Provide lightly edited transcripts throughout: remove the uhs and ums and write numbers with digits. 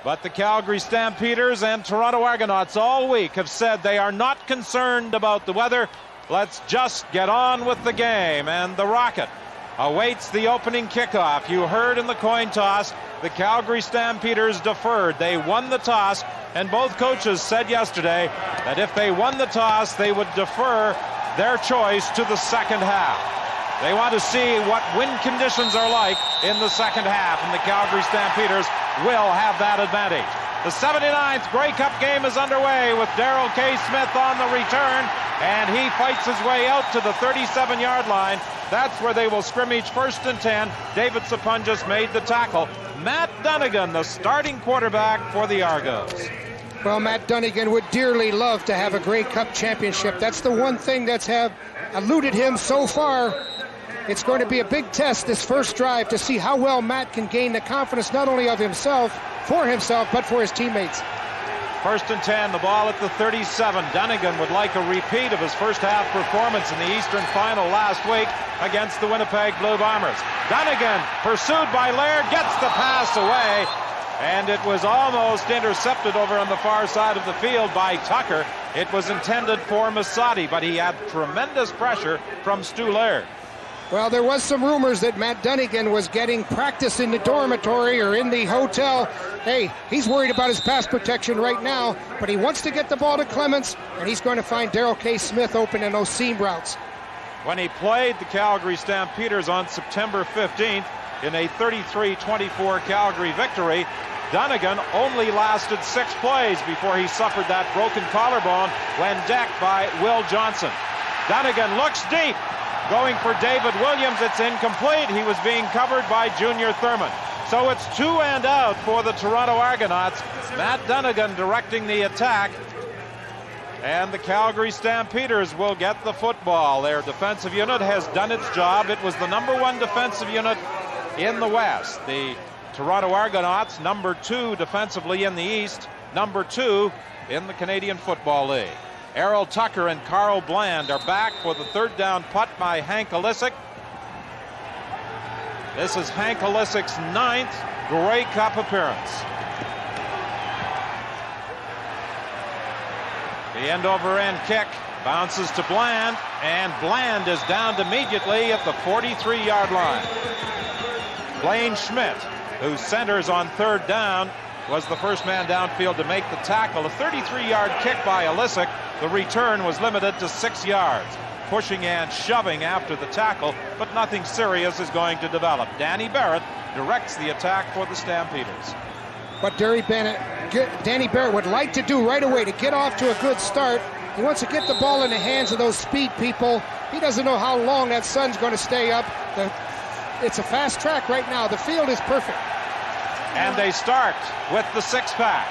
But the Calgary Stampeders and Toronto Argonauts all week have said they are not concerned about the weather. Let's just get on with the game. And the Rocket awaits the opening kickoff. You heard in the coin toss, the Calgary Stampeders deferred. They won the toss, and both coaches said yesterday that if they won the toss, they would defer their choice to the second half. They want to see what wind conditions are like in the second half, and the Calgary Stampeders will have that advantage. The 79th Grey Cup game is underway with Darrell K. Smith on the return, and he fights his way out to the 37-yard line. That's where they will scrimmage 1st and 10. David Sapunjas made the tackle. Matt Dunnigan, the starting quarterback for the Argos. Well, Matt Dunnigan would dearly love to have a Grey Cup championship. That's the one thing that's have eluded him so far. It's going to be a big test this first drive to see how well Matt can gain the confidence not only of himself, but for his teammates. 1st and 10, the ball at the 37. Dunnigan would like a repeat of his first half performance in the Eastern Final last week against the Winnipeg Blue Bombers. Dunnigan, pursued by Laird, gets the pass away, and it was almost intercepted over on the far side of the field by Tucker. It was intended for Masati, but he had tremendous pressure from Stu Laird. Well, there was some rumors that Matt Dunnigan was getting practice in the dormitory or in the hotel. Hey, he's worried about his pass protection right now, but he wants to get the ball to Clements, and he's going to find Darrell K. Smith open in those seam routes. When he played the Calgary Stampeders on September 15th in a 33-24 Calgary victory, Dunnigan only lasted 6 plays before he suffered that broken collarbone when decked by Will Johnson. Dunnigan looks deep. Going for David Williams, it's incomplete. He was being covered by Junior Thurman. So it's 2 and out for the Toronto Argonauts. Matt Dunnigan directing the attack. And the Calgary Stampeders will get the football. Their defensive unit has done its job. It was the #1 defensive unit in the West. The Toronto Argonauts, #2 defensively in the East, #2 in the Canadian Football League. Errol Tucker and Carl Bland are back for the 3rd down putt by Hank Olisic. This is Hank Olisic's 9th Grey Cup appearance. The end-over-end kick bounces to Bland, and Bland is downed immediately at the 43-yard line. Blaine Schmidt, who centers on 3rd down, was the first man downfield to make the tackle. A 33-yard kick by Olisic. The return was limited to 6 yards. Pushing and shoving after the tackle, but nothing serious is going to develop. Danny Barrett directs the attack for the Stampeders. What Danny Barrett would like to do right away to get off to a good start, he wants to get the ball in the hands of those speed people. He doesn't know how long that sun's going to stay up. It's a fast track right now. The field is perfect. And they start with the 6-pack.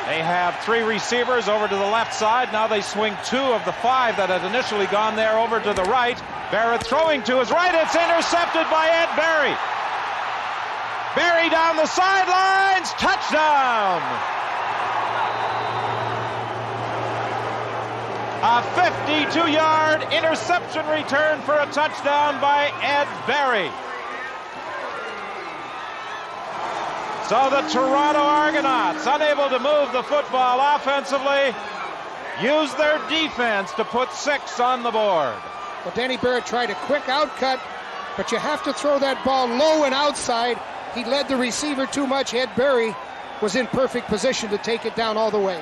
They have 3 receivers over to the left side. Now they swing 2 of the 5 that had initially gone there over to the right. Barrett throwing to his right. It's intercepted by Ed Berry. Berry down the sidelines. Touchdown. A 52-yard interception return for a touchdown by Ed Berry. So the Toronto Argonauts, unable to move the football offensively, use their defense to put 6 on the board. Well, Danny Barrett tried a quick outcut, but you have to throw that ball low and outside. He led the receiver too much. Ed Berry was in perfect position to take it down all the way.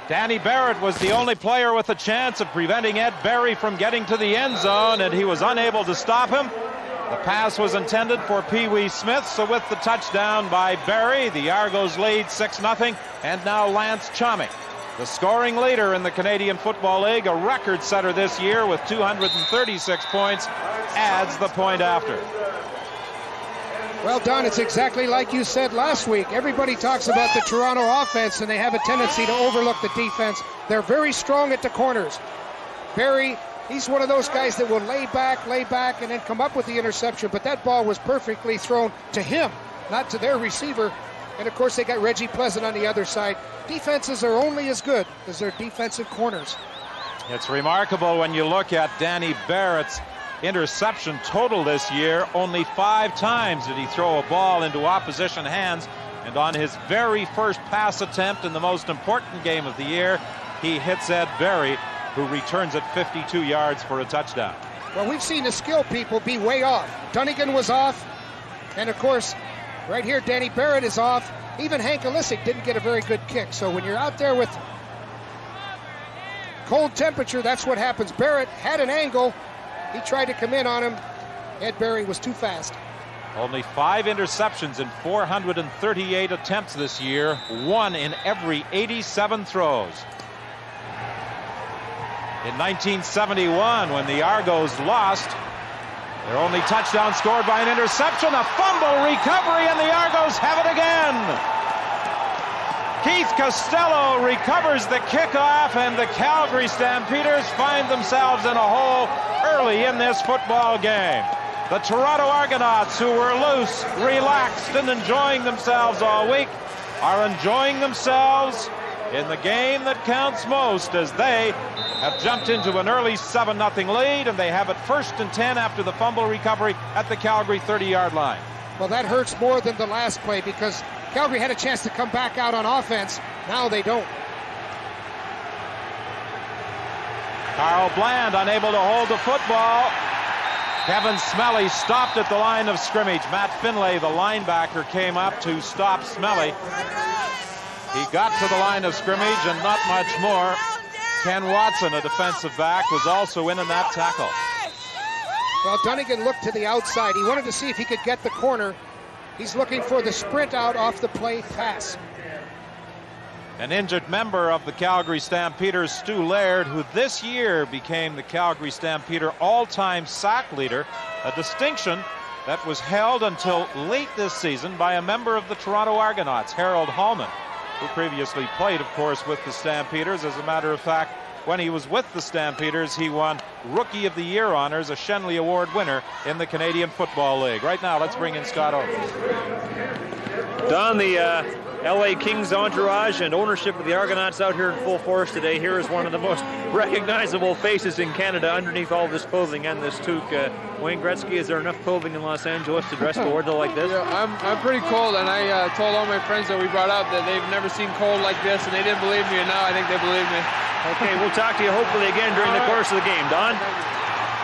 Danny Barrett was the only player with a chance of preventing Ed Berry from getting to the end zone, and he was unable to stop him. The pass was intended for Pee Wee Smith, so with the touchdown by Berry, the Argos lead 6-0, and now Lance Chummy, the scoring leader in the Canadian Football League, a record setter this year with 236 points, adds the point after. Well, Don, it's exactly like you said last week. Everybody talks about the Toronto offense, and they have a tendency to overlook the defense. They're very strong at the corners. Berry, he's one of those guys that will lay back, and then come up with the interception. But that ball was perfectly thrown to him, not to their receiver. And, of course, they got Reggie Pleasant on the other side. Defenses are only as good as their defensive corners. It's remarkable when you look at Danny Barrett's interception total this year. Only 5 times did he throw a ball into opposition hands. And on his very first pass attempt in the most important game of the year, he hits Ed Berry, who returns it 52 yards for a touchdown. Well, we've seen the skill people be way off. Dunnigan was off. And, of course, right here, Danny Barrett is off. Even Hank Alisic didn't get a very good kick. So when you're out there with cold temperature, that's what happens. Barrett had an angle. He tried to come in on him. Ed Berry was too fast. Only 5 interceptions in 438 attempts this year, 1 in every 87 throws. In 1971, when the Argos lost, their only touchdown scored by an interception, a fumble recovery, and the Argos have it again. Keith Costello recovers the kickoff, and the Calgary Stampeders find themselves in a hole early in this football game. The Toronto Argonauts, who were loose, relaxed, and enjoying themselves all week, are enjoying themselves in the game that counts most, as they have jumped into an early 7-0 lead, and they have it 1st and 10 after the fumble recovery at the Calgary 30-yard line. Well, that hurts more than the last play, because Calgary had a chance to come back out on offense. Now they don't. Carl Bland unable to hold the football. Kevin Smelly stopped at the line of scrimmage. Matt Finlay, the linebacker, came up to stop Smelly. He got to the line of scrimmage and not much more. Ken Watson, a defensive back, was also in that tackle. Well, Dunnigan looked to the outside. He wanted to see if he could get the corner. He's looking for the sprint out off the play pass. An injured member of the Calgary Stampeders, Stu Laird, who this year became the Calgary Stampeder all-time sack leader, a distinction that was held until late this season by a member of the Toronto Argonauts, Harold Hallman, who previously played, of course, with the Stampeders. As a matter of fact, when he was with the Stampeders, he won Rookie of the Year honors, a Shenley Award winner in the Canadian Football League. Right now, let's bring in Scott Oates. Don, the LA Kings entourage and ownership of the Argonauts out here in full force today. Here is one of the most recognizable faces in Canada underneath all this clothing and this toque. Wayne Gretzky, is there enough clothing in Los Angeles to dress the ordeal like this? Yeah, I'm pretty cold, and I told all my friends that we brought up that they've never seen cold like this, and they didn't believe me, and now I think they believe me. Okay, we'll talk to you hopefully again during the course of the game. Don?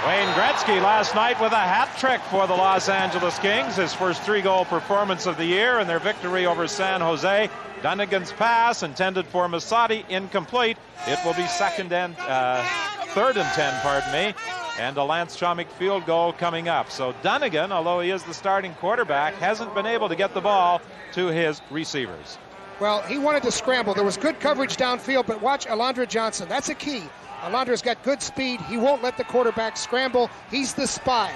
Wayne Gretzky last night with a hat trick for the Los Angeles Kings, his first 3-goal performance of the year in their victory over San Jose. Dunnigan's pass intended for Masati, incomplete. It will be 3rd and 10, pardon me, and a Lance Chomik field goal coming up. So Dunnigan, although he is the starting quarterback, hasn't been able to get the ball to his receivers. Well, he wanted to scramble. There was good coverage downfield, but watch Alondra Johnson. That's a key. Alondra's got good speed. He won't let the quarterback scramble. He's the spy.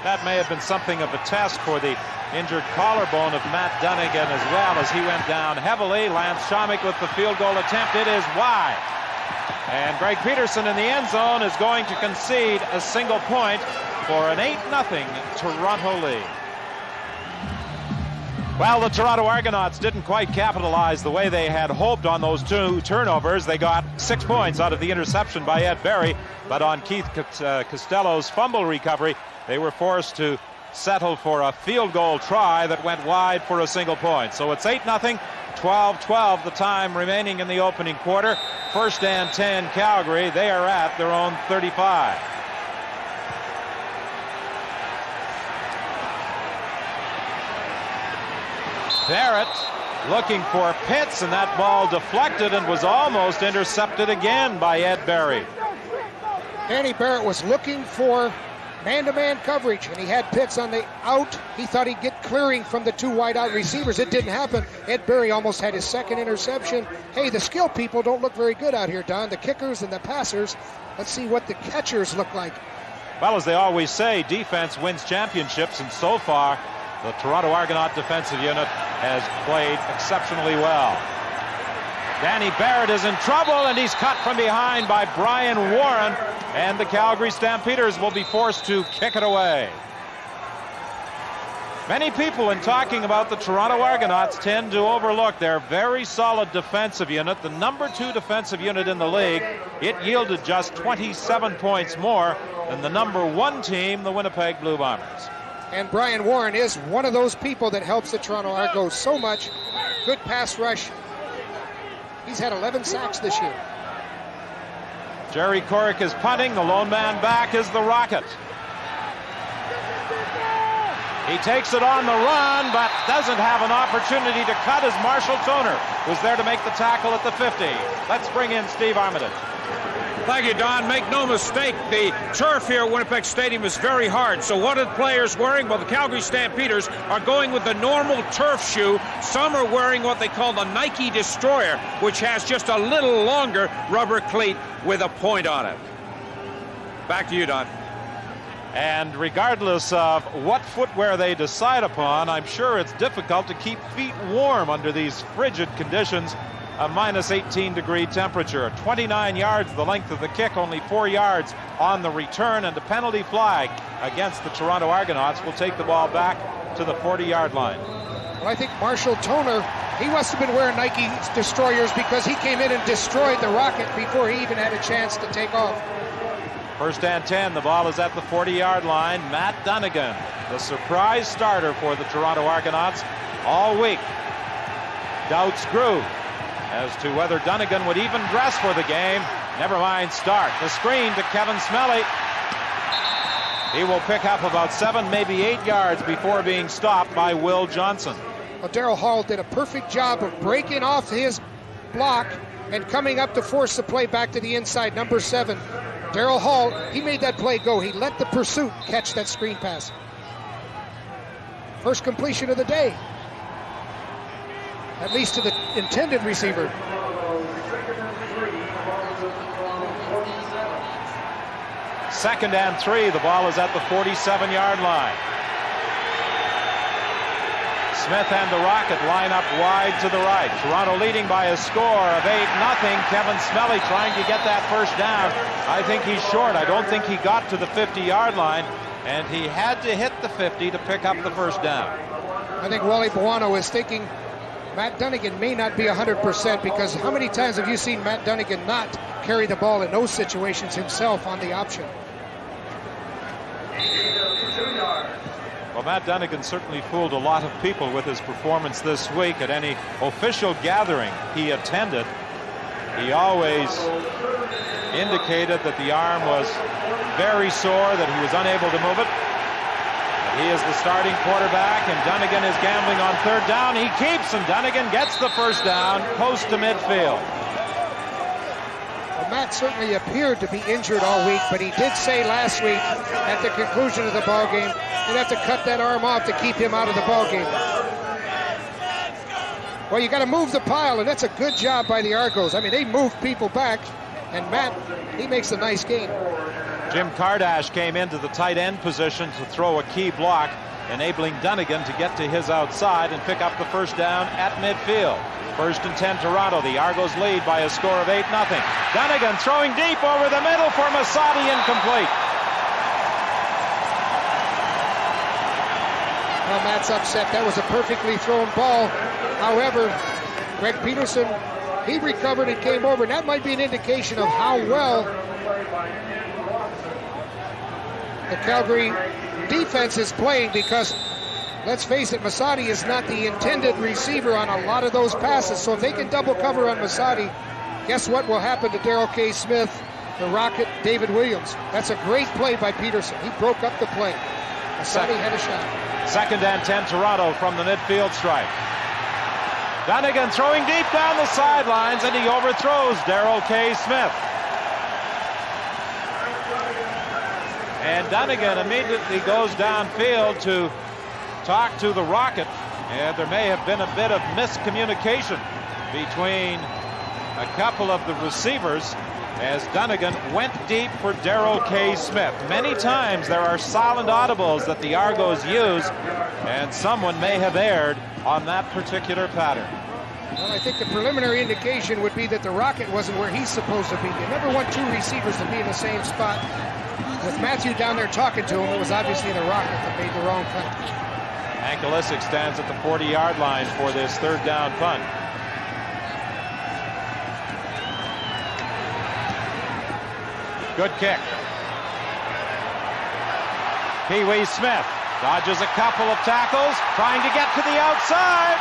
That may have been something of a test for the injured collarbone of Matt Dunnigan as well, as he went down heavily. Lance Chomik with the field goal attempt. It is wide. And Greg Peterson in the end zone is going to concede a single point for an 8-0 Toronto lead. Well, the Toronto Argonauts didn't quite capitalize the way they had hoped on those 2 turnovers. They got 6 points out of the interception by Ed Berry, but on Keith Costello's fumble recovery, they were forced to settle for a field goal try that went wide for a single point. So it's 8-0, 12-12 the time remaining in the opening quarter. 1st and 10 Calgary. They are at their own 35. Barrett looking for Pitts, and that ball deflected and was almost intercepted again by Ed Berry. Danny Barrett was looking for man-to-man coverage, and he had Pitts on the out. He thought he'd get clearing from the 2 wide-out receivers. It didn't happen. Ed Berry almost had his 2nd interception. Hey, the skill people don't look very good out here, Don. The kickers and the passers. Let's see what the catchers look like. Well, as they always say, defense wins championships, and so far, the Toronto Argonaut defensive unit has played exceptionally well. Danny Barrett is in trouble, and he's cut from behind by Brian Warren, and the Calgary Stampeders will be forced to kick it away. Many people in talking about the Toronto Argonauts tend to overlook their very solid defensive unit, the number 2 defensive unit in the league. It yielded just 27 points more than the number 1 team, the Winnipeg Blue Bombers. And Brian Warren is one of those people that helps the Toronto Argos so much. Good pass rush. He's had 11 sacks this year. Jerry Corrick is punting. The lone man back is the Rocket. He takes it on the run, but doesn't have an opportunity to cut as Marshall Toner was there to make the tackle at the 50. Let's bring in Steve Armitage. Thank you, Don. Make no mistake, the turf here at Winnipeg Stadium is very hard. So what are the players wearing? Well, the Calgary Stampeders are going with the normal turf shoe. Some are wearing what they call the Nike Destroyer, which has just a little longer rubber cleat with a point on it. Back to you, Don. And regardless of what footwear they decide upon, I'm sure it's difficult to keep feet warm under these frigid conditions. A minus 18-degree temperature. 29 yards the length of the kick, only 4 yards on the return, and a penalty flag against the Toronto Argonauts will take the ball back to the 40-yard line. Well, I think Marshall Toner, he must have been wearing Nike Destroyers because he came in and destroyed the Rocket before he even had a chance to take off. First and 10, the ball is at the 40-yard line. Matt Dunnigan, the surprise starter for the Toronto Argonauts all week. Doubts grew as to whether Dunnigan would even dress for the game. Never mind start. The screen to Kevin Smelly. He will pick up about 7, maybe 8 yards before being stopped by Will Johnson. Well, Daryl Hall did a perfect job of breaking off his block and coming up to force the play back to the inside. Number 7, Daryl Hall, he made that play go. He let the pursuit catch that screen pass. First completion of the day. At least to the intended receiver. Second and 3, the ball is at the 47-yard line. Smith and the Rocket line up wide to the right. Toronto leading by a score of 8-0. Kevin Smelly trying to get that first down. I think he's short. I don't think he got to the 50-yard line, and he had to hit the 50 to pick up the first down. I think Wally Buono is thinking Matt Dunnigan may not be 100%, because how many times have you seen Matt Dunnigan not carry the ball in those situations himself on the option? Well, Matt Dunnigan certainly fooled a lot of people with his performance this week at any official gathering he attended. He always indicated that the arm was very sore, that he was unable to move it. He is the starting quarterback, and Dunnigan is gambling on third down. He keeps, and Dunnigan gets the first down, close to midfield. Well, Matt certainly appeared to be injured all week, but he did say last week at the conclusion of the ball game, he'd have to cut that arm off to keep him out of the ball game. Well, you got to move the pile, and that's a good job by the Argos. I mean, they moved people back, and Matt, he makes a nice gain. Jim Kardash came into the tight end position to throw a key block, enabling Dunnigan to get to his outside and pick up the first down at midfield. First and 10 Toronto. The Argos lead by a score of 8-0. Dunnigan throwing deep over the middle for Masadi, incomplete. Well, Matt's upset. That was a perfectly thrown ball. However, Greg Peterson, he recovered and came over, and that might be an indication of how well the Calgary defense is playing, because let's face it, Masadi is not the intended receiver on a lot of those passes. So if they can double cover on Masadi, guess what will happen to Darrell K. Smith, the Rocket, David Williams? That's a great play by Peterson. He broke up the play. Masadi had a shot. Second and 10 Toronto from the midfield stripe. Dunnigan throwing deep down the sidelines, and he overthrows Darrell K. Smith. And Dunnigan immediately goes downfield to talk to the Rocket, and there may have been a bit of miscommunication between a couple of the receivers as Dunnigan went deep for Darrell K. Smith. Many times there are silent audibles that the Argos use, and someone may have erred on that particular pattern. Well, I think the preliminary indication would be that the Rocket wasn't where he's supposed to be. You never want two receivers to be in the same spot. With Matthew down there talking to him, it was obviously the Rocket that made the wrong cut. Hank Olisic stands at the 40-yard line for this third down punt. Good kick. Pee Wee Smith dodges a couple of tackles, trying to get to the outside.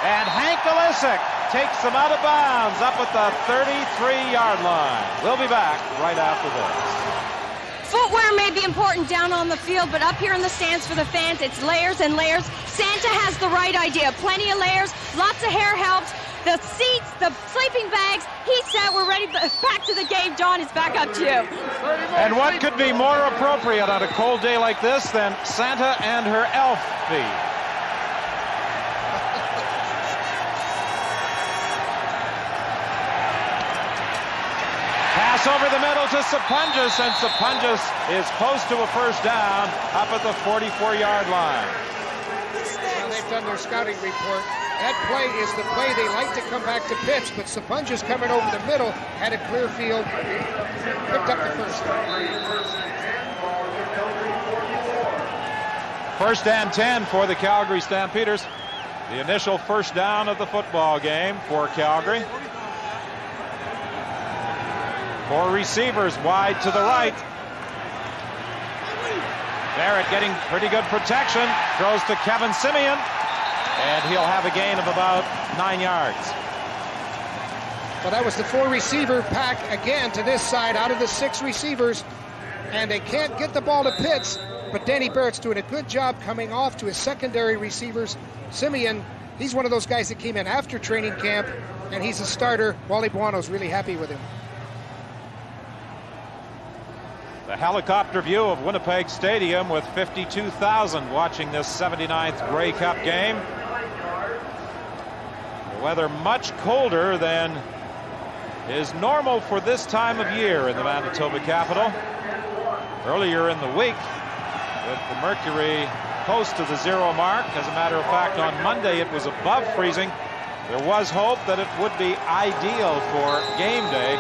And Hank Olisic takes them out of bounds up at the 33-yard line. We'll be back right after this. Footwear may be important down on the field, but up here in the stands for the fans, it's layers and layers. Santa has the right idea. Plenty of layers, lots of hair helps. The seats, the sleeping bags, he said we're ready back to the game. John, it's back up to you. And what could be more appropriate on a cold day like this than Santa and her elf feet? Pass over the middle to Sapunjas, and Sapunjas is close to a first down up at the 44-yard line. Well, they've done their scouting report. That play is the play they like to come back to pitch, but Sapunjas coming over the middle, had a clear field, picked up the first. First and 10 for the Calgary Stampeders. The initial first down of the football game for Calgary. 4 receivers wide to the right. Barrett getting pretty good protection. Throws to Kevin Simeon. And he'll have a gain of about 9 yards. Well, that was the 4 receiver pack again to this side out of the 6 receivers. And they can't get the ball to Pitts. But Danny Barrett's doing a good job coming off to his secondary receivers. Simeon, he's one of those guys that came in after training camp. And he's a starter. Wally Buono's really happy with him. The helicopter view of Winnipeg Stadium with 52,000 watching this 79th Grey Cup game. The weather much colder than is normal for this time of year in the Manitoba capital. Earlier in the week, with the mercury close to the 0 mark. As a matter of fact, on Monday it was above freezing. There was hope that it would be ideal for game day,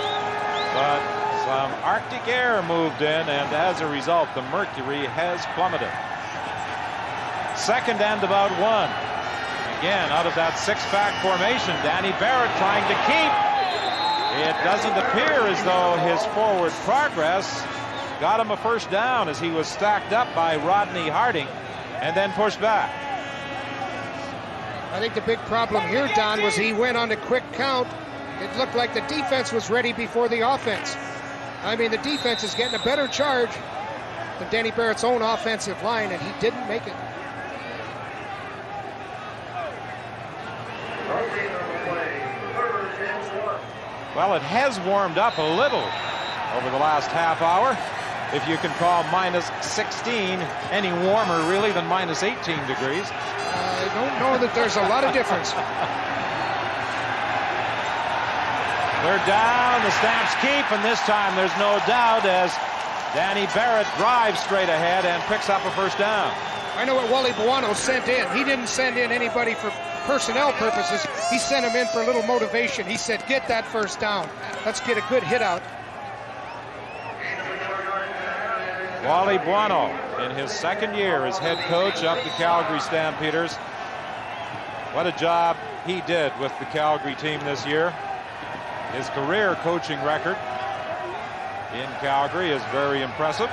but some Arctic air moved in, and as a result, the mercury has plummeted. Second and about 1. Again, out of that 6-back formation, Danny Barrett trying to keep. It doesn't appear as though his forward progress got him a first down as he was stacked up by Rodney Harding and then pushed back. I think the big problem here, Don, was he went on a quick count. It looked like the defense was ready before the offense. I mean, the defense is getting a better charge than Danny Barrett's own offensive line, and he didn't make it. Well, it has warmed up a little over the last half hour, if you can call minus 16 any warmer, really, than minus 18 degrees. I don't know that there's a lot of difference. They're down, the Stamps keep, and this time there's no doubt as Danny Barrett drives straight ahead and picks up a first down. I know what Wally Buono sent in. He didn't send in anybody for personnel purposes. He sent him in for a little motivation. He said, get that first down. Let's get a good hit out. Wally Buono, in his second year as head coach of the Calgary Stampeders. What a job he did with the Calgary team this year. His career coaching record in Calgary is very impressive.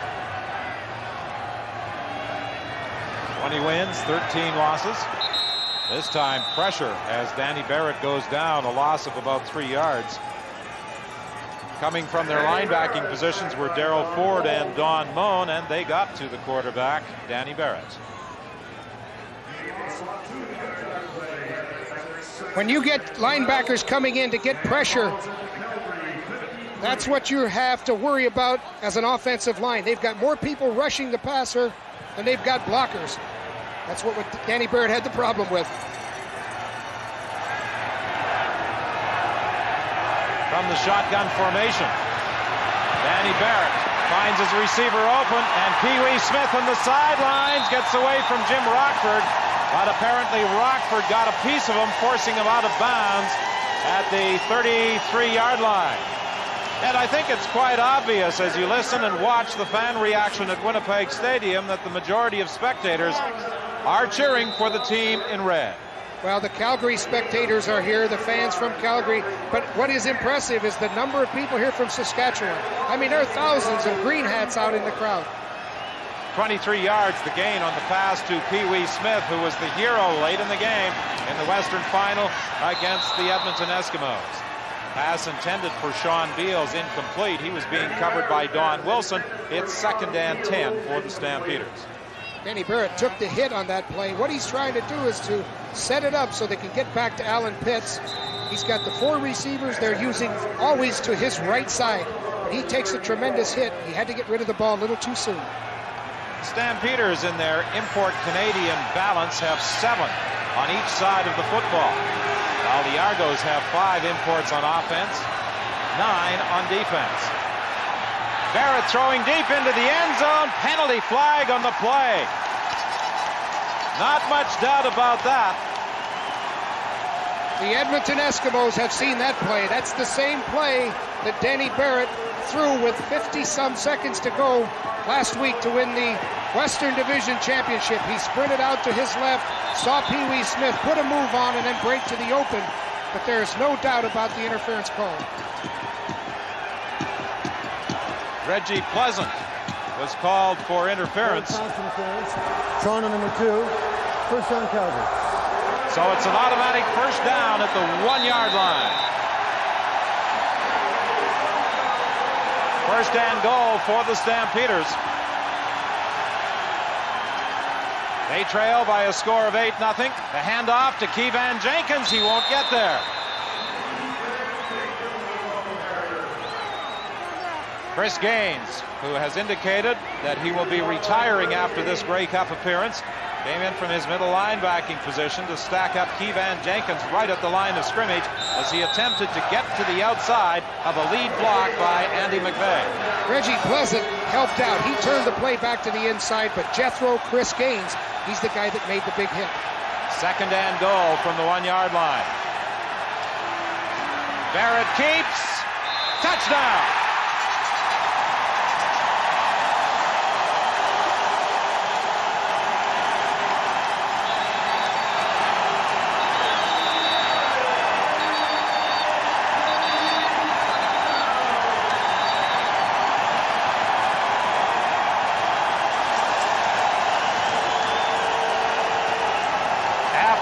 20 wins, 13 losses. This time pressure as Danny Barrett goes down, a loss of about 3 yards. Coming from their linebacking positions were Darryl Ford and Don Moan, and they got to the quarterback, Danny Barrett. When you get linebackers coming in to get pressure, that's what you have to worry about as an offensive line. They've got more people rushing the passer than they've got blockers. That's what Danny Barrett had the problem with. From the shotgun formation, Danny Barrett finds his receiver open, and Pee Wee Smith on the sidelines gets away from Jim Rockford, but apparently Rockford got a piece of him, forcing him out of bounds at the 33-yard line. And I think it's quite obvious as you listen and watch the fan reaction at Winnipeg Stadium that the majority of spectators are cheering for the team in red. Well, the Calgary spectators are here, the fans from Calgary, but what is impressive is the number of people here from Saskatchewan. I mean, there are thousands of green hats out in the crowd. 23 yards the gain on the pass to Pee Wee Smith, who was the hero late in the game in the Western Final against the Edmonton Eskimos. Pass intended for Sean Beals, incomplete. He was being covered by Don Wilson. It's 2nd and 10 for the Stampeders. Danny Barrett took the hit on that play. What he's trying to do is to set it up so they can get back to Alan Pitts. He's got the 4 receivers they're using always to his right side. He takes a tremendous hit. He had to get rid of the ball a little too soon. Stampeders in their import Canadian balance have 7 on each side of the football, while the Argos have 5 imports on offense, 9 on defense. Barrett throwing deep into the end zone. Penalty flag on the play. Not much doubt about that. The Edmonton Eskimos have seen that play. That's the same play that Danny Barrett threw with 50-some seconds to go last week to win the Western Division Championship. He sprinted out to his left, saw Pee Wee Smith put a move on and then break to the open. But there is no doubt about the interference call. Reggie Pleasant was called for interference. Toronto number 2, first down Calgary. So it's an automatic first down at the 1-yard line. First and goal for the Stampeders. They trail by a score of 8-0. The handoff to Keevan Jenkins. He won't get there. Chris Gaines, who has indicated that he will be retiring after this Grey Cup appearance, came in from his middle linebacking position to stack up Keevan Jenkins right at the line of scrimmage as he attempted to get to the outside of a lead block by Andy McVeigh. Reggie Pleasant helped out. He turned the play back to the inside, but Jethro Chris Gaines, he's the guy that made the big hit. 2nd and goal from the 1-yard line. Barrett keeps. Touchdown!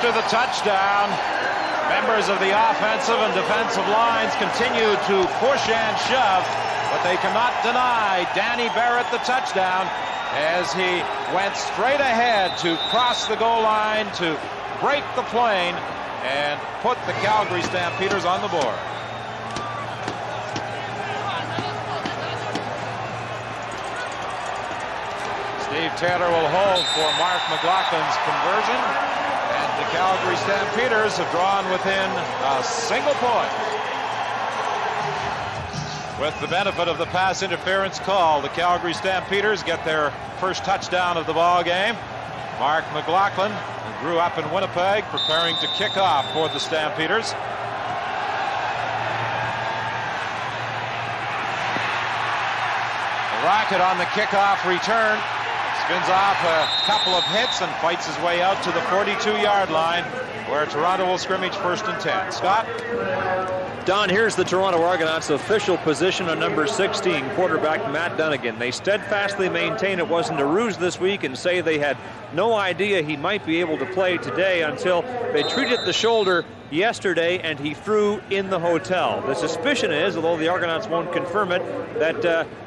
After the touchdown, members of the offensive and defensive lines continue to push and shove, but they cannot deny Danny Barrett the touchdown as he went straight ahead to cross the goal line to break the plane and put the Calgary Stampeders on the board. Steve Taylor will hold for Mark McLaughlin's conversion. The Calgary Stampeders have drawn within a single point. With the benefit of the pass interference call, the Calgary Stampeders get their first touchdown of the ball game. Mark McLaughlin, who grew up in Winnipeg, preparing to kick off for the Stampeders. The Rocket on the kickoff return. Spins off a couple of hits and fights his way out to the 42-yard line, where Toronto will scrimmage 1st and 10. Scott? Don, here's the Toronto Argonauts' official position on number 16, quarterback Matt Dunnigan. They steadfastly maintain it wasn't a ruse this week and say they had no idea he might be able to play today until they treated the shoulder yesterday and he threw in the hotel. The suspicion is, although the Argonauts won't confirm it, that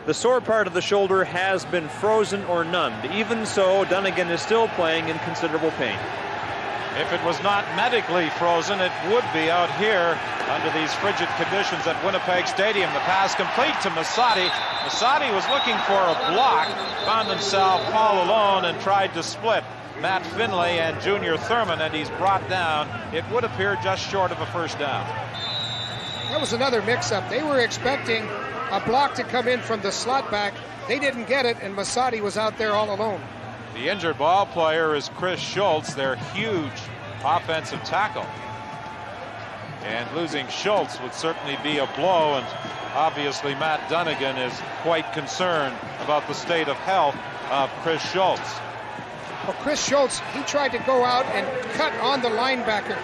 the sore part of the shoulder has been frozen or numbed. Even so, Dunnigan is still playing in considerable pain. If it was not medically frozen, it would be out here under these frigid conditions at Winnipeg Stadium. The pass complete to Masati. Masati was looking for a block, found himself all alone and tried to split Matt Finlay and Junior Thurman, and he's brought down. It would appear just short of a first down. That was another mix-up. They were expecting a block to come in from the slot back. They didn't get it, and Masati was out there all alone. The injured ball player is Chris Schultz, their huge offensive tackle. And losing Schultz would certainly be a blow, and obviously Matt Dunnigan is quite concerned about the state of health of Chris Schultz. Well, Chris Schultz, he tried to go out and cut on the linebacker.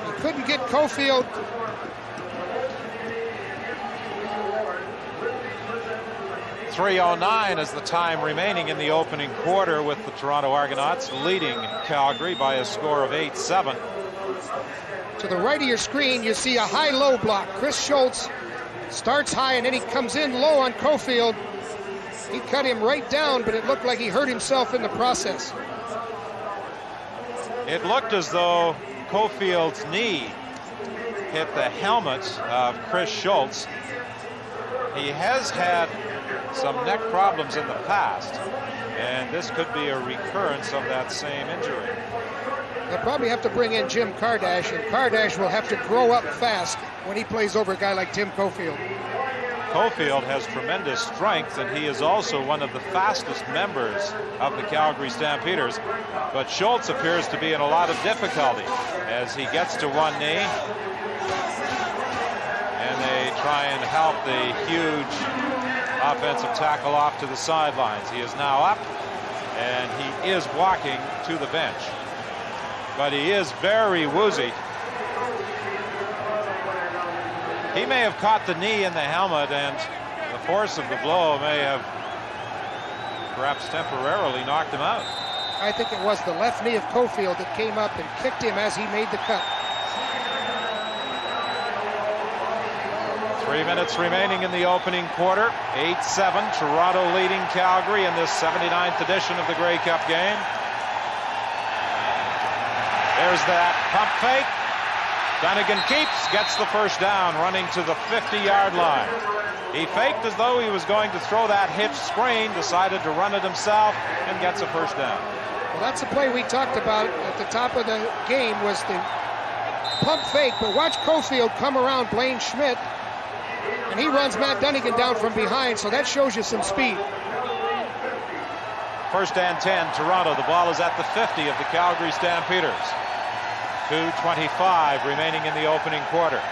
He couldn't get Cofield. .309 is the time remaining in the opening quarter, with the Toronto Argonauts leading Calgary by a score of 8-7. To the right of your screen, you see a high-low block. Chris Schultz starts high, and then he comes in low on Cofield. He cut him right down, but it looked like he hurt himself in the process. It looked as though Cofield's knee hit the helmet of Chris Schultz. He has had some neck problems in the past, and this could be a recurrence of that same injury. They'll probably have to bring in Jim Kardash, and Kardash will have to grow up fast when he plays over a guy like Tim Cofield. Cofield has tremendous strength, and he is also one of the fastest members of the Calgary Stampeders. But Schultz appears to be in a lot of difficulty as he gets to one knee, and they try and help the huge offensive tackle off to the sidelines. He is now up, and he is walking to the bench. But he is very woozy. He may have caught the knee in the helmet, and the force of the blow may have perhaps temporarily knocked him out. I think it was the left knee of Cofield that came up and kicked him as he made the cut. 3 minutes remaining in the opening quarter. 8-7, Toronto leading Calgary in this 79th edition of the Grey Cup game. There's that pump fake. Dunnigan keeps, gets the first down, running to the 50-yard line. He faked as though he was going to throw that hitch screen, decided to run it himself, and gets a first down. Well, that's the play we talked about at the top of the game, was the pump fake. But watch Cofield come around Blaine Schmidt, and he runs Matt Dunnigan down from behind, so that shows you some speed. First and 10, Toronto. The ball is at the 50 of the Calgary Stampeders. 2:25 remaining in the opening quarter.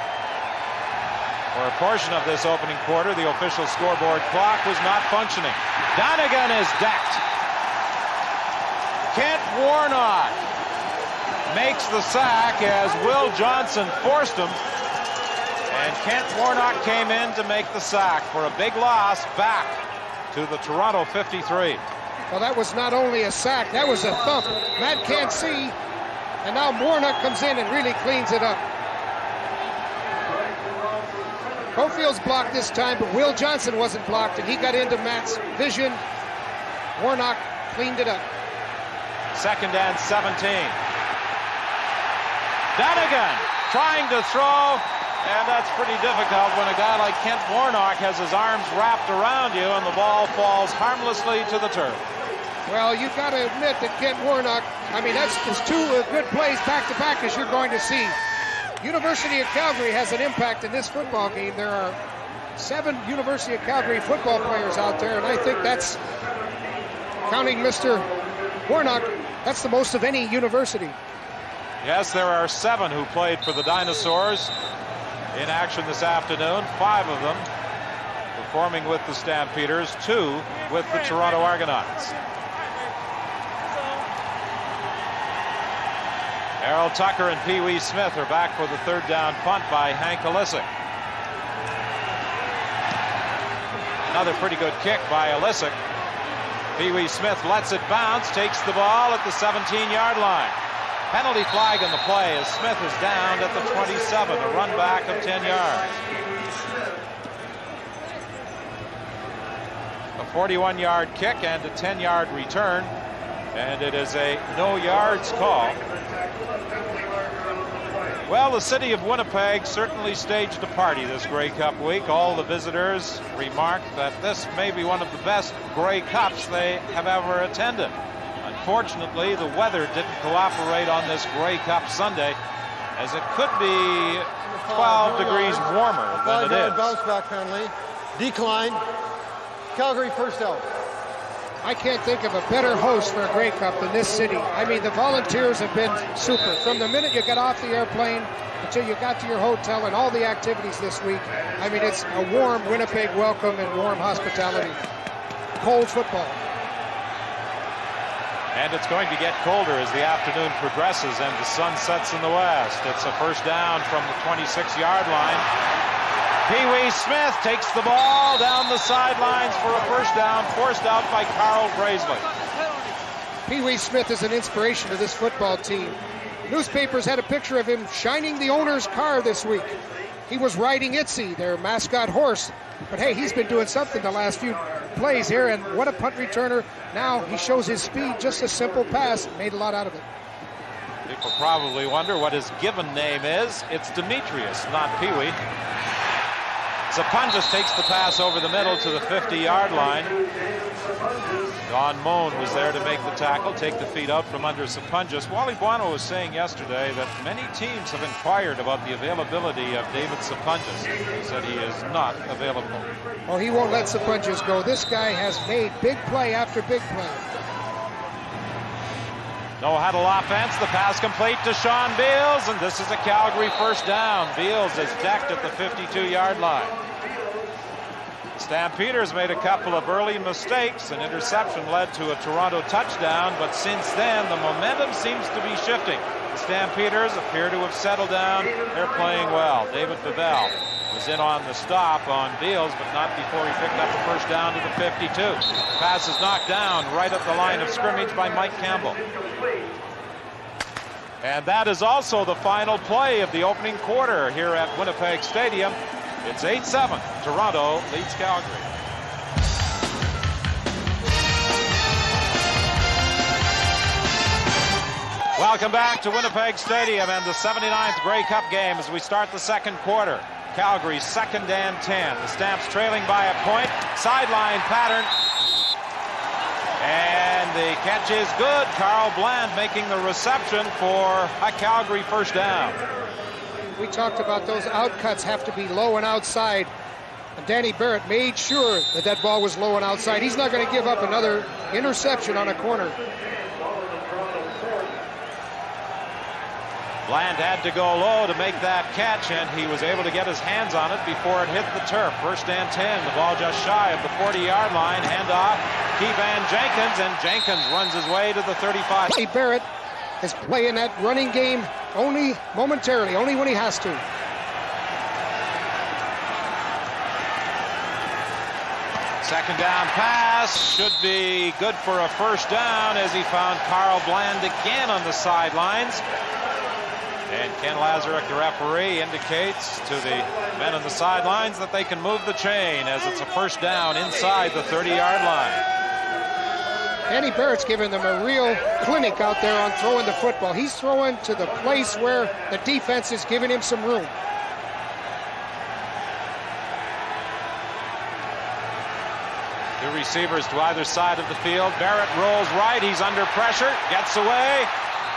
For a portion of this opening quarter, the official scoreboard clock was not functioning. Dunnigan is decked. Kent Warnock makes the sack as Will Johnson forced him. And Kent Warnock came in to make the sack for a big loss back to the Toronto 53. Well, that was not only a sack, that was a thump. Matt can't see, and now Warnock comes in and really cleans it up. Cofield's blocked this time, but Will Johnson wasn't blocked, and he got into Matt's vision. Warnock cleaned it up. Second and 17. Dunnigan trying to throw, and that's pretty difficult when a guy like Kent Warnock has his arms wrapped around you and the ball falls harmlessly to the turf. Well, you've got to admit that Kent Warnock, I mean, that's two good plays back-to-back, as you're going to see. University of Calgary has an impact in this football game. There are 7 University of Calgary football players out there, and I think that's, counting Mr. Warnock, that's the most of any university. Yes, there are 7 who played for the Dinosaurs in action this afternoon. 5 of them performing with the Stampeders, 2 with the Toronto Argonauts. Errol Tucker and Pee Wee Smith are back for the third down punt by Hank Alisic. Another pretty good kick by Alisic. Pee Wee Smith lets it bounce, takes the ball at the 17-yard line. Penalty flag in the play as Smith is down at the 27, a run back of 10 yards. A 41-yard kick and a 10-yard return, and it is a no yards call. Well, the city of Winnipeg certainly staged a party this Grey Cup week. All the visitors remarked that this may be one of the best Grey Cups they have ever attended. Unfortunately, the weather didn't cooperate on this Grey Cup Sunday, as it could be 12 degrees warmer than it is. Bounce back penalty. Decline. Calgary first out. I can't think of a better host for a Grey Cup than this city. I mean, the volunteers have been super. From the minute you got off the airplane until you got to your hotel and all the activities this week, I mean, it's a warm Winnipeg welcome and warm hospitality. Cold football. And it's going to get colder as the afternoon progresses and the sun sets in the west. It's a first down from the 26-yard line. Pee-wee Smith takes the ball down the sidelines for a first down, forced out by Carl Braisley. Pee-wee Smith is an inspiration to this football team. Newspapers had a picture of him shining the owner's car this week. He was riding Itzy, their mascot horse. But hey, he's been doing something the last few plays here, and what a punt returner. Now he shows his speed, just a simple pass, made a lot out of it. People probably wonder what his given name is. It's Demetrius, not Pee-wee. Sapunjas takes the pass over the middle to the 50-yard line. Don Moan was there to make the tackle, take the feet out from under Sapunjas. Wally Buono was saying yesterday that many teams have inquired about the availability of David Sapunjas. He said he is not available. Well, he won't let Sapunjas go. This guy has made big play after big play. No huddle offense. The pass complete to Sean Beals, and this is a Calgary first down. Beals is decked at the 52-yard line. Stampeders made a couple of early mistakes. An interception led to a Toronto touchdown, but since then the momentum seems to be shifting. The Stampeders appear to have settled down. They're playing well. David Bevell was in on the stop on Beals, but not before he picked up the first down to the 52. Pass is knocked down right at the line of scrimmage by Mike Campbell. And that is also the final play of the opening quarter here at Winnipeg Stadium. It's 8-7. Toronto leads Calgary. Welcome back to Winnipeg Stadium and the 79th Grey Cup game as we start the second quarter. Calgary 2nd and 10. The Stamps trailing by a point. Sideline pattern. And the catch is good. Carl Bland making the reception for a Calgary first down. We talked about those outcuts have to be low and outside. And Danny Barrett made sure that that ball was low and outside. He's not going to give up another interception on a corner. Bland had to go low to make that catch, and he was able to get his hands on it before it hit the turf. 1st and 10. The ball just shy of the 40-yard line. Handoff. Kevan Jenkins, and Jenkins runs his way to the 35. Barrett is playing that running game only momentarily, only when he has to. Second down pass should be good for a first down as he found Carl Bland again on the sidelines. And Ken Lazarek, the referee, indicates to the men on the sidelines that they can move the chain as it's a first down inside the 30-yard line. Danny Barrett's giving them a real clinic out there on throwing the football. He's throwing to the place where the defense is giving him some room. Two receivers to either side of the field. Barrett rolls right. He's under pressure. Gets away.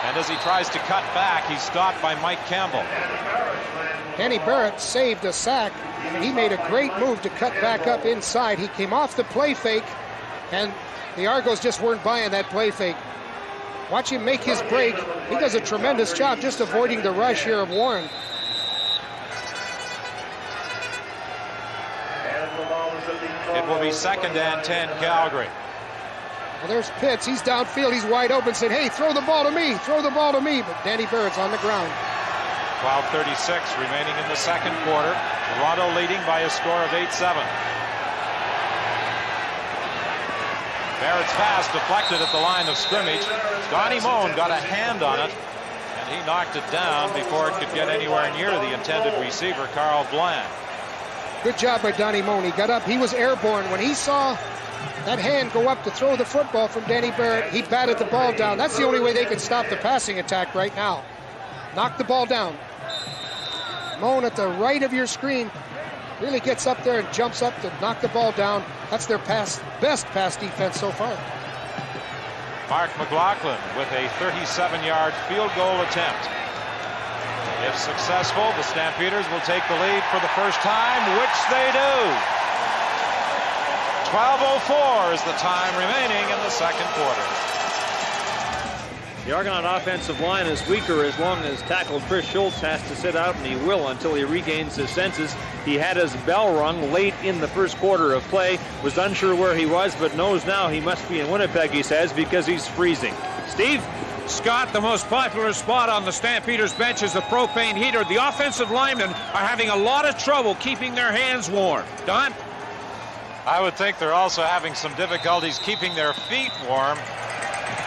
And as he tries to cut back, he's stopped by Mike Campbell. Danny Barrett saved a sack. I mean, he made a great move to cut back up inside. He came off the play fake, and the Argos just weren't buying that play fake. Watch him make his break. He does a tremendous job just avoiding the rush here of Warren. It will be 2nd and 10 Calgary. Well, there's Pitts. He's downfield. He's wide open. Said, hey, throw the ball to me. Throw the ball to me. But Danny Barrett's on the ground. 12:36 remaining in the second quarter. Toronto leading by a score of 8-7. Barrett's pass deflected at the line of scrimmage. Donnie Moan got a hand on it, and he knocked it down before it could get anywhere near the intended receiver, Carl Bland. Good job by Donnie Moan. He got up. He was airborne. When he saw that hand go up to throw the football from Danny Barrett, he batted the ball down. That's the only way they can stop the passing attack right now. Knock the ball down. Moan at the right of your screen really gets up there and jumps up to knock the ball down. That's their best pass defense so far. Mark McLaughlin with a 37-yard field goal attempt. If successful, the Stampeders will take the lead for the first time, which they do. 12:04 is the time remaining in the second quarter. The Argonaut offensive line is weaker as long as tackle Chris Schultz has to sit out, and he will until he regains his senses. He had his bell rung late in the first quarter of play, was unsure where he was, but knows now he must be in Winnipeg, he says, because he's freezing. Steve? Scott, the most popular spot on the Stampeders bench is the propane heater. The offensive linemen are having a lot of trouble keeping their hands warm. Don? I would think they're also having some difficulties keeping their feet warm.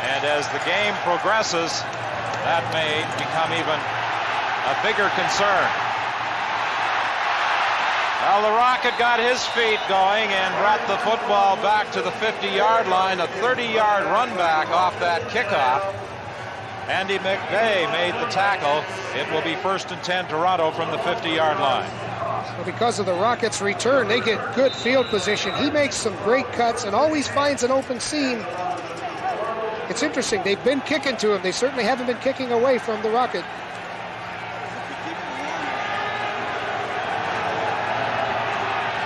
And as the game progresses, that may become even a bigger concern. Well, the Rocket got his feet going and brought the football back to the 50-yard line. A 30-yard run back off that kickoff. Andy McVeigh made the tackle. It will be 1st and 10 Toronto from the 50-yard line. Well, because of the Rockets' return, they get good field position. He makes some great cuts and always finds an open seam. It's interesting. They've been kicking to him. They certainly haven't been kicking away from the Rocket.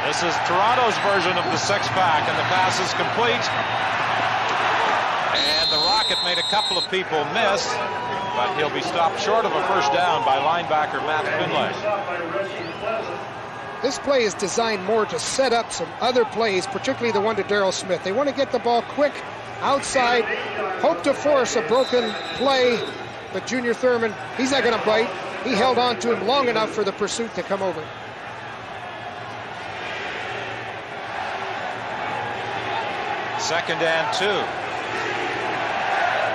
This is Toronto's version of the six-pack, and the pass is complete. And the Rocket made a couple of people miss, but he'll be stopped short of a first down by linebacker Matt Finlay. This play is designed more to set up some other plays, particularly the one to Darryl Smith. They want to get the ball quick outside, hope to force a broken play, but Junior Thurman, he's not going to bite. He held on to him long enough for the pursuit to come over. Second and 2.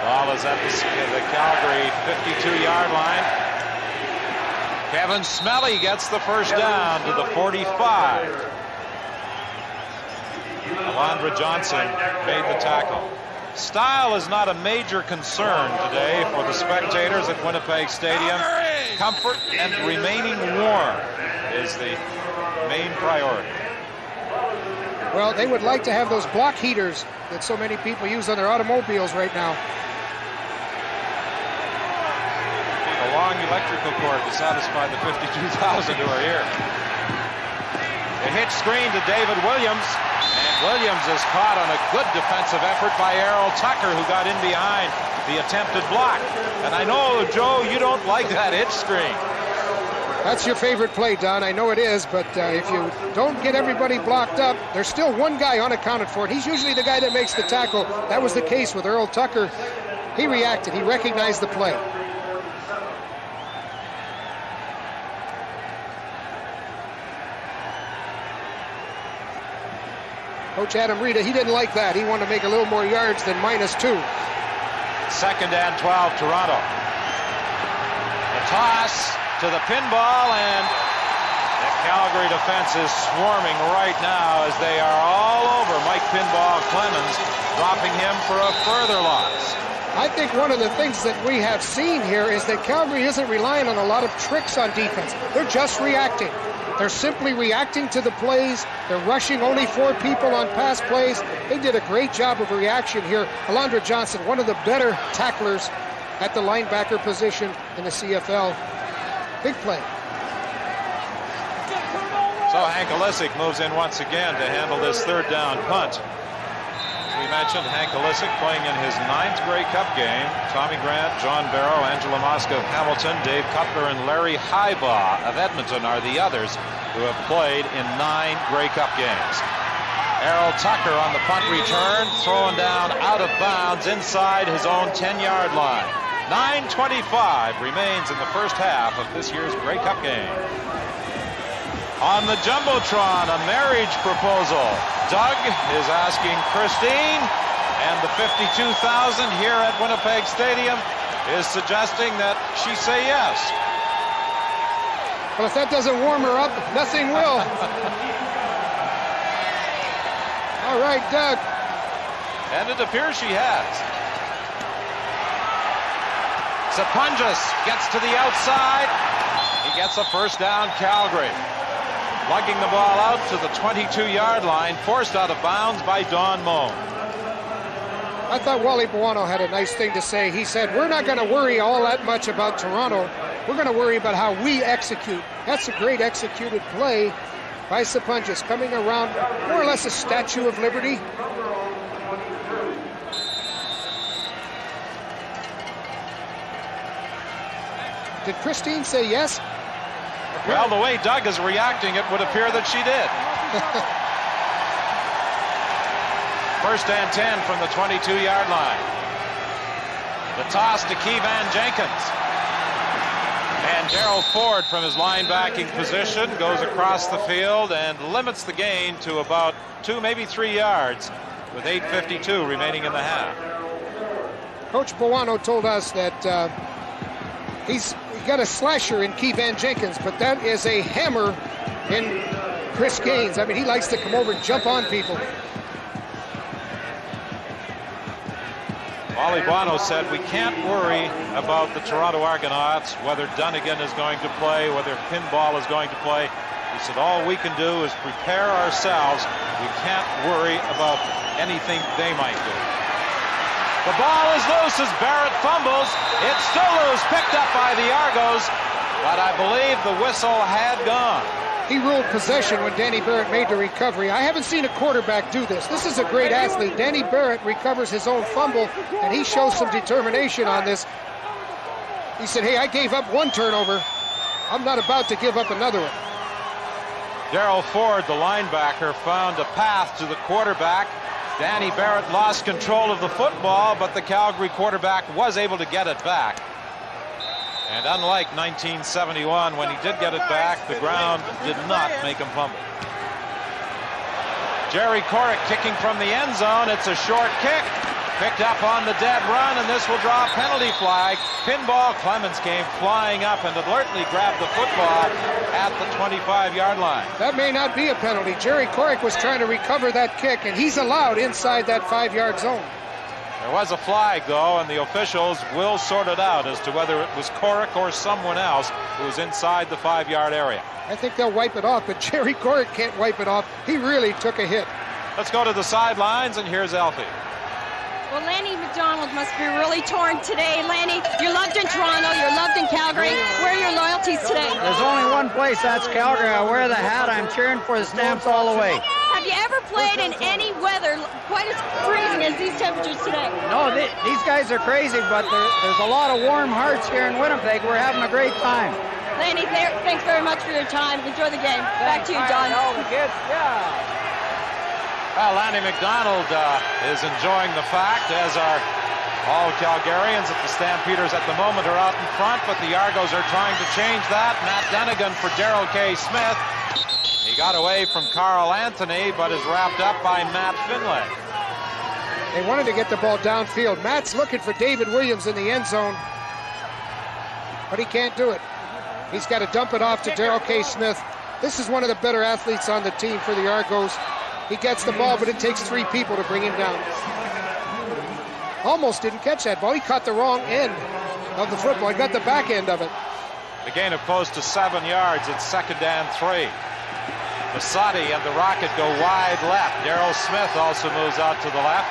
Ball is at the Calgary 52-yard line. Kevin Smelly gets the first down to the 45. Alondra Johnson made the tackle. Style is not a major concern today for the spectators at Winnipeg Stadium. Comfort and remaining warm is the main priority. Well, they would like to have those block heaters that so many people use on their automobiles right now. A long electrical cord to satisfy the 52,000 who are here. A hitch screen to David Williams, and Williams is caught on a good defensive effort by Errol Tucker, who got in behind the attempted block. And I know, Joe, you don't like that hitch screen. That's your favorite play, Don. I know it is, but if you don't get everybody blocked up, there's still one guy unaccounted for, and he's usually the guy that makes the tackle. That was the case with Errol Tucker. He reacted. He recognized the play. Coach Adam Rita, he didn't like that. He wanted to make a little more yards than -2. Second and 12, Toronto. The toss to the pinball, and the Calgary defense is swarming right now as they are all over Mike Pinball Clemens, dropping him for a further loss. I think one of the things that we have seen here is that Calgary isn't relying on a lot of tricks on defense. They're just reacting. They're simply reacting to the plays. They're rushing only 4 people on pass plays. They did a great job of reaction here. Alondra Johnson, one of the better tacklers at the linebacker position in the CFL. Big play. So Hank Olisic moves in once again to handle this third down punt. As we mentioned, Hank Olisic playing in his 9th Grey Cup game. Tommy Grant, John Barrow, Angela Moska of Hamilton, Dave Cutler, and Larry Highbaugh of Edmonton are the others who have played in 9 Grey Cup games. Errol Tucker on the punt return, thrown down out of bounds inside his own 10-yard line. 9:25 remains in the first half of this year's Grey Cup game. On the Jumbotron, a marriage proposal. Doug is asking Christine, and the 52,000 here at Winnipeg Stadium is suggesting that she say yes. Well, if that doesn't warm her up, nothing will. All right, Doug. And it appears she has. Sapunjas gets to the outside. He gets a first down, Calgary. Lugging the ball out to the 22-yard line, forced out of bounds by Don Moe. I thought Wally Buono had a nice thing to say. He said, we're not going to worry all that much about Toronto. We're going to worry about how we execute. That's a great executed play by Sapunjas, coming around more or less a Statue of Liberty. Did Christine say yes? Well, the way Doug is reacting, it would appear that she did. First and 10 from the 22-yard line. The toss to Keevan Jenkins. And Darryl Ford from his linebacking position goes across the field and limits the gain to about 2, maybe 3 yards with 8:52 remaining in the half. Coach Buono told us that he's got a slasher in Keevan Jenkins, but that is a hammer in Chris Gaines. I mean, he likes to come over and jump on people. Wally Buono said we can't worry about the Toronto Argonauts, whether Dunnigan is going to play, whether Pinball is going to play. He said all we can do is prepare ourselves. We can't worry about anything they might do. The ball is loose as Barrett fumbles. It's still loose, picked up by the Argos, but I believe the whistle had gone. He ruled possession when Danny Barrett made the recovery. I haven't seen a quarterback do this. This is a great athlete. Danny Barrett recovers his own fumble, and he shows some determination on this. He said, hey, I gave up one turnover. I'm not about to give up another one. Darryl Ford, the linebacker, found a path to the quarterback. Danny Barrett lost control of the football, but the Calgary quarterback was able to get it back. And unlike 1971, when he did get it back, the ground did not make him fumble. Jerry Corrick kicking from the end zone. It's a short kick. Picked up on the dead run, and this will draw a penalty flag. Pinball Clemens came flying up and alertly grabbed the football at the 25-yard line. That may not be a penalty. Jerry Corrick was trying to recover that kick, and he's allowed inside that 5-yard zone. There was a flag, though, and the officials will sort it out as to whether it was Corrick or someone else who was inside the 5-yard area. I think they'll wipe it off, but Jerry Corrick can't wipe it off. He really took a hit. Let's go to the sidelines, and here's Alfie. Well, Lanny McDonald must be really torn today. Lanny, you're loved in Toronto, you're loved in Calgary. Where are your loyalties today? There's only one place, that's Calgary. I wear the hat, I'm cheering for the Stamps all the way. Have you ever played in any weather quite as freezing as these temperatures today? No, these guys are crazy, but there's a lot of warm hearts here in Winnipeg. We're having a great time. Lanny, thanks very much for your time. Enjoy the game. Back to you, Don. All the kids, yeah. Well, Lanny McDonald is enjoying the fact, as are all Calgarians, that the Stampeders at the moment are out in front, but the Argos are trying to change that. Matt Dunnigan for Darrell K. Smith. He got away from Carl Anthony, but is wrapped up by Matt Finlay. They wanted to get the ball downfield. Matt's looking for David Williams in the end zone, but he can't do it. He's got to dump it off to Darrell K. Smith. This is one of the better athletes on the team for the Argos. He gets the ball, but it takes 3 people to bring him down. Almost didn't catch that ball. He caught the wrong end of the football. He got the back end of it. A gain of close to 7 yards. It's 2nd and 3. Masati and the Rocket go wide left. Darrell Smith also moves out to the left.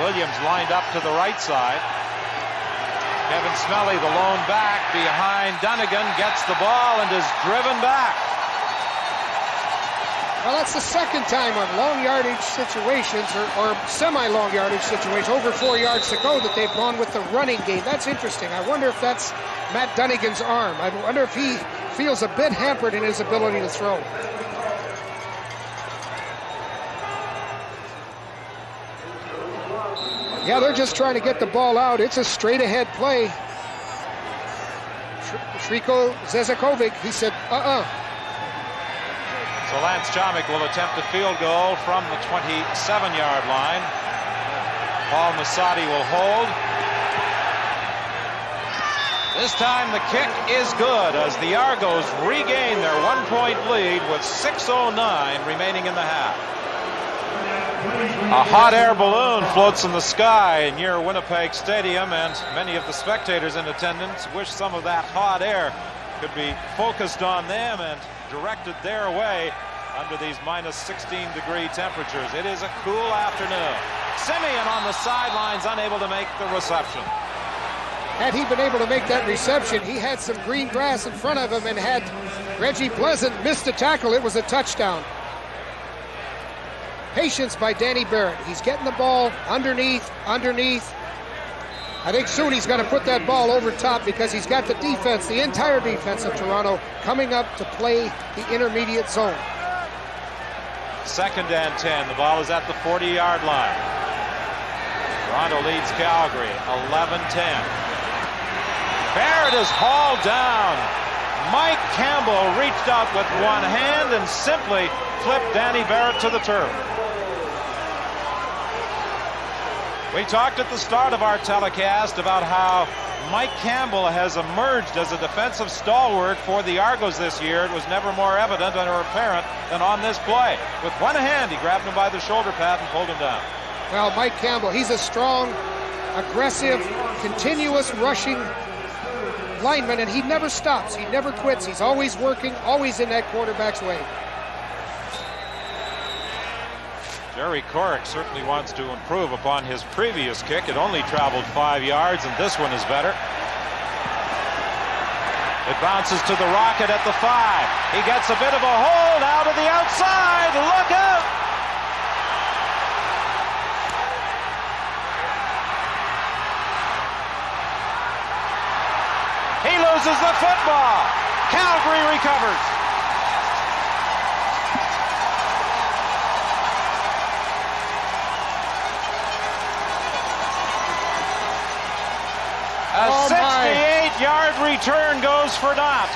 Williams lined up to the right side. Kevin Smelly, the lone back behind Dunnigan, gets the ball and is driven back. Well, that's the second time on long yardage situations or semi-long yardage situations, over 4 yards to go, that they've gone with the running game. That's interesting. I wonder if that's Matt Dunnigan's arm. I wonder if he feels a bit hampered in his ability to throw. Yeah, they're just trying to get the ball out. It's a straight ahead play. Shriko Zezakovic, he said, So Lance Chomik will attempt a field goal from the 27-yard line. Paul Masati will hold. This time the kick is good as the Argos regain their 1-point lead with 6:09 remaining in the half. A hot air balloon floats in the sky near Winnipeg Stadium, and many of the spectators in attendance wish some of that hot air could be focused on them and directed their way under these minus 16-degree temperatures. It is a cool afternoon. Simeon on the sidelines, unable to make the reception. Had he been able to make that reception, he had some green grass in front of him, and had Reggie Pleasant missed a tackle, it was a touchdown. Patience by Danny Barrett. He's getting the ball underneath. I think soon he's going to put that ball over top because he's got the defense, the entire defense of Toronto, coming up to play the intermediate zone. 2nd and 10. The ball is at the 40-yard line. Toronto leads Calgary 11-10. Barrett is hauled down. Mike Campbell reached out with one hand and simply flipped Danny Barrett to the turf. We talked at the start of our telecast about how Mike Campbell has emerged as a defensive stalwart for the Argos this year. It was never more evident or apparent than on this play. With one hand, he grabbed him by the shoulder pad and pulled him down. Well, Mike Campbell, he's a strong, aggressive, continuous rushing lineman, and he never stops. He never quits. He's always working, always in that quarterback's way. Jerry Corrick certainly wants to improve upon his previous kick. It only traveled 5 yards, and this one is better. It bounces to the Rocket at the 5. He gets a bit of a hold out of the outside. Look out! He loses the football. Calgary recovers. A 68-yard return goes for naught.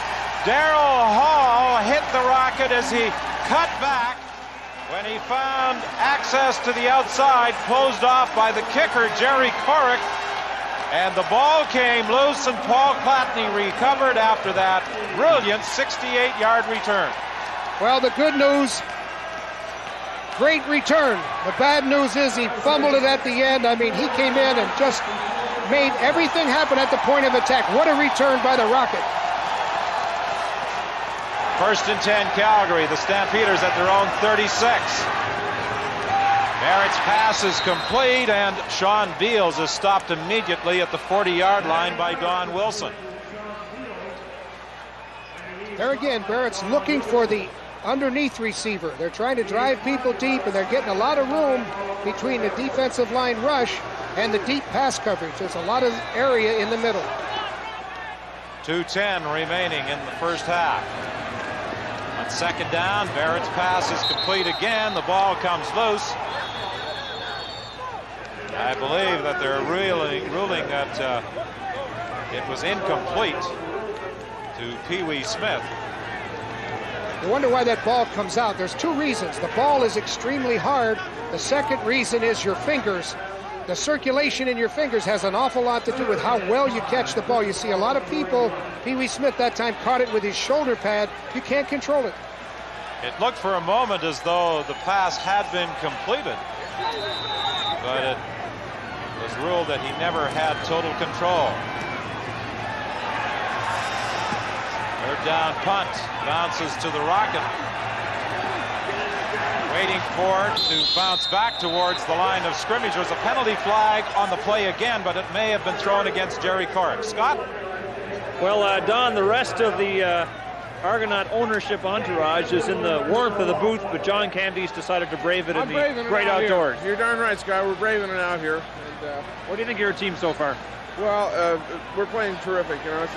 Darryl Hall hit the Rocket as he cut back when he found access to the outside, closed off by the kicker, Jerry Corrick. And the ball came loose, and Paul Platney recovered after that brilliant 68-yard return. Well, the good news, great return. The bad news is he fumbled it at the end. I mean, he came in and just made everything happen at the point of attack. What a return by the Rocket. 1st and 10 Calgary. The Stampeders at their own 36. Barrett's pass is complete, and Sean Beals is stopped immediately at the 40-yard line by Don Wilson. There again, Barrett's looking for the underneath receiver. They're trying to drive people deep, and they're getting a lot of room between the defensive line rush and the deep pass coverage. There's a lot of area in the middle. 2:10 remaining in the first half. On 2nd down, Barrett's pass is complete again. The ball comes loose. I believe that they're ruling that it was incomplete to Pee Wee Smith. You wonder why that ball comes out. There's 2 reasons. The ball is extremely hard. The second reason is your fingers. The circulation in your fingers has an awful lot to do with how well you catch the ball. You see a lot of people, Pee Wee Smith that time caught it with his shoulder pad. You can't control it. It looked for a moment as though the pass had been completed, but it was ruled that he never had total control. 3rd down punt, bounces to the Rocket. Waiting for it to bounce back towards the line of scrimmage. There's a penalty flag on the play again, but it may have been thrown against Jerry Corrick. Scott? Well, Don, the rest of the Argonaut ownership entourage is in the warmth of the booth, but John Candy's decided to brave it in the great outdoors. You're darn right, Scott. We're braving it out here. And, what do you think of your team so far? Well, we're playing terrific. You know, it's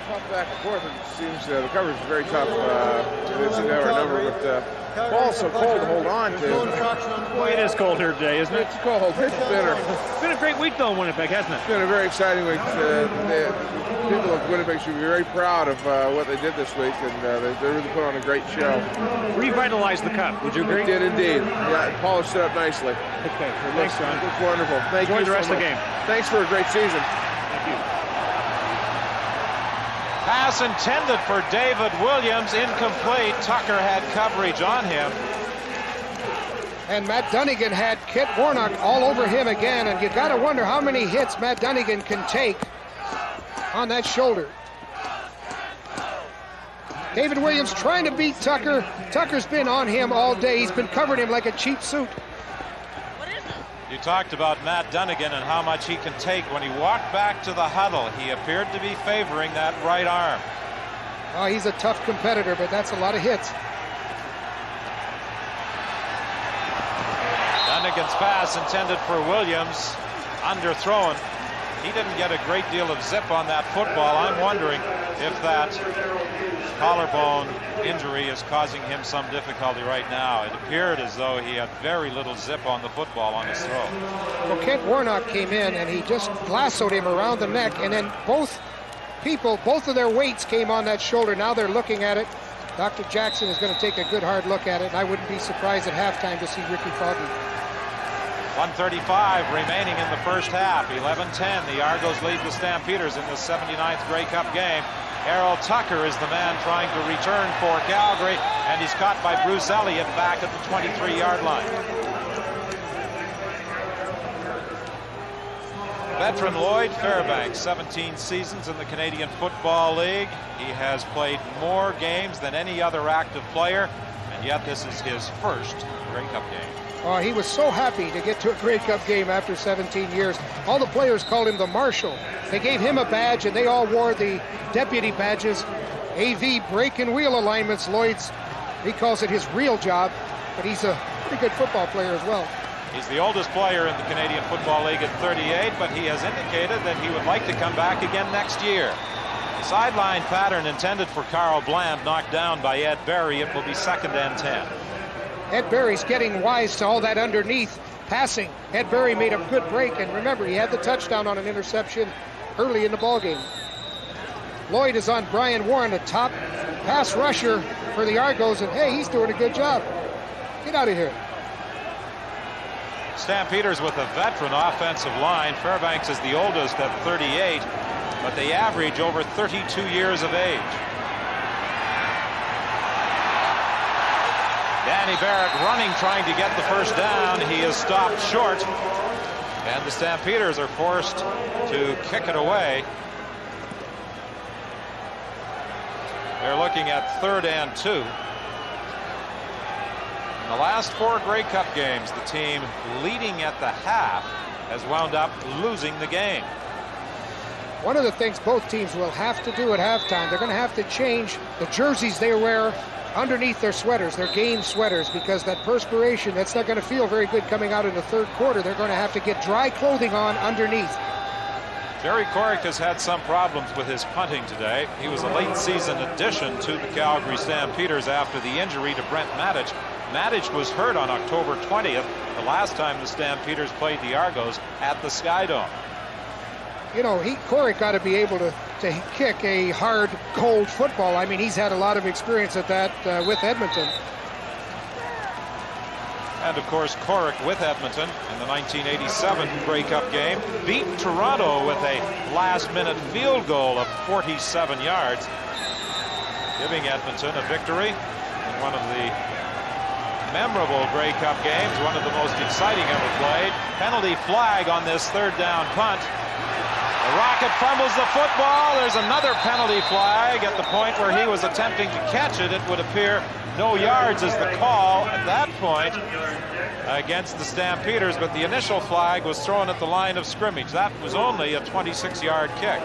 tough back and forth. It seems the coverage is very tough. It's in our number, but ball's so cold to hold on to. Well, it is cold here today, isn't it? It's cold. It's bitter. It's been a great week, though, in Winnipeg, hasn't it? It's been a very exciting week. The people of Winnipeg should be very proud of what they did this week, and they really put on a great show. Revitalized the cup. Would you agree? It did indeed. Yeah, it polished it up nicely. Okay. Thanks, John. It's wonderful. Thank you. Enjoy the rest of the game. Thanks for a great season. Thank you. Pass intended for David Williams, incomplete. Tucker had coverage on him. And Matt Dunnigan had Kit Warnock all over him again, and you got to wonder how many hits Matt Dunnigan can take on that shoulder. David Williams trying to beat Tucker. Tucker's been on him all day. He's been covering him like a cheap suit. You talked about Matt Dunnigan and how much he can take. When he walked back to the huddle, he appeared to be favoring that right arm. Oh, he's a tough competitor, but that's a lot of hits. Dunnigan's pass intended for Williams, underthrown. he didn't get a great deal of zip on that football. I'm wondering if that collarbone injury is causing him some difficulty right now. It appeared as though he had very little zip on the football on his throw. Well, Kent Warnock came in and he just lassoed him around the neck, and then both of their weights came on that shoulder. Now they're looking at it. Dr. Jackson is going to take a good hard look at it, and I wouldn't be surprised at halftime to see Ricky Foggy. 1:35 remaining in the first half. 11-10. The Argos lead the Stampeders in the 79th Grey Cup game. Errol Tucker is the man trying to return for Calgary, and he's caught by Bruce Elliott back at the 23-yard line. Veteran Lloyd Fairbanks, 17 seasons in the Canadian Football League. He has played more games than any other active player, and yet this is his first Grey Cup game. Oh, he was so happy to get to a Grey Cup game after 17 years. All the players called him the Marshal. They gave him a badge, and they all wore the deputy badges. AV brake and wheel alignments. Lloyd's, he calls it his real job, but he's a pretty good football player as well. He's the oldest player in the Canadian Football League at 38, but he has indicated that he would like to come back again next year. Sideline pattern intended for Carl Bland, knocked down by Ed Berry. It will be 2nd and 10. Ed Berry's getting wise to all that underneath passing. Ed Berry made a good break, and remember, he had the touchdown on an interception early in the ballgame. Lloyd is on Brian Warren, the top pass rusher for the Argos, and hey, he's doing a good job. Get out of here. Stampeders with a veteran offensive line. Fairbanks is the oldest at 38, but they average over 32 years of age. Danny Barrett running, trying to get the first down. He is stopped short, and the Stampeders are forced to kick it away. They're looking at 3rd and 2. In the last 4 Grey Cup games, the team leading at the half has wound up losing the game. One of the things both teams will have to do at halftime, they're going to have to change the jerseys they wear underneath their sweaters, their game sweaters, because that perspiration, that's not going to feel very good coming out in the 3rd quarter. They're going to have to get dry clothing on underneath. Jerry Corrick has had some problems with his punting today. He was a late season addition to the Calgary Stampeders after the injury to Brent Matic. Matic was hurt on October 20th, the last time the Stampeders played the Argos at the Skydome. You know, Corrick got to be able to kick a hard, cold football. I mean, he's had a lot of experience at that with Edmonton. And of course, Corrick with Edmonton in the 1987 Grey Cup game beat Toronto with a last-minute field goal of 47 yards, giving Edmonton a victory in one of the memorable Grey Cup games, one of the most exciting ever played. Penalty flag on this 3rd down punt. The Rocket fumbles the football. There's another penalty flag at the point where he was attempting to catch it. It would appear no yards is the call at that point against the Stampeders, but the initial flag was thrown at the line of scrimmage. That was only a 26-yard kick.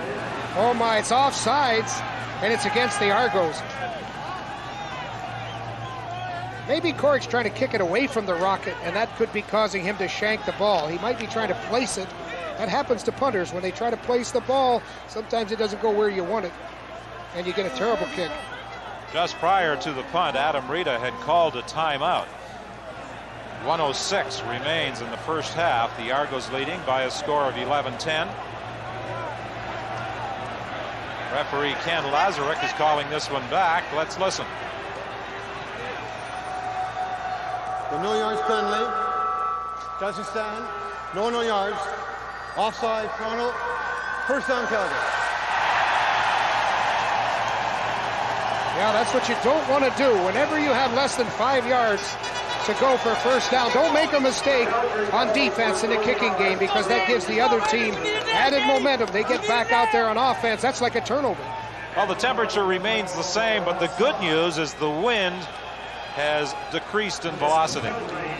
Oh my, it's offsides, and it's against the Argos. Maybe Corrick's trying to kick it away from the Rocket, and that could be causing him to shank the ball. He might be trying to place it. That happens to punters. When they try to place the ball, sometimes it doesn't go where you want it, and you get a terrible kick. Just prior to the punt, Adam Rita had called a timeout. 1:06 remains in the first half. The Argos leading by a score of 11-10. Referee Ken Lazaruk is calling this one back. Let's listen. The no yards penalty. Doesn't stand. No yards. Offside, Toronto. First down, Calgary. Yeah, that's what you don't want to do. Whenever you have less than 5 yards to go for first down, don't make a mistake on defense in the kicking game, because that gives the other team added momentum. They get back out there on offense. That's like a turnover. Well, the temperature remains the same, but the good news is the wind has decreased in velocity.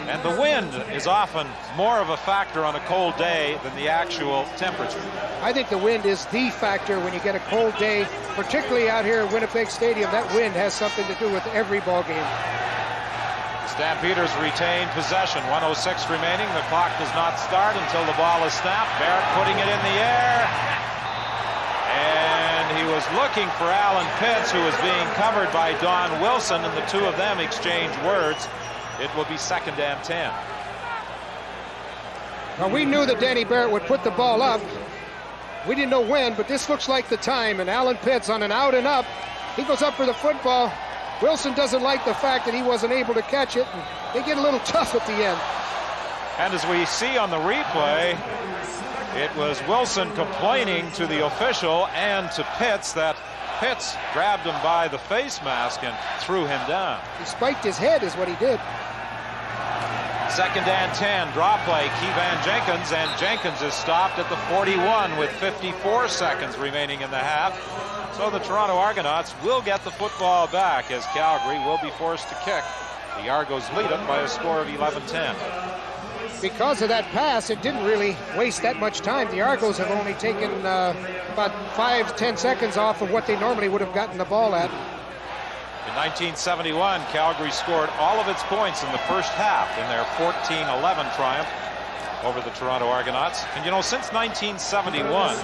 And the wind is often more of a factor on a cold day than the actual temperature. I think the wind is the factor when you get a cold day, particularly out here at Winnipeg Stadium. That wind has something to do with every ball game. Stampeders retain possession. 1:06 remaining. The clock does not start until the ball is snapped. Barrett putting it in the air. And he was looking for Alan Pitts, who was being covered by Don Wilson, and the two of them exchange words. It will be 2nd and 10. Well, we knew that Danny Barrett would put the ball up. We didn't know when, but this looks like the time. And Alan Pitts on an out and up. He goes up for the football. Wilson doesn't like the fact that he wasn't able to catch it. And they get a little tough at the end. And as we see on the replay, it was Wilson complaining to the official and to Pitts that Pitts grabbed him by the face mask and threw him down. He spiked his head is what he did. 2nd and 10, draw play, Keevan Jenkins, and Jenkins is stopped at the 41 with 54 seconds remaining in the half. So the Toronto Argonauts will get the football back as Calgary will be forced to kick. The Argos lead it by a score of 11-10. Because of that pass, it didn't really waste that much time. The Argos have only taken about 5 to 10 seconds off of what they normally would have gotten the ball at. In 1971, Calgary scored all of its points in the first half in their 14-11 triumph over the Toronto Argonauts. And you know, since 1971,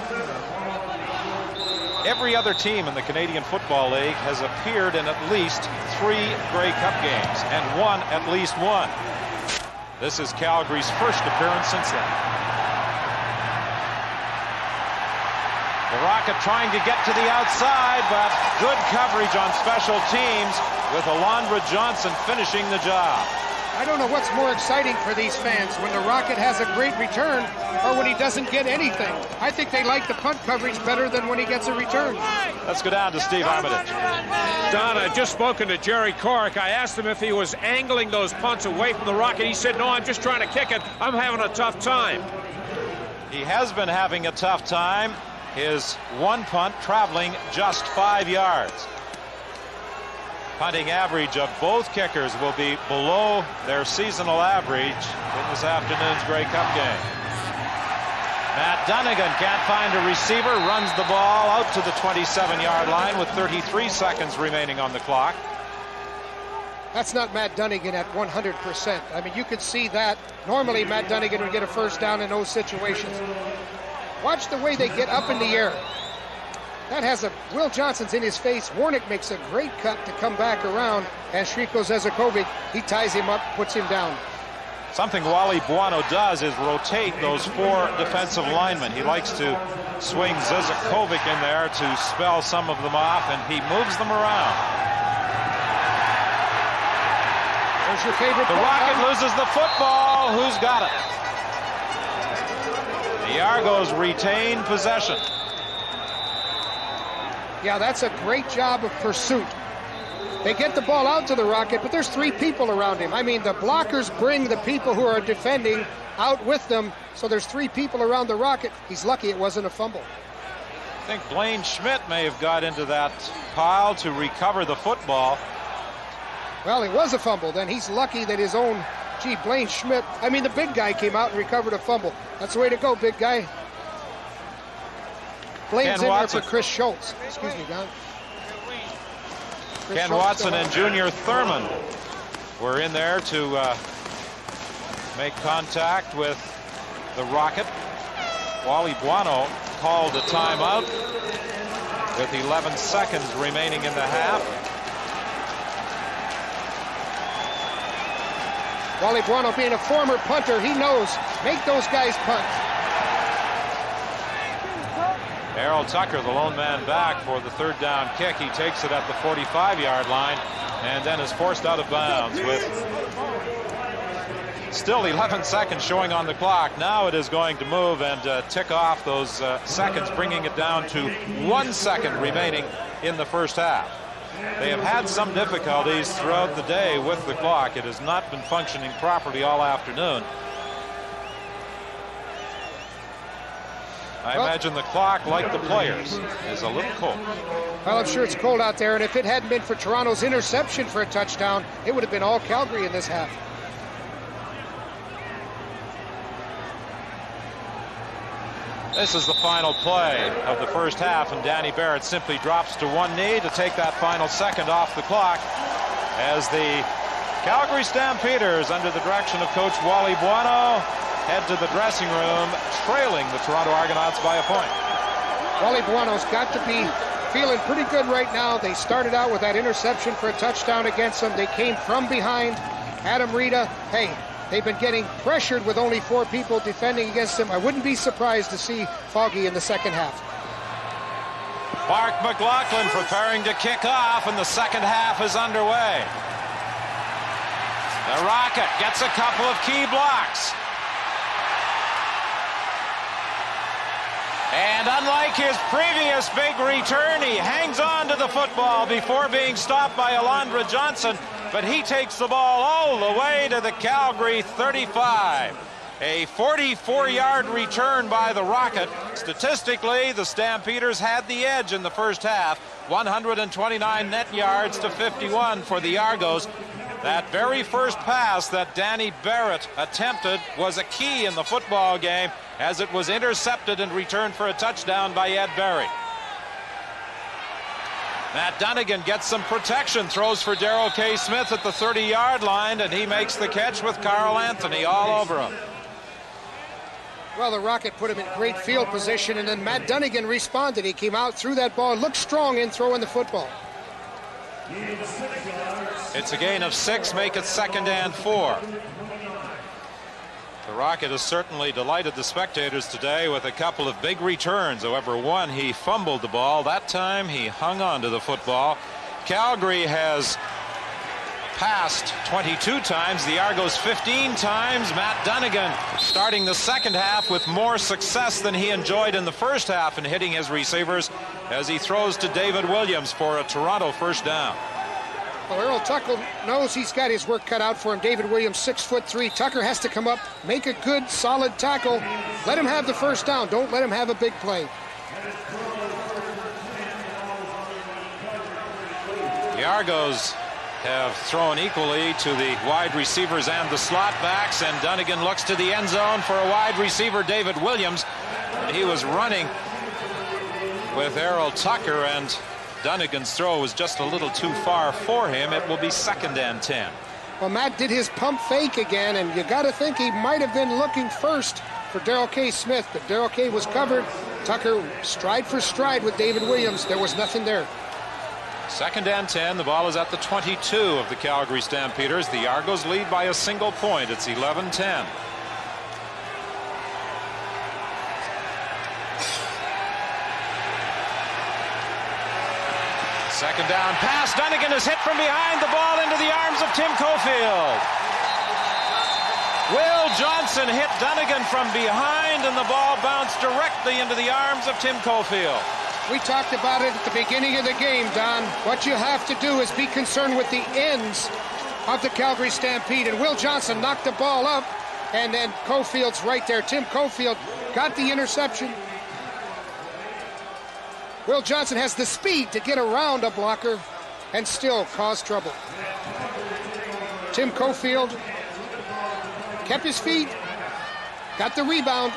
every other team in the Canadian Football League has appeared in at least 3 Grey Cup games and won at least 1. This is Calgary's first appearance since then. The Rocket trying to get to the outside, but good coverage on special teams with Alondra Johnson finishing the job. I don't know what's more exciting for these fans, when the Rocket has a great return or when he doesn't get anything. I think they like the punt coverage better than when he gets a return. Let's go down to Steve Armitage. Don, I'd just spoken to Jerry Corrick. I asked him if he was angling those punts away from the Rocket. He said, no, I'm just trying to kick it. I'm having a tough time. He has been having a tough time. His one punt traveling just 5 yards. Punting average of both kickers will be below their seasonal average in this afternoon's Grey Cup game. Matt Dunnigan can't find a receiver, runs the ball out to the 27-yard line with 33 seconds remaining on the clock. That's not Matt Dunnigan at 100%. I mean, you could see that. Normally, Matt Dunnigan would get a first down in those situations. Watch the way they get up in the air. That has Will Johnson's in his face. Warnick makes a great cut to come back around, and Shriko Zezakovic, he ties him up, puts him down. Something Wally Buono does is rotate those 4 defensive linemen. He likes to swing Zezakovic in there to spell some of them off, and he moves them around. There's your favorite. The Rocket loses the football. Who's got it? The Argos retain possession. Yeah, that's a great job of pursuit. They get the ball out to the Rocket, but there's 3 people around him. I mean, the blockers bring the people who are defending out with them, so there's 3 people around the Rocket. He's lucky it wasn't a fumble. I think Blaine Schmidt may have got into that pile to recover the football. Well, it was a fumble. Then he's lucky that his own, Blaine Schmidt, I mean, the big guy came out and recovered a fumble. That's the way to go, big guy. Blaine's in there for Chris Schultz. Excuse me, Don. Ken Watson and Junior Thurman were in there to make contact with the Rocket. Wally Buono called a timeout with 11 seconds remaining in the half. Wally Buono being a former punter, he knows, make those guys punt. Errol Tucker, the lone man back for the 3rd down kick. He takes it at the 45-yard line and then is forced out of bounds with still 11 seconds showing on the clock. Now it is going to move and tick off those seconds, bringing it down to 1 second remaining in the first half. They have had some difficulties throughout the day with the clock. It has not been functioning properly all afternoon. I imagine the clock, like the players, is a little cold. Well, I'm sure it's cold out there, and if it hadn't been for Toronto's interception for a touchdown, it would have been all Calgary in this half. This is the final play of the first half, and Danny Barrett simply drops to one knee to take that final second off the clock as the Calgary Stampeders, under the direction of Coach Wally Buono, head to the dressing room, trailing the Toronto Argonauts by a point. Wally Buono's got to be feeling pretty good right now. They started out with that interception for a touchdown against them. They came from behind. Adam Rita, hey, they've been getting pressured with only 4 people defending against him. I wouldn't be surprised to see Foggy in the second half. Mark McLaughlin preparing to kick off, and the second half is underway. The Rocket gets a couple of key blocks. And unlike his previous big return, he hangs on to the football before being stopped by Alondra Johnson, but he takes the ball all the way to the Calgary 35. A 44-yard return by the Rocket. Statistically, the Stampeders had the edge in the first half. 129 net yards to 51 for the Argos. That very first pass that Danny Barrett attempted was a key in the football game, as it was intercepted and returned for a touchdown by Ed Berry. Matt Dunnigan gets some protection, throws for Darrell K. Smith at the 30-yard line, and he makes the catch with Carl Anthony all over him. Well, the Rocket put him in great field position, and then Matt Dunnigan responded. He came out, threw that ball, looked strong in throwing the football. It's a gain of 6, make it 2nd and 4. The Rocket has certainly delighted the spectators today with a couple of big returns. However, one, he fumbled the ball. That time he hung on to the football. Calgary has passed 22 times, the Argos 15 times. Matt Dunnigan starting the second half with more success than he enjoyed in the first half in hitting his receivers, as he throws to David Williams for a Toronto first down. Well, Earl Tucker knows he's got his work cut out for him. David Williams, 6'3". Tucker has to come up, make a good, solid tackle. Let him have the first down. Don't let him have a big play. The Argos have thrown equally to the wide receivers and the slot backs, and Dunnigan looks to the end zone for a wide receiver, David Williams. He was running with Earl Tucker, and Dunnigan's throw was just a little too far for him. It will be 2nd and 10. Well, Matt did his pump fake again, and you got to think he might have been looking first for Darrell K. Smith, but Darrell K. was covered. Tucker stride for stride with David Williams. There was nothing there. 2nd and 10. The ball is at the 22 of the Calgary Stampeders. The Argos lead by a single point. It's 11-10. Second down pass. Dunnigan is hit from behind. The ball into the arms of Tim Cofield. Will Johnson hit Dunnigan from behind, and the ball bounced directly into the arms of Tim Cofield. We talked about it at the beginning of the game, Don. What you have to do is be concerned with the ends of the Calgary Stampede. And Will Johnson knocked the ball up, and then Cofield's right there. Tim Cofield got the interception. Will Johnson has the speed to get around a blocker and still cause trouble. Tim Cofield kept his feet, got the rebound.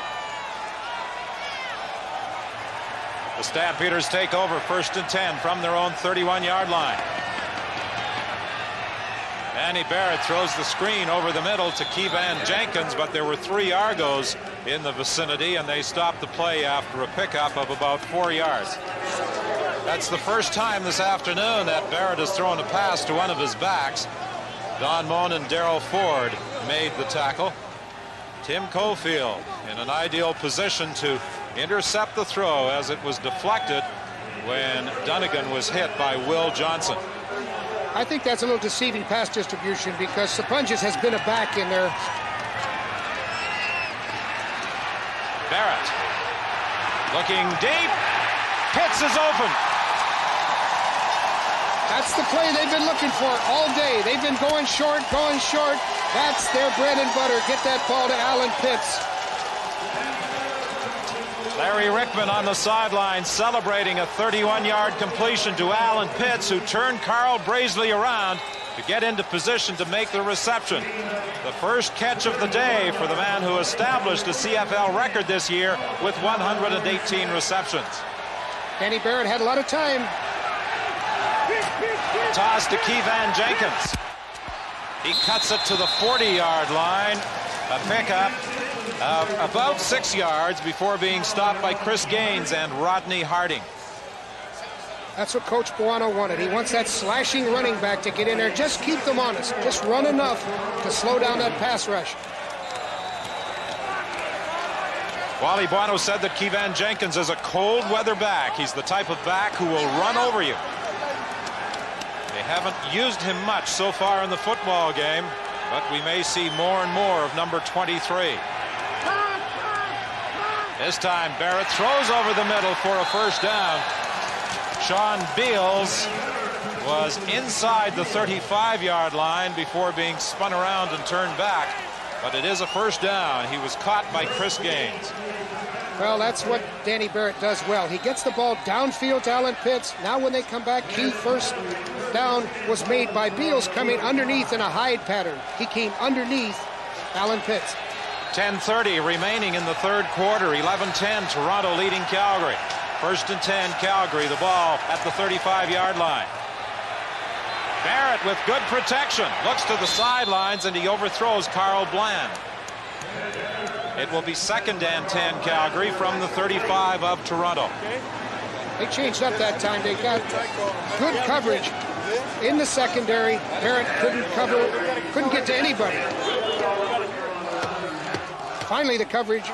The Stampeders take over 1st and 10 from their own 31-yard line. Danny Barrett throws the screen over the middle to Keevan Jenkins, but there were 3 Argos in the vicinity, and they stopped the play after a pickup of about 4 yards. That's the first time this afternoon that Barrett has thrown a pass to one of his backs. Don Moen and Darrell Ford made the tackle. Tim Cofield in an ideal position to intercept the throw, as it was deflected when Dunnigan was hit by Will Johnson. I think that's a little deceiving pass distribution, because Sapunjas has been a back in there. Barrett looking deep. Pitts is open. That's the play they've been looking for all day. They've been going short, going short. That's their bread and butter. Get that ball to Alan Pitts. Larry Rickman on the sideline celebrating a 31-yard completion to Alan Pitts, who turned Carl Brazeley around to get into position to make the reception. The first catch of the day for the man who established a CFL record this year with 118 receptions. Danny Barrett had a lot of time. Toss to Keevan Jenkins. He cuts it to the 40-yard line. A pickup about 6 yards before being stopped by Chris Gaines and Rodney Harding. That's what Coach Buono wanted. He wants that slashing running back to get in there. Just keep them honest. Just run enough to slow down that pass rush. Wally Buono said that Keevan Jenkins is a cold weather back. He's the type of back who will run over you. They haven't used him much so far in the football game, but we may see more and more of number 23. This time Barrett throws over the middle for a first down. Sean Beals was inside the 35-yard line before being spun around and turned back, but it is a first down. He was caught by Chris Gaines. Well, that's what Danny Barrett does well. He gets the ball downfield to Alan Pitts. Now when they come back, key first down was made by Beals coming underneath in a hide pattern. He came underneath Alan Pitts. 10:30 remaining in the third quarter. 11-10, Toronto leading Calgary. 1st and 10, Calgary. The ball at the 35-yard line. Barrett with good protection. Looks to the sidelines and he overthrows Carl Bland. It will be 2nd and 10, Calgary, from the 35 of Toronto. They changed up that time. They got good coverage in the secondary. Barrett couldn't get to anybody. Finally, the coverage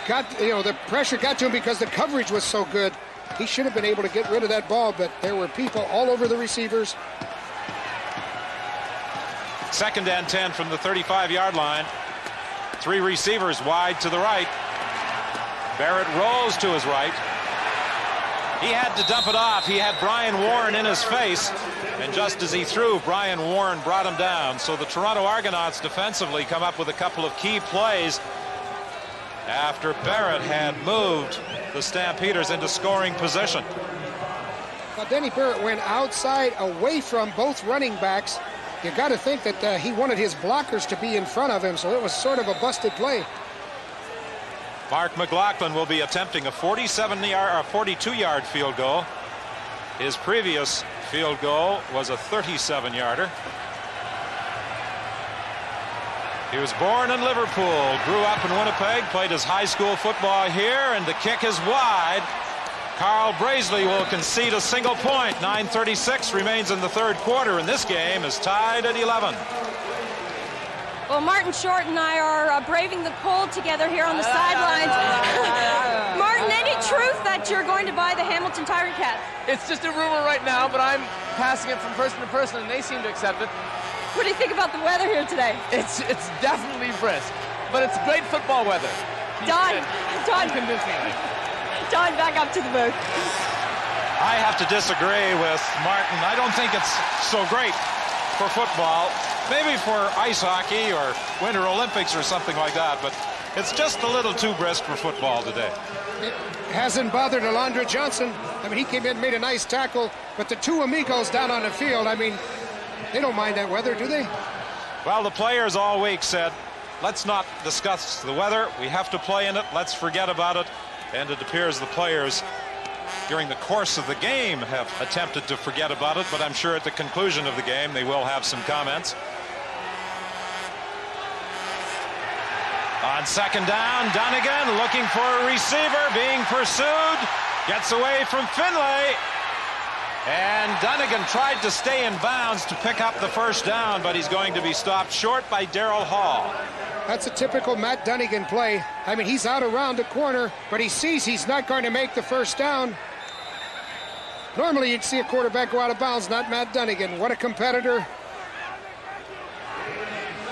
got, the pressure got to him because the coverage was so good. He should have been able to get rid of that ball, but there were people all over the receivers. 2nd and 10 from the 35-yard line. 3 receivers wide to the right. Barrett rolls to his right. He had to dump it off. He had Brian Warren in his face, and just as he threw, Brian Warren brought him down. So the Toronto Argonauts defensively come up with a couple of key plays after Barrett had moved the Stampeders into scoring position. Now, Danny Barrett went outside away from both running backs. You got to think that he wanted his blockers to be in front of him, so it was sort of a busted play. Mark McLaughlin will be attempting a 42-yard field goal. His previous field goal was a 37-yarder. He was born in Liverpool, grew up in Winnipeg, played his high school football here, and the kick is wide. Carl Brazeley will concede a single point. 9:36 remains in the third quarter, and this game is tied at 11. Well, Martin Short and I are braving the cold together here on the sidelines. Martin, any truth that you're going to buy the Hamilton Tiger Cats? It's just a rumor right now, but I'm passing it from person to person, and they seem to accept it. What do you think about the weather here today? It's definitely brisk, but it's great football weather. Don, convince me. Don, back up to the booth. I have to disagree with Martin. I don't think it's so great for football. Maybe for ice hockey or Winter Olympics or something like that, but it's just a little too brisk for football today. It hasn't bothered Alondra Johnson. I mean, he came in, made a nice tackle, but the two amigos down on the field, I mean, they don't mind that weather, do they? Well, the players all week said, let's not discuss the weather. We have to play in it. Let's forget about it. And it appears the players during the course of the game have attempted to forget about it, but I'm sure at the conclusion of the game they will have some comments. On 2nd down, Dunnigan looking for a receiver, being pursued, gets away from Finlay, and Dunnigan tried to stay in bounds to pick up the first down, but he's going to be stopped short by Darrell Hall. That's a typical Matt Dunnigan play. I mean, he's out around the corner, but he sees he's not going to make the first down. Normally you'd see a quarterback go out of bounds, not Matt Dunnigan. What a competitor.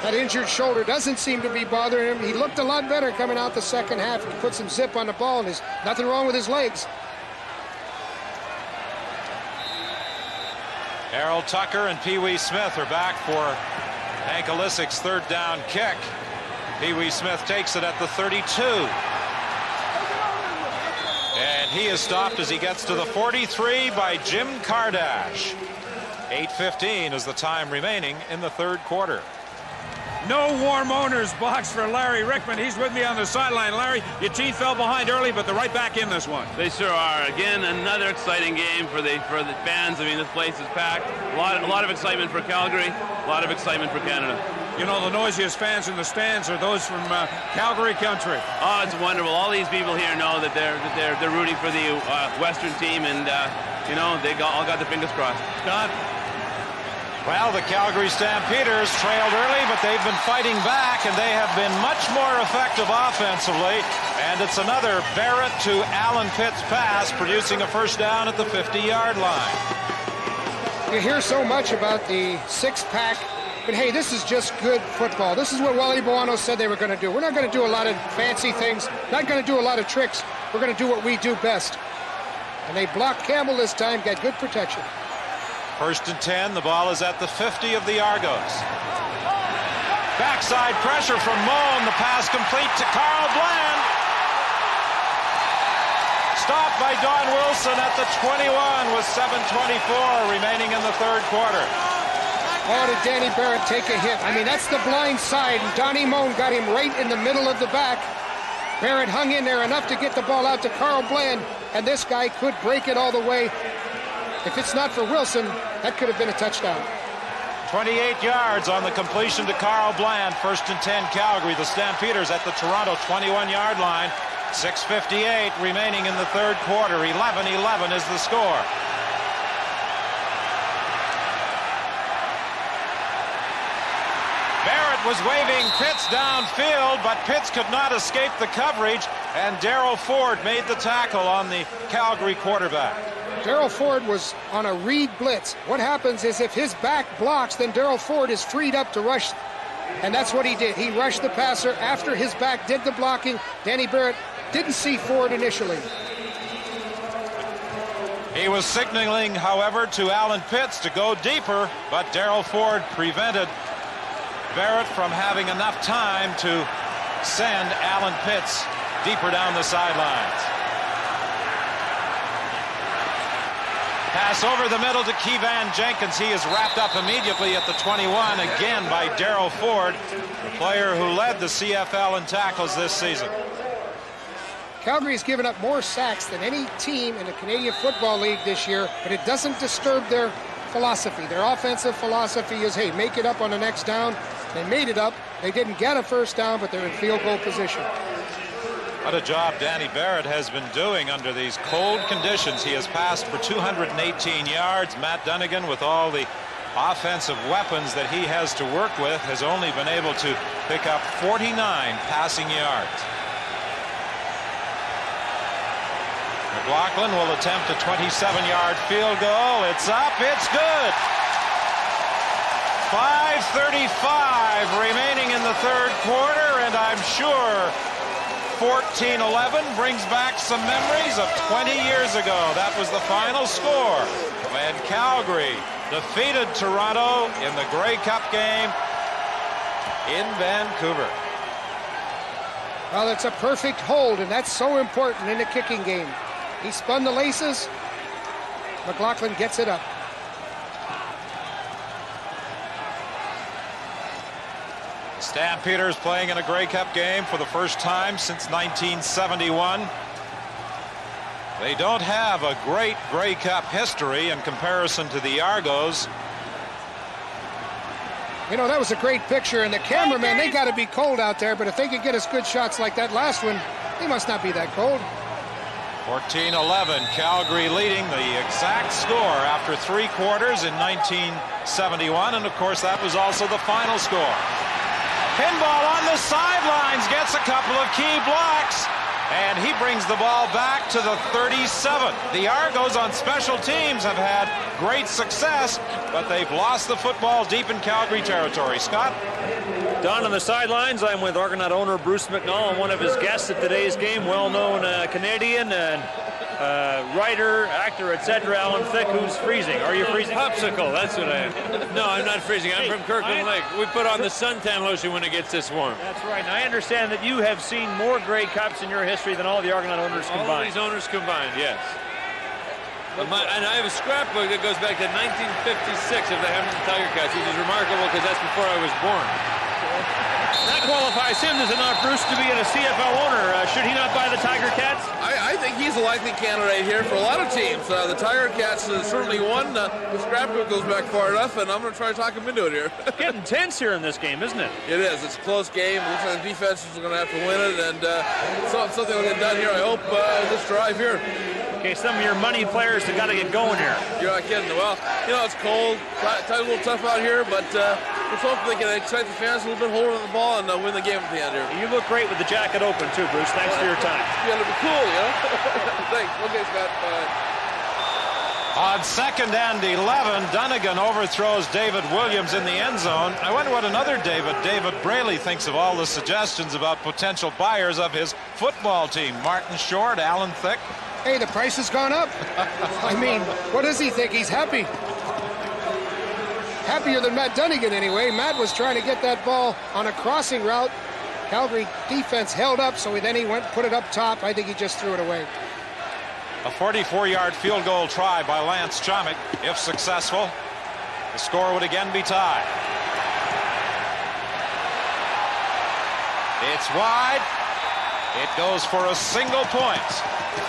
That injured shoulder doesn't seem to be bothering him. He looked a lot better coming out the second half. He put some zip on the ball, and there's nothing wrong with his legs. Harold Tucker and Pee Wee Smith are back for Hank Olisic's third down kick. Pee Wee Smith takes it at the 32. And he is stopped as he gets to the 43 by Jim Kardash. 8:15 is the time remaining in the third quarter. No warm owner's box for Larry Rickman. He's with me on the sideline. Larry, your team fell behind early, but they're right back in this one. They sure are. Again, another exciting game for the fans. I mean, this place is packed. A lot of excitement for Calgary. A lot of excitement for Canada. You know, the noisiest fans in the stands are those from Calgary country. Oh, it's wonderful. All these people here know that they're rooting for the Western team, and you know, they all got their fingers crossed. Scott? Well, the Calgary Stampeders trailed early, but they've been fighting back, and they have been much more effective offensively. And it's another Barrett to Alan Pitts pass, producing a first down at the 50-yard line. You hear so much about the six-pack, but hey, this is just good football. This is what Wally Buono said they were going to do. We're not going to do a lot of fancy things, not going to do a lot of tricks. We're going to do what we do best. And they blocked Campbell this time, got good protection. First and 10, the ball is at the 50 of the Argos. Backside pressure from Moan, the pass complete to Carl Bland. Stopped by Don Wilson at the 21 with 7:24 remaining in the third quarter. Oh, did Danny Barrett take a hit? I mean, that's the blind side, and Donnie Moan got him right in the middle of the back. Barrett hung in there enough to get the ball out to Carl Bland, and this guy could break it all the way. If it's not for Wilson, that could have been a touchdown. 28 yards on the completion to Carl Bland. First and 10 Calgary. The Stampeders at the Toronto 21-yard line. 6:58 remaining in the third quarter. 11-11 is the score. Barrett was waving Pitts downfield, but Pitts could not escape the coverage, and Darryl Ford made the tackle on the Calgary quarterback. Darryl Ford was on a read blitz. What happens is if his back blocks, then Darryl Ford is freed up to rush, and that's what he did. He rushed the passer after his back did the blocking. Danny Barrett didn't see Ford initially. He was signaling, however, to Alan Pitts to go deeper, but Darryl Ford prevented Barrett from having enough time to send Alan Pitts deeper down the sidelines. Pass over the middle to Keevan Jenkins. He is wrapped up immediately at the 21, again by Darryl Ford, the player who led the CFL in tackles this season. Calgary's given up more sacks than any team in the Canadian Football League this year, but it doesn't disturb their philosophy. Their offensive philosophy is, hey, make it up on the next down. They made it up. They didn't get a first down, but they're in field goal position. What a job Danny Barrett has been doing under these cold conditions. He has passed for 218 yards. Matt Dunnigan, with all the offensive weapons that he has to work with, has only been able to pick up 49 passing yards. McLaughlin will attempt a 27-yard field goal. It's up. It's good. 5:35 remaining in the third quarter, and I'm sure 14-11 brings back some memories of 20 years ago. That was the final score when Calgary defeated Toronto in the Grey Cup game in Vancouver. Well, it's a perfect hold, and that's so important in the kicking game. He spun the laces. McLaughlin gets it up. Stampeders playing in a Grey Cup game for the first time since 1971. They don't have a great Grey Cup history in comparison to the Argos. You know, that was a great picture, and the cameramen, they got to be cold out there, but if they could get us good shots like that last one, they must not be that cold. 14-11, Calgary leading the exact score after 3 quarters in 1971, and of course that was also the final score. Pinball on the sidelines, gets a couple of key blocks, and he brings the ball back to the 37. The Argos on special teams have had great success, but they've lost the football deep in Calgary territory. Scott? Down on the sidelines, I'm with Argonaut owner Bruce McNall and one of his guests at today's game, well-known Canadian and writer, actor, etc., Alan Thicke, who's freezing. Are you freezing? Popsicle, that's what I am. No, I'm not freezing. I'm from Kirkland Lake. We put on the suntan lotion when it gets this warm. That's right. And I understand that you have seen more Grey Cups in your history than all the Argonaut owners combined. All these owners combined, yes. And I have a scrapbook that goes back to 1956 of the Hamilton Tiger Cats, which is remarkable because that's before I was born. That qualifies him, does it not, Bruce, to be a CFL owner? Should he not buy the Tiger Cats? I think he's a likely candidate here for a lot of teams. The Tiger Cats is certainly one. The scrapbook goes back far enough, and I'm going to try to talk him into it here. Getting tense here in this game, isn't it? It is. It's a close game. It looks like the defense is going to have to win it, and something will get done here, I hope, this drive here. Okay, some of your money players have got to get going here. You're not kidding. Well, it's cold, a little tough out here, but let's hope they can excite the fans a little bit, hold on the ball, and win the game at the end here. You look great with the jacket open, too, Bruce. Thanks for your time. Yeah, it'll be cool, Thanks. Okay, Scott. On 2nd and 11, Dunnigan overthrows David Williams in the end zone. I wonder what another David Braley thinks of all the suggestions about potential buyers of his football team. Martin Short, Alan Thicke. Hey, the price has gone up. I mean, what does he think? He's happy. Happier than Matt Dunnigan anyway. Matt was trying to get that ball on a crossing route. Calgary defense held up, so then he went and put it up top. I think he just threw it away. A 44-yard field goal try by Lance Chomick. If successful, the score would again be tied. It's wide. It goes for a single point.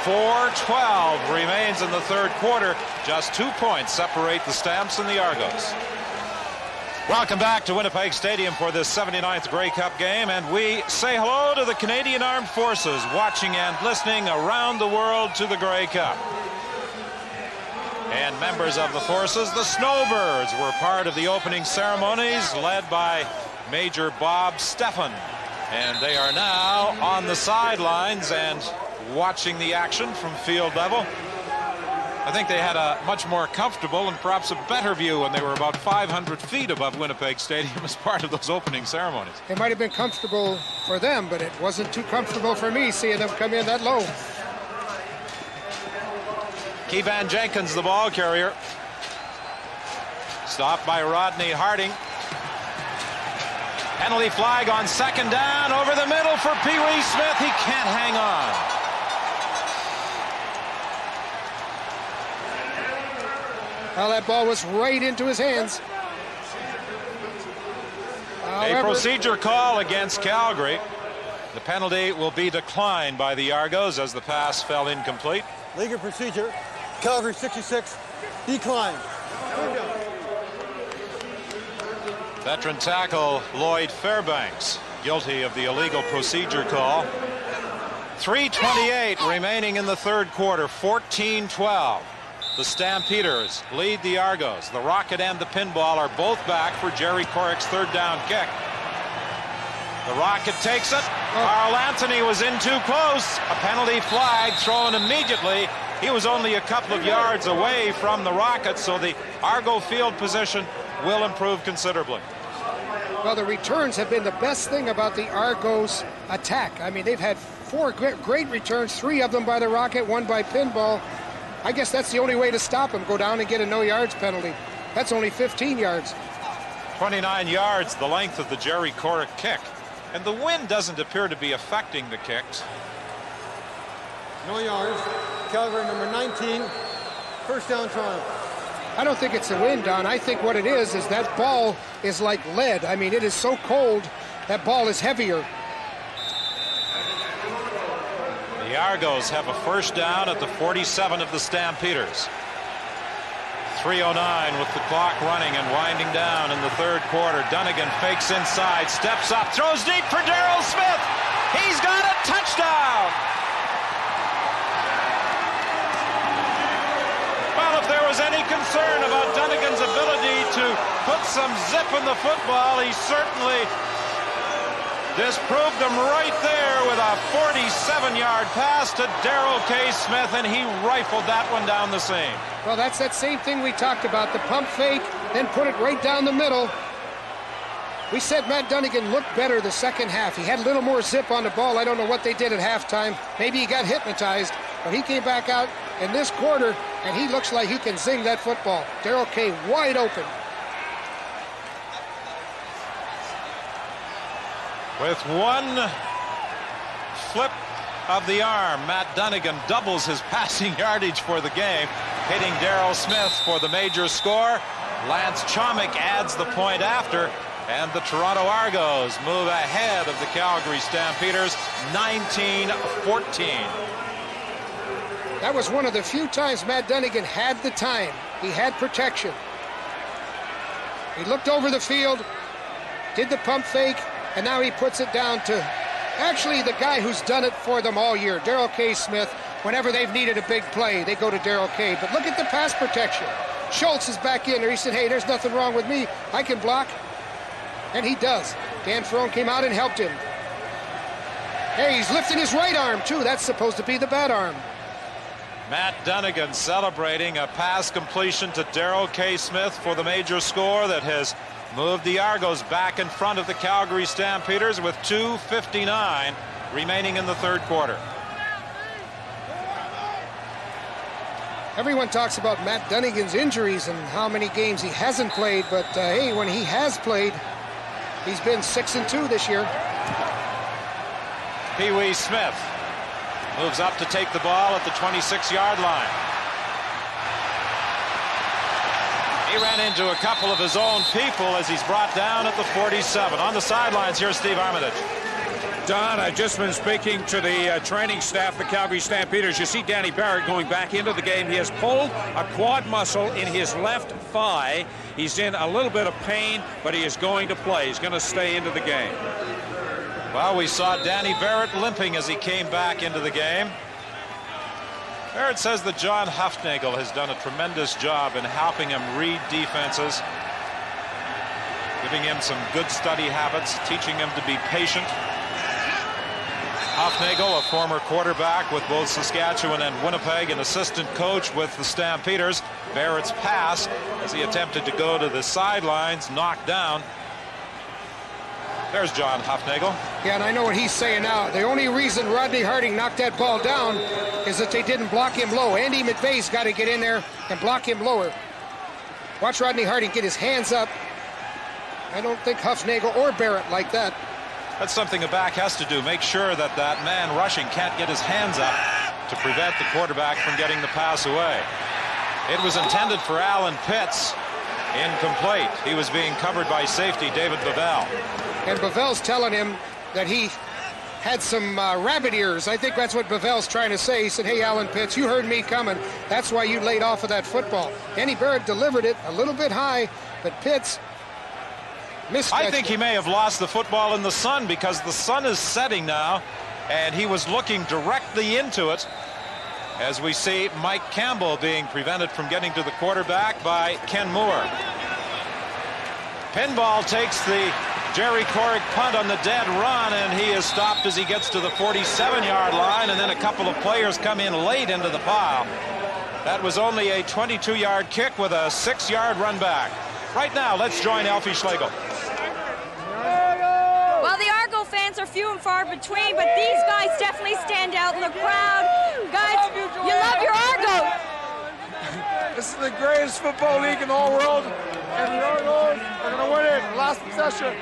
4:12 remains in the third quarter. Just 2 points separate the Stamps and the Argos. Welcome back to Winnipeg Stadium for this 79th Grey Cup game, and we say hello to the Canadian Armed Forces watching and listening around the world to the Grey Cup. And members of the forces, the Snowbirds, were part of the opening ceremonies led by Major Bob Steffen. And they are now on the sidelines and watching the action from field level. I think they had a much more comfortable and perhaps a better view when they were about 500 feet above Winnipeg Stadium as part of those opening ceremonies. It might have been comfortable for them, but it wasn't too comfortable for me seeing them come in that low. Keevan Jenkins, the ball carrier. Stopped by Rodney Harding. Penalty flag on 2nd down, over the middle for Pee Wee Smith. He can't hang on. Well, that ball was right into his hands. A procedure call against Calgary. The penalty will be declined by the Argos as the pass fell incomplete. Legal procedure. Calgary 66, declined. Veteran tackle Lloyd Fairbanks guilty of the illegal procedure call. 3:28 remaining in the third quarter. 14-12. The Stampeders lead the Argos. The Rocket and the Pinball are both back for Jerry Corrick's third down kick. The Rocket takes it. Carl Anthony was in too close. A penalty flag thrown immediately. He was only a couple of yards away from the Rocket, so the Argo field position will improve considerably. Well, the returns have been the best thing about the Argos attack. I mean, they've had 4 great returns, 3 of them by the Rocket, 1 by Pinball. I guess that's the only way to stop them. Go down and get a no yards penalty. That's only 15 yards. 29 yards, the length of the Jerry Corrick kick. And the wind doesn't appear to be affecting the kicks. No yards. Calgary number 19. First down, Toronto. I don't think it's the wind, Don. I think what it is that ball is like lead. I mean, it is so cold, that ball is heavier. The Argos have a first down at the 47 of the Stampeders. 3:09 with the clock running and winding down in the third quarter. Dunnigan fakes inside, steps up, throws deep for Darryl Smith. He's got a touchdown. Well, if there was any concern about Dunnigan's ability to put some zip in the football, he certainly disproved them right there with a 47-yard pass to Darryl K. Smith, and he rifled that one down the seam. Well, that's that same thing we talked about, the pump fake, then put it right down the middle. We said Matt Dunnigan looked better the second half. He had a little more zip on the ball. I don't know what they did at halftime. Maybe he got hypnotized, but he came back out in this quarter, and he looks like he can zing that football. Darryl K. wide open. With one flip of the arm, Matt Dunnigan doubles his passing yardage for the game, hitting Darryl Smith for the major score. Lance Chomick adds the point after. And the Toronto Argos move ahead of the Calgary Stampeders 19-14. That was one of the few times Matt Dunnigan had the time. He had protection. He looked over the field, did the pump fake, and now he puts it down to actually the guy who's done it for them all year, Darrell K. Smith. Whenever they've needed a big play, they go to Darrell K. But look at the pass protection. Schultz is back in there. He said, hey, there's nothing wrong with me. I can block. And he does. Dan Ferrone came out and helped him. Hey, he's lifting his right arm, too. That's supposed to be the bad arm. Matt Dunnigan celebrating a pass completion to Darrell K. Smith for the major score that has moved the Argos back in front of the Calgary Stampeders with 2:59 remaining in the third quarter. Everyone talks about Matt Dunnigan's injuries and how many games he hasn't played, but hey, when he has played, he's been 6-2 this year. Pee Wee Smith moves up to take the ball at the 26-yard line. He ran into a couple of his own people as he's brought down at the 47. On the sidelines, here's Steve Armitage. Don, I've just been speaking to the training staff, the Calgary Stampeders. You see Danny Barrett going back into the game. He has pulled a quad muscle in his left thigh. He's in a little bit of pain, but he is going to play. He's going to stay into the game. Well, we saw Danny Barrett limping as he came back into the game. Barrett says that John Hufnagel has done a tremendous job in helping him read defenses, giving him some good study habits, teaching him to be patient. Hufnagel, a former quarterback with both Saskatchewan and Winnipeg, an assistant coach with the Stampeders. Barrett's pass, as he attempted to go to the sidelines, knocked down. There's John Hufnagel. Yeah, and I know what he's saying now. The only reason Rodney Harding knocked that ball down is that they didn't block him low. Andy McVeigh's got to get in there and block him lower. Watch Rodney Harding get his hands up. I don't think Hufnagel or Barrett like that. That's something a back has to do. Make sure that that man rushing can't get his hands up to prevent the quarterback from getting the pass away. It was intended for Alan Pitts. Incomplete. He was being covered by safety David Bavell. And Bavell's telling him that he had some rabbit ears. I think that's what Bavell's trying to say. He said, hey, Alan Pitts, you heard me coming. That's why you laid off of that football. Danny Barrett delivered it a little bit high, but Pitts missed. I think he may have lost the football in the sun because the sun is setting now, and he was looking directly into it. As we see Mike Campbell being prevented from getting to the quarterback by Ken Moore. Pinball takes the Jerry Corrick punt on the dead run, and he is stopped as he gets to the 47-yard line, and then a couple of players come in late into the pile. That was only a 22-yard kick with a 6-yard run back. Right now, let's join Alfie Schlegel. Well, the Argo fans are few and far between, but these guys definitely stand out in the crowd. Guys, you love your Argos. This is the greatest football league in the whole world, and the Argos are going to win it. Last possession.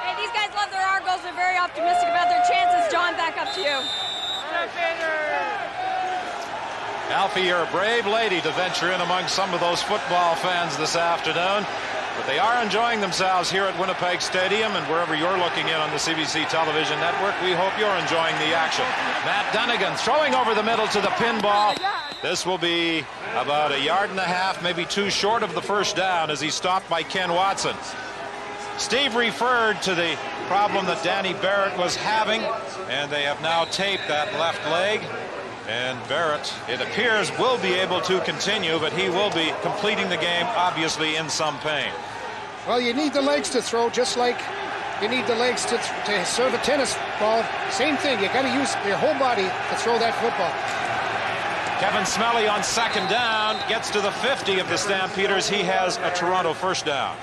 Hey, these guys love their Argos. They're very optimistic about their chances. John, back up to you. Alfie, you're a brave lady to venture in among some of those football fans this afternoon. But they are enjoying themselves here at Winnipeg Stadium, and wherever you're looking in on the CBC television network, we hope you're enjoying the action. Matt Dunnigan throwing over the middle to the pinball. This will be about 1.5 yards, maybe 2 short of the first down as he's stopped by Ken Watson. Steve referred to the problem that Danny Barrett was having, and they have now taped that left leg. And Barrett, it appears, will be able to continue, but he will be completing the game, obviously in some pain. Well, you need the legs to throw, just like you need the legs to serve a tennis ball. Same thing, you got to use your whole body to throw that football. Kevin Smelly on second down, gets to the 50 of the Stampeders. He has a Toronto first down.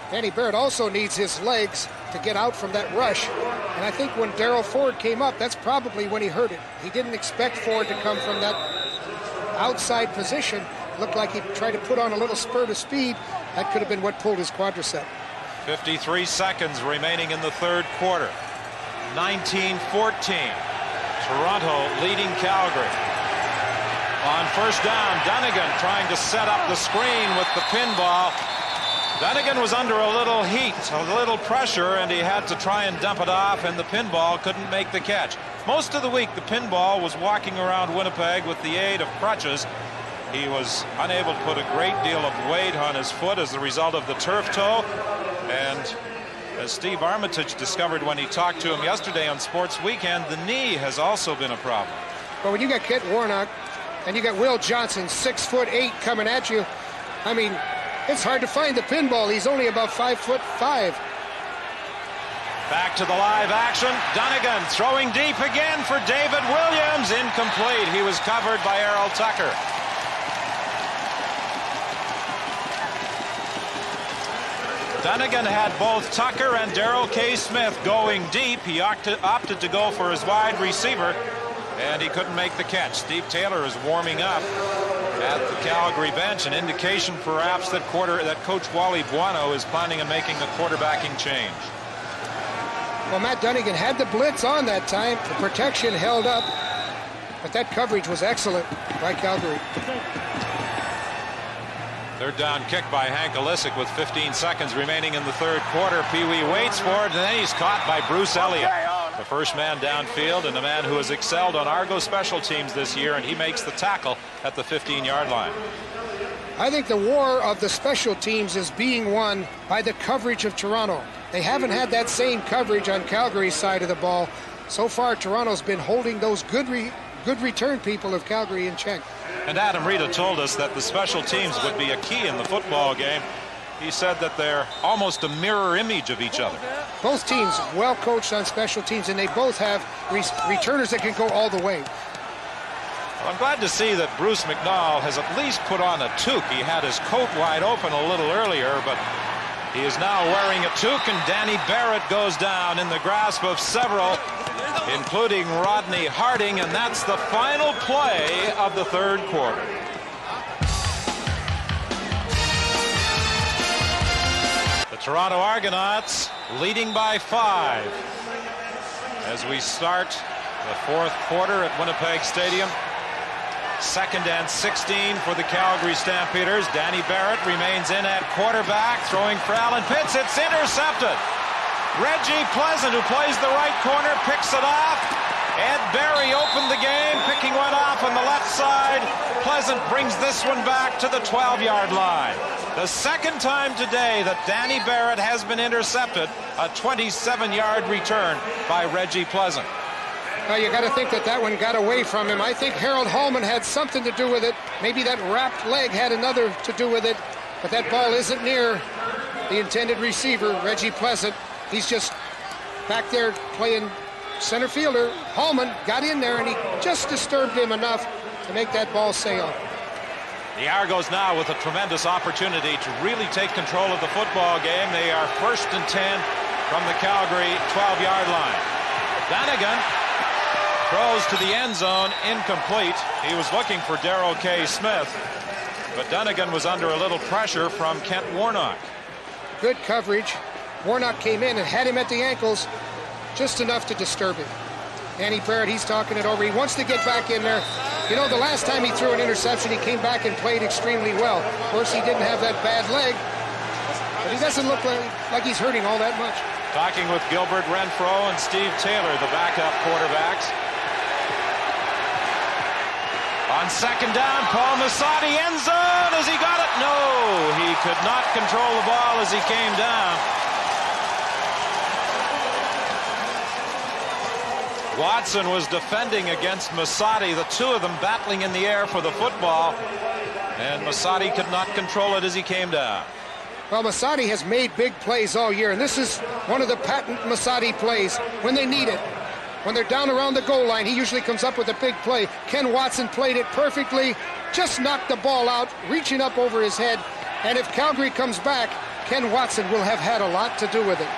Danny Barrett also needs his legs to get out from that rush. And I think when Darryl Ford came up, that's probably when he hurt it. He didn't expect Ford to come from that outside position. Looked like he tried to put on a little spurt of speed. That could have been what pulled his quadricep. 53 seconds remaining in the third quarter. 19-14. Toronto leading Calgary. On first down, Dunnigan trying to set up the screen with the pinball. Dunnigan was under a little heat, a little pressure, and he had to try and dump it off, and the pinball couldn't make the catch. Most of the week, the pinball was walking around Winnipeg with the aid of crutches. He was unable to put a great deal of weight on his foot as a result of the turf toe. And as Steve Armitage discovered when he talked to him yesterday on Sports Weekend, the knee has also been a problem. But when you got Kent Warnock and you got Will Johnson, 6'8", coming at you, I mean, it's hard to find the pinball. He's only about 5'5". Back to the live action. Dunnigan throwing deep again for David Williams. Incomplete. He was covered by Errol Tucker. Dunnigan had both Tucker and Darrell K. Smith going deep. He opted to go for his wide receiver, and he couldn't make the catch. Steve Taylor is warming up at the Calgary bench, an indication perhaps that Coach Wally Buono is planning on making a quarterbacking change. Well, Matt Dunnigan had the blitz on that time. The protection held up, but that coverage was excellent by Calgary. Third down kick by Hank Olisic with 15 seconds remaining in the third quarter. Pee Wee waits for it, and then he's caught by Bruce Elliott, the first man downfield, and a man who has excelled on Argo special teams this year, and he makes the tackle at the 15-yard line. I think the war of the special teams is being won by the coverage of Toronto. They haven't had that same coverage on Calgary's side of the ball. So far, Toronto's been holding those good return people of Calgary in check. And Adam Rita told us that the special teams would be a key in the football game. He said that they're almost a mirror image of each other. Both teams well coached on special teams, and they both have returners that can go all the way. Well, I'm glad to see that Bruce McNall has at least put on a toque. He had his coat wide open a little earlier, but he is now wearing a toque, and Danny Barrett goes down in the grasp of several, including Rodney Harding, and that's the final play of the third quarter. The Toronto Argonauts leading by 5 as we start the fourth quarter at Winnipeg Stadium. 2nd and 16 for the Calgary Stampeders. Danny Barrett remains in at quarterback, throwing for Alan Pitts. It's intercepted. Reggie Pleasant, who plays the right corner, picks it off. Ed Barry opened the game, picking one off on the left side. Pleasant brings this one back to the 12-yard line. The second time today that Danny Barrett has been intercepted, a 27-yard return by Reggie Pleasant. Well, you got to think that that one got away from him. I think Harold Hallman had something to do with it. Maybe that wrapped leg had another to do with it. But that ball isn't near the intended receiver, Reggie Pleasant. He's just back there playing center fielder. Hallman got in there, and he just disturbed him enough to make that ball sail. The Argos now with a tremendous opportunity to really take control of the football game. They are 1st and 10 from the Calgary 12-yard line. Dunnigan throws to the end zone, incomplete. He was looking for Darrell K. Smith, but Dunnigan was under a little pressure from Kent Warnock. Good coverage. Warnock came in and had him at the ankles, just enough to disturb him. Danny Barrett, he's talking it over. He wants to get back in there. You know, the last time he threw an interception, he came back and played extremely well. Of course, he didn't have that bad leg, but he doesn't look like he's hurting all that much. Talking with Gilbert Renfro and Steve Taylor, the backup quarterbacks. On 2nd down, Paul Massotti, end zone. Has he got it? No, he could not control the ball as he came down. Watson was defending against Massotti, the two of them battling in the air for the football, and Massotti could not control it as he came down. Well, Massotti has made big plays all year, and this is one of the patent Massotti plays when they need it. When they're down around the goal line, he usually comes up with a big play. Ken Watson played it perfectly, just knocked the ball out, reaching up over his head, and if Calgary comes back, Ken Watson will have had a lot to do with it.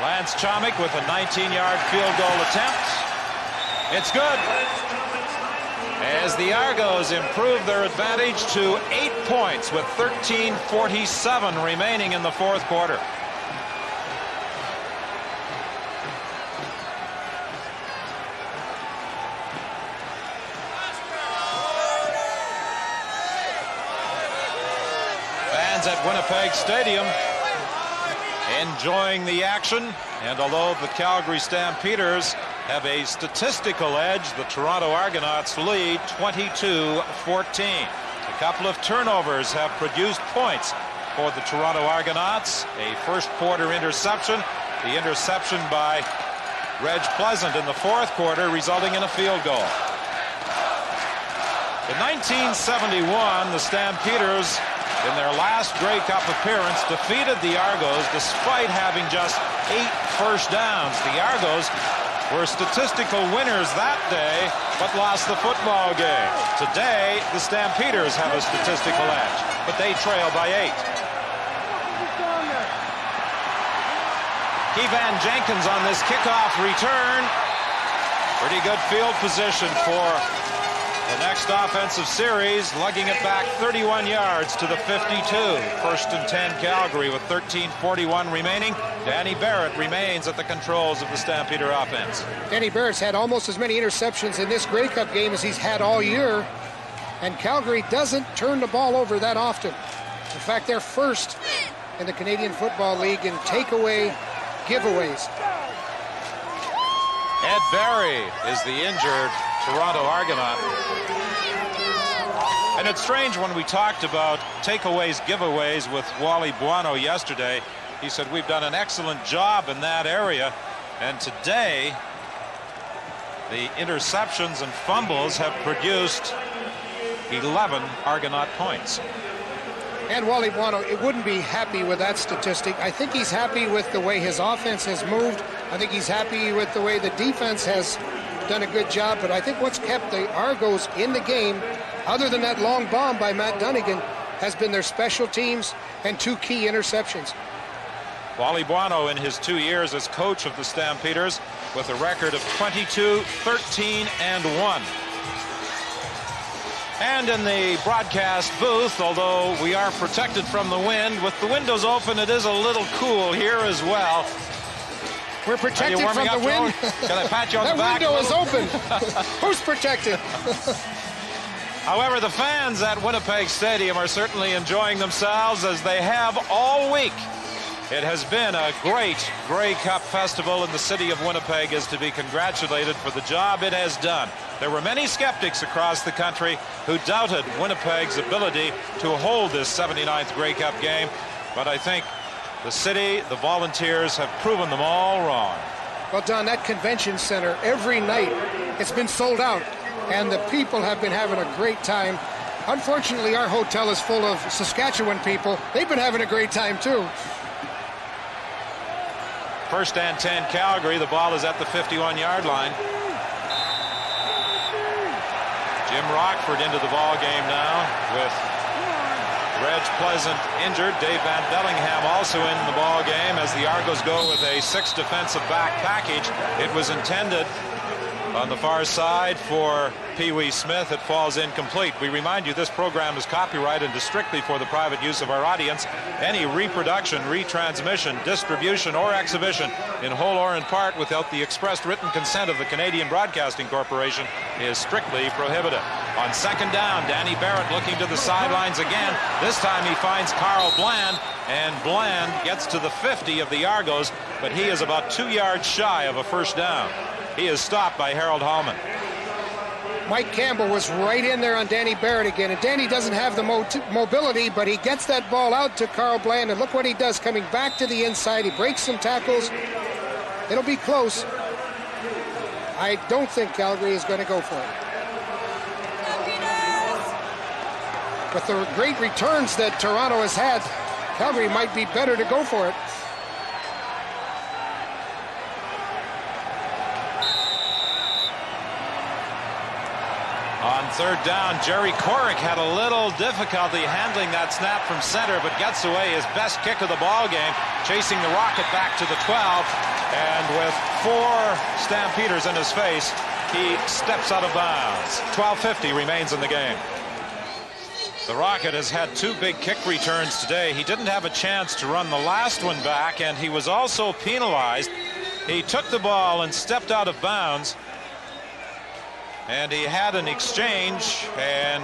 Lance Chomik with a 19-yard field goal attempt. It's good. As the Argos improve their advantage to 8 points with 13:47 remaining in the fourth quarter. Fans at Winnipeg Stadium enjoying the action, and although the Calgary Stampeders have a statistical edge, the Toronto Argonauts lead 22-14. A couple of turnovers have produced points for the Toronto Argonauts. A first quarter interception, the interception by Reg Pleasant in the fourth quarter, resulting in a field goal. In 1971, the Stampeders, in their last Grey Cup appearance, defeated the Argos despite having just 8 first downs. The Argos were statistical winners that day, but lost the football game. Today, the Stampeders have a statistical edge, but they trail by 8. Keevan Jenkins on this kickoff return. Pretty good field position for the next offensive series, lugging it back 31 yards to the 52. First and 10 Calgary with 13:41 remaining. Danny Barrett remains at the controls of the Stampeder offense. Danny Barrett's had almost as many interceptions in this Grey Cup game as he's had all year, and Calgary doesn't turn the ball over that often. In fact, they're first in the Canadian Football League in takeaway giveaways. Ed Barry is the injured Toronto Argonaut. And it's strange, when we talked about takeaways, giveaways with Wally Buono yesterday, he said we've done an excellent job in that area. And today, the interceptions and fumbles have produced 11 Argonaut points. And Wally Buono, it wouldn't be happy with that statistic. I think he's happy with the way his offense has moved. I think he's happy with the way the defense has done a good job. But I think what's kept the Argos in the game, other than that long bomb by Matt Dunnigan, has been their special teams and 2 key interceptions. Wally Buono, in his 2 years as coach of the Stampeders, with a record of 22-13-1. And in the broadcast booth, although we are protected from the wind, with the windows open, it is a little cool here as well. We're protected from the wind. Can I pat you on the back? That window is open. Who's protected? However, the fans at Winnipeg Stadium are certainly enjoying themselves, as they have all week. It has been a great Grey Cup festival, and the city of Winnipeg is to be congratulated for the job it has done. There were many skeptics across the country who doubted Winnipeg's ability to hold this 79th Grey Cup game, but I think the city, the volunteers, have proven them all wrong. Well, Don, that convention center, every night, it's been sold out, and the people have been having a great time. Unfortunately, our hotel is full of Saskatchewan people. They've been having a great time, too. First and 10 Calgary. The ball is at the 51-yard line. Jim Rockford into the ball game now with Reg Pleasant injured. Dave Van Bellingham also in the ball game as the Argos go with a 6 defensive back package. It was intended on the far side for Pee Wee Smith. It falls incomplete. We remind you this program is copyrighted and is strictly for the private use of our audience. Any reproduction, retransmission, distribution, or exhibition in whole or in part without the expressed written consent of the Canadian Broadcasting Corporation is strictly prohibited. On second down, Danny Barrett looking to the sidelines again. This time he finds Carl Bland, and Bland gets to the 50 of the Argos, but he is about 2 yards shy of a first down. He is stopped by Harold Hallman. Mike Campbell was right in there on Danny Barrett again, and Danny doesn't have the mobility, but he gets that ball out to Carl Bland, and look what he does, coming back to the inside. He breaks some tackles. It'll be close. I don't think Calgary is going to go for it. With the great returns that Toronto has had, Calgary might be better to go for it. On third down, Jerry Korick had a little difficulty handling that snap from center, but gets away his best kick of the ball game, chasing the Rocket back to the 12, and with 4 Stampeders in his face, he steps out of bounds. 12:50 remains in the game. The Rocket has had 2 big kick returns today. He didn't have a chance to run the last one back, and he was also penalized. He took the ball and stepped out of bounds, and he had an exchange and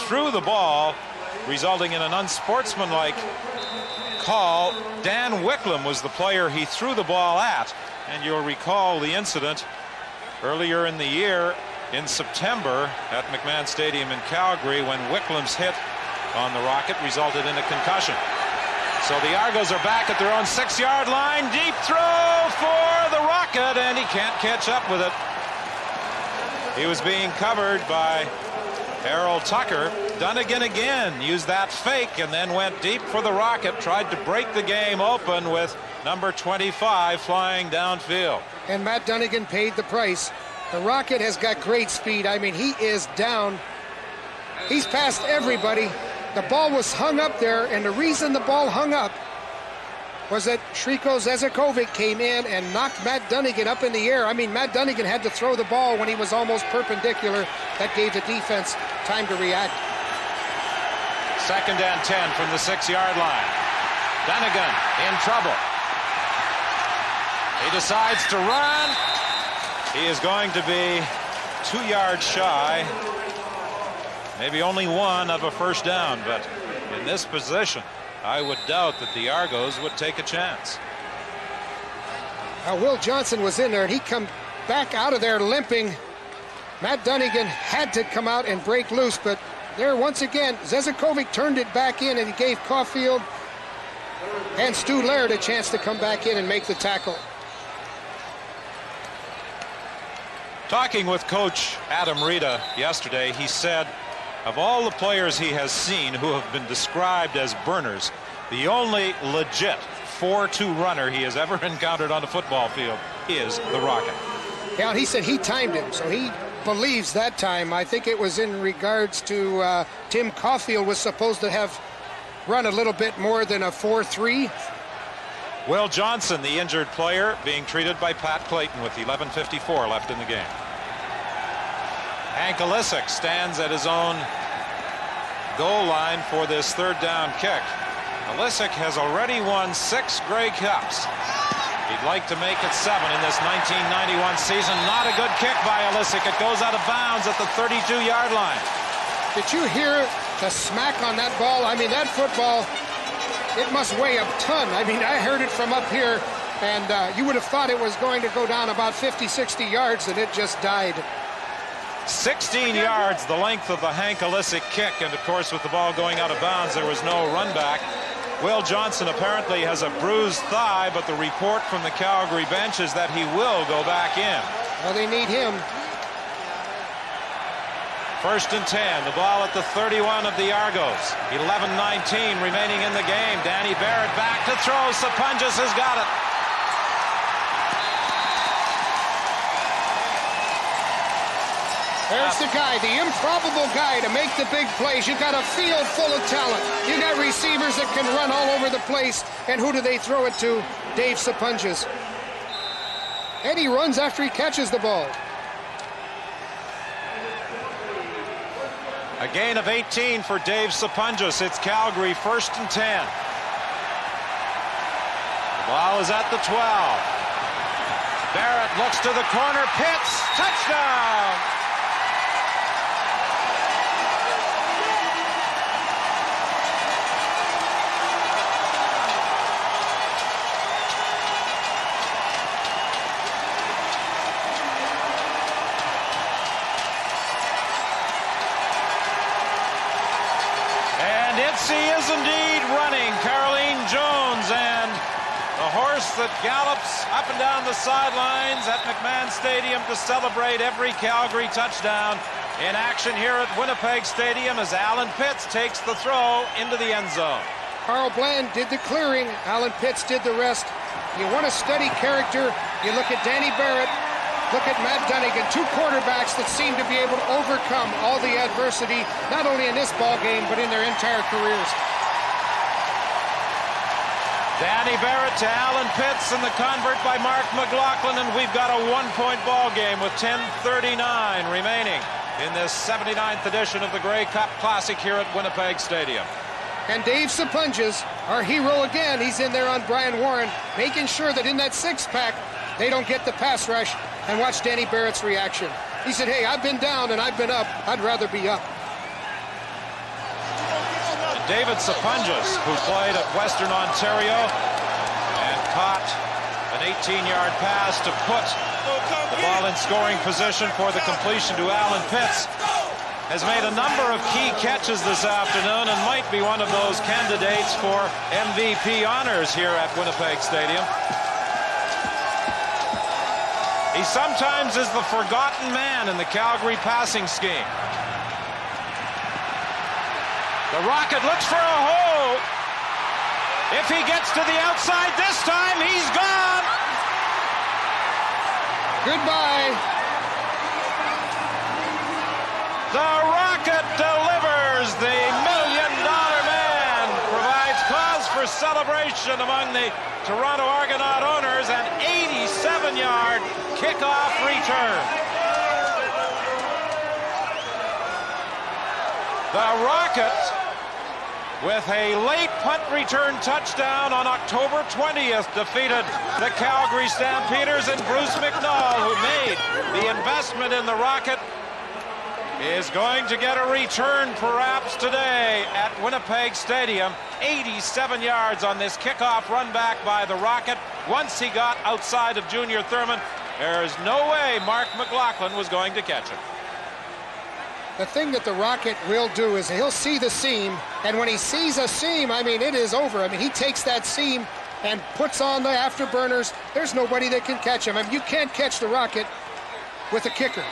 threw the ball resulting in an unsportsmanlike call. Dan Wicklum was the player he threw the ball at, and you'll recall the incident earlier in the year in September at McMahon Stadium in Calgary when Wicklum's hit on the Rocket resulted in a concussion. So the Argos are back at their own 6-yard line. Deep throw for the Rocket, and he can't catch up with it. He was being covered by Harold Tucker. Dunnigan again used that fake and then went deep for the Rocket, tried to break the game open with number 25 flying downfield. And Matt Dunnigan paid the price. The Rocket has got great speed. I mean, he is down. He's past everybody. The ball was hung up there, and the reason the ball hung up was that Shriko Zezekovic came in and knocked Matt Dunnigan up in the air. I mean, Matt Dunnigan had to throw the ball when he was almost perpendicular. That gave the defense time to react. 2nd and 10 from the 6-yard line. Dunnigan in trouble. He decides to run. He is going to be 2 yards shy. Maybe only one of a first down, but in this position, I would doubt that the Argos would take a chance. Will Johnson was in there, and he come back out of there limping. Matt Dunnigan had to come out and break loose, but there once again, Zezekovic turned it back in, and he gave Caulfield and Stu Laird a chance to come back in and make the tackle. Talking with Coach Adam Rita yesterday, he said, of all the players he has seen who have been described as burners, the only legit 4-2 runner he has ever encountered on a football field is the Rocket. Yeah, and he said he timed him, so he believes that time. I think it was in regards to Tim Caulfield was supposed to have run a little bit more than a 4-3. Will Johnson, the injured player, being treated by Pat Clayton with 11:54 left in the game. Hank Alisic stands at his own goal line for this 3rd down kick. Alisic has already won 6 Grey Cups. He'd like to make it 7 in this 1991 season. Not a good kick by Alisic. It goes out of bounds at the 32-yard line. Did you hear the smack on that ball? I mean, that football, it must weigh a ton. I mean, I heard it from up here, and you would have thought it was going to go down about 50, 60 yards, and it just died. 16 yards, the length of the Hank Alisic kick, and of course with the ball going out of bounds there was no run back. Will Johnson apparently has a bruised thigh, but the report from the Calgary bench is that he will go back in. Well, they need him. 1st and 10, the ball at the 31 of the Argos. 11:19 remaining in the game. Danny Barrett back to throw. Sapunjas has got it. There's the guy, the improbable guy to make the big plays. You got a field full of talent. You got receivers that can run all over the place. And who do they throw it to? Dave Sapunjas. And he runs after he catches the ball. A gain of 18 for Dave Sapunjas. It's Calgary 1st and 10. The ball is at the 12. Barrett looks to the corner. Pitts. Touchdown. She is indeed running, Caroline Jones, and the horse that gallops up and down the sidelines at McMahon Stadium to celebrate every Calgary touchdown in action here at Winnipeg Stadium as Alan Pitts takes the throw into the end zone. Carl Bland did the clearing. Alan Pitts did the rest. You want a steady character, you look at Danny Barrett, look at Matt Dunnigan, 2 quarterbacks that seem to be able to overcome all the adversity, not only in this ball game, but in their entire careers. Danny Barrett to Alan Pitts and the convert by Mark McLaughlin, and we've got a 1-point ball game with 10:39 remaining in this 79th edition of the Grey Cup Classic here at Winnipeg Stadium. And Dave Sapunjas, our hero again, he's in there on Brian Warren, making sure that in that 6-pack, they don't get the pass rush. And watch Danny Barrett's reaction. He said, hey, I've been down and I've been up. I'd rather be up. David Sapunjas, who played at Western Ontario and caught an 18-yard pass to put the ball in scoring position for the completion to Alan Pitts, has made a number of key catches this afternoon and might be one of those candidates for MVP honors here at Winnipeg Stadium. He sometimes is the forgotten man in the Calgary passing scheme. The Rocket looks for a hole. If he gets to the outside this time, he's gone. Goodbye. The Rocket delivers. The $1 Million Man provides cause for celebration among the Toronto Argonaut owners. An 87-yard kickoff return. The Rocket, with a late punt return touchdown on October 20th, defeated the Calgary Stampeders, and Bruce McNall, who made the investment in the Rocket, is going to get a return perhaps today at Winnipeg Stadium. 87 yards on this kickoff run back by the Rocket. Once he got outside of Junior Thurman, there's no way Mark McLaughlin was going to catch him. The thing that the Rocket will do is he'll see the seam, and when he sees a seam, I mean, it is over. I mean, he takes that seam and puts on the afterburners. There's nobody that can catch him. I mean, you can't catch the Rocket with a kicker.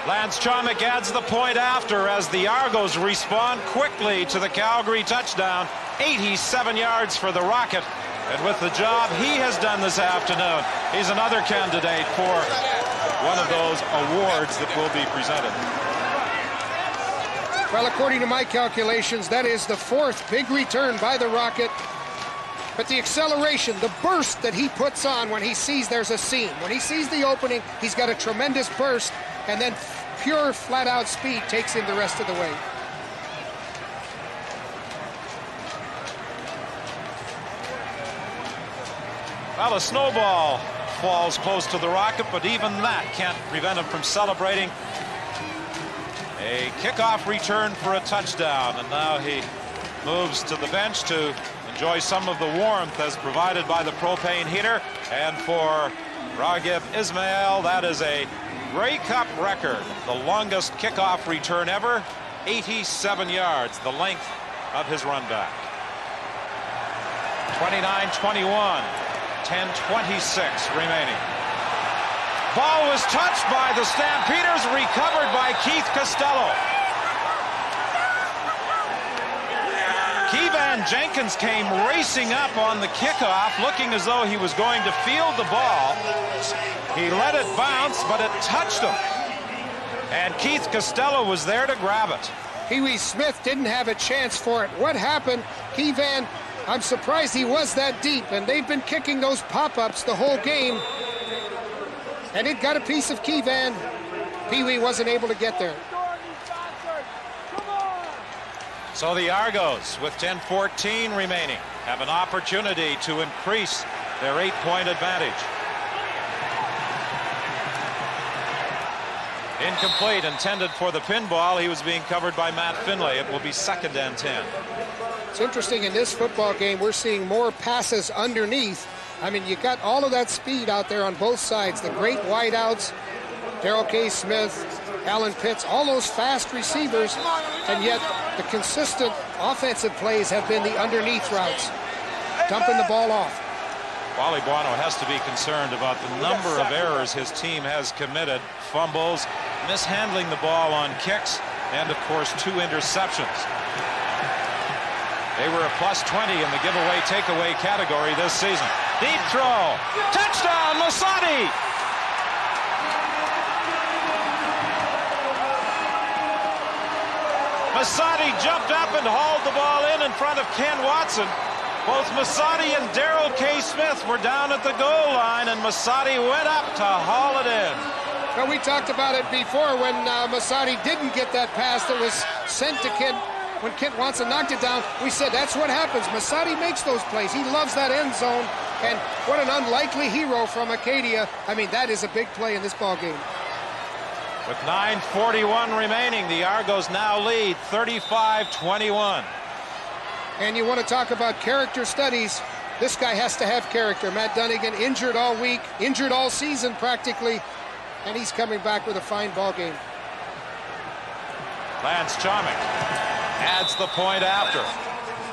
Lance Chomick adds the point after as the Argos respond quickly to the Calgary touchdown. 87 yards for the Rocket. And with the job he has done this afternoon, he's another candidate for one of those awards that will be presented. Well, according to my calculations, that is the fourth big return by the Rocket. But the acceleration, the burst that he puts on when he sees there's a seam, when he sees the opening, he's got a tremendous burst, and then pure flat-out speed takes him the rest of the way. Well, a snowball falls close to the Rocket, but even that can't prevent him from celebrating. A kickoff return for a touchdown, and now he moves to the bench to enjoy some of the warmth as provided by the propane heater. And for Raghib Ismail, that is a Grey Cup record, the longest kickoff return ever, 87 yards, the length of his run back. 29-21, 10:26 remaining. Ball was touched by the Stampeders, recovered by Keith Costello. Keevan Jenkins came racing up on the kickoff, looking as though he was going to field the ball. He let it bounce, but it touched him. And Keith Costello was there to grab it. Pee-wee Smith didn't have a chance for it. What happened? Keevan, I'm surprised he was that deep, and they've been kicking those pop-ups the whole game. And it got a piece of Keevan. Pee-wee wasn't able to get there. So the Argos, with 10:14 remaining, have an opportunity to increase their 8-point advantage. Incomplete, intended for the pinball. He was being covered by Matt Finlay. It will be 2nd and 10. It's interesting, in this football game, we're seeing more passes underneath. I mean, you got all of that speed out there on both sides. The great wideouts, Darrell K. Smith, Alan Pitts, all those fast receivers, and yet the consistent offensive plays have been the underneath routes, dumping the ball off. Wally Buono has to be concerned about the number of errors his team has committed. Fumbles, mishandling the ball on kicks, and of course 2 interceptions. They were a +20 in the giveaway takeaway category this season. Deep throw, touchdown Masadi. Masadi jumped up and hauled the ball in front of Ken Watson. Both Masadi and Darrell K. Smith were down at the goal line, and Masadi went up to haul it in. Well, we talked about it before when Masadi didn't get that pass that was sent to Ken. When Kent Watson knocked it down, we said that's what happens. Masadi makes those plays. He loves that end zone, and what an unlikely hero from Acadia. I mean, that is a big play in this ball game. With 9:41 remaining, the Argos now lead 35-21. And you want to talk about character studies, this guy has to have character. Matt Dunnigan injured all week, injured all season practically, and he's coming back with a fine ball game. Lance Chomick adds the point after.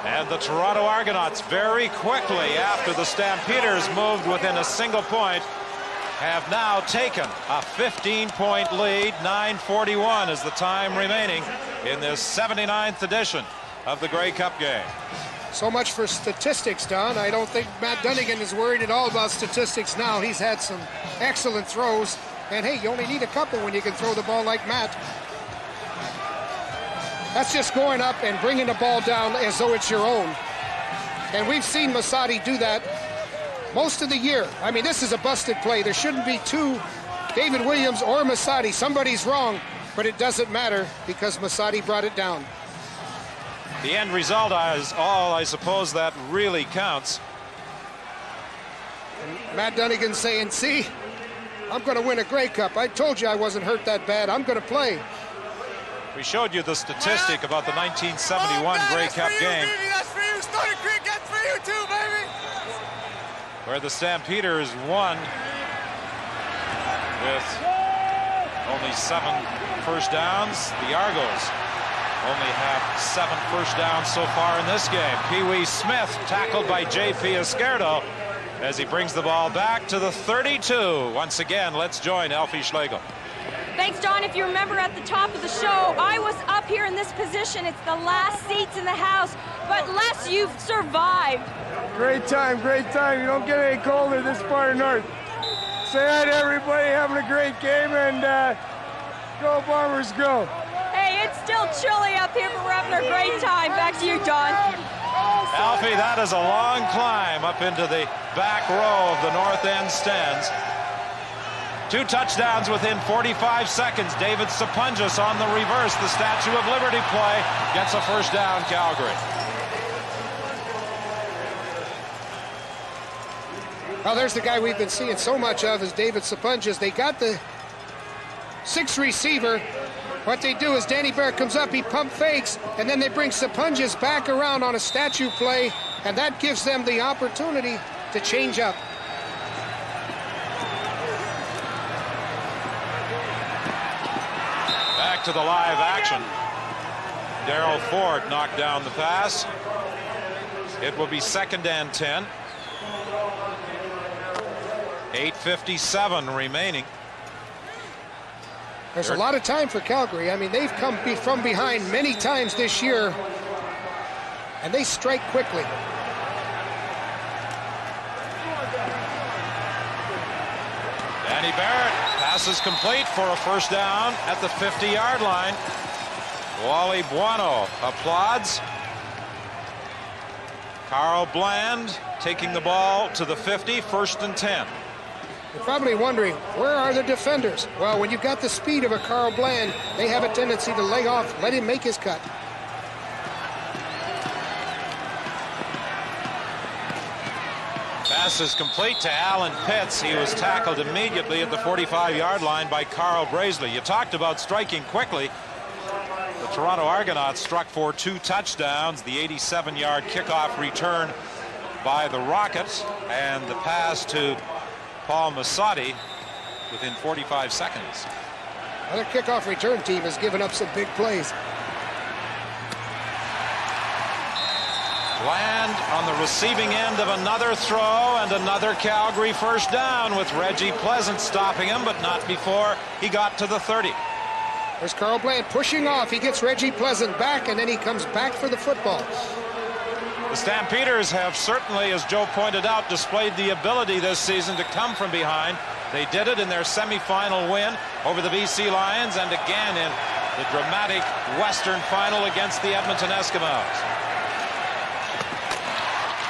And the Toronto Argonauts very quickly after the Stampeders moved within a single point have now taken a 15-point lead. 9:41 is the time remaining in this 79th edition of the Grey Cup game. So much for statistics, Don. I don't think Matt Dunnigan is worried at all about statistics now. He's had some excellent throws. And hey, you only need a couple when you can throw the ball like Matt. That's just going up and bringing the ball down as though it's your own. And we've seen Masadi do that most of the year. I mean, this is a busted play. There shouldn't be two, David Williams or Masadi. Somebody's wrong, but it doesn't matter because Masadi brought it down. The end result is all, I suppose, that really counts. And Matt Dunnigan saying, see, I'm going to win a Grey Cup. I told you I wasn't hurt that bad. I'm going to play. We showed you the statistic about the 1971 Grey Cup game. Baby, that's for you. Stony Creek, that's for you too, baby. Where the Stampeders won with only 7 first downs. The Argos only have 7 first downs so far in this game. Pee-wee Smith tackled by J.P. Esquerdo as he brings the ball back to the 32. Once again, let's join Alfie Schlegel. Thanks, John. If you remember at the top of the show, I was up here in this position. It's the last seats in the house, but Les, you've survived. Great time, great time. You don't get any colder this far north. Say hi to everybody, having a great game, and go Bombers, go. Hey, it's still chilly up here, but we're having a great time. Back to you, Don. Alfie, that is a long climb up into the back row of the North End stands. 2 touchdowns within 45 seconds. David Sapunjas on the reverse. The Statue of Liberty play gets a first down, Calgary. Well, there's the guy we've been seeing so much of is David Sapunjas. They got the 6th receiver. What they do is Danny Barrett comes up, he pump fakes, and then they bring Sapunjas back around on a statue play, and that gives them the opportunity to change up. Back to the live action. Darryl Ford knocked down the pass. It will be 2nd and 10. 8:57 remaining. There's a lot of time for Calgary. I mean, they've come from behind many times this year, and they strike quickly. Danny Barrett passes complete for a first down at the 50-yard line. Wally Buono applauds. Carl Bland taking the ball to the 50, 1st and 10. You're probably wondering, where are the defenders? Well, when you've got the speed of a Carl Bland, they have a tendency to lay off, let him make his cut. Pass is complete to Alan Pitts. He was tackled immediately at the 45-yard line by Carl Brazeley. You talked about striking quickly. The Toronto Argonauts struck for 2 touchdowns. The 87-yard kickoff return by the Rockets and the pass to Paul Masadi within 45 seconds. Another kickoff return team has given up some big plays. Bland on the receiving end of another throw and another Calgary first down with Reggie Pleasant stopping him, but not before he got to the 30. There's Carl Bland pushing off. He gets Reggie Pleasant back, and then he comes back for the football. The Stampeders have certainly, as Joe pointed out, displayed the ability this season to come from behind. They did it in their semifinal win over the BC Lions and again in the dramatic Western final against the Edmonton Eskimos.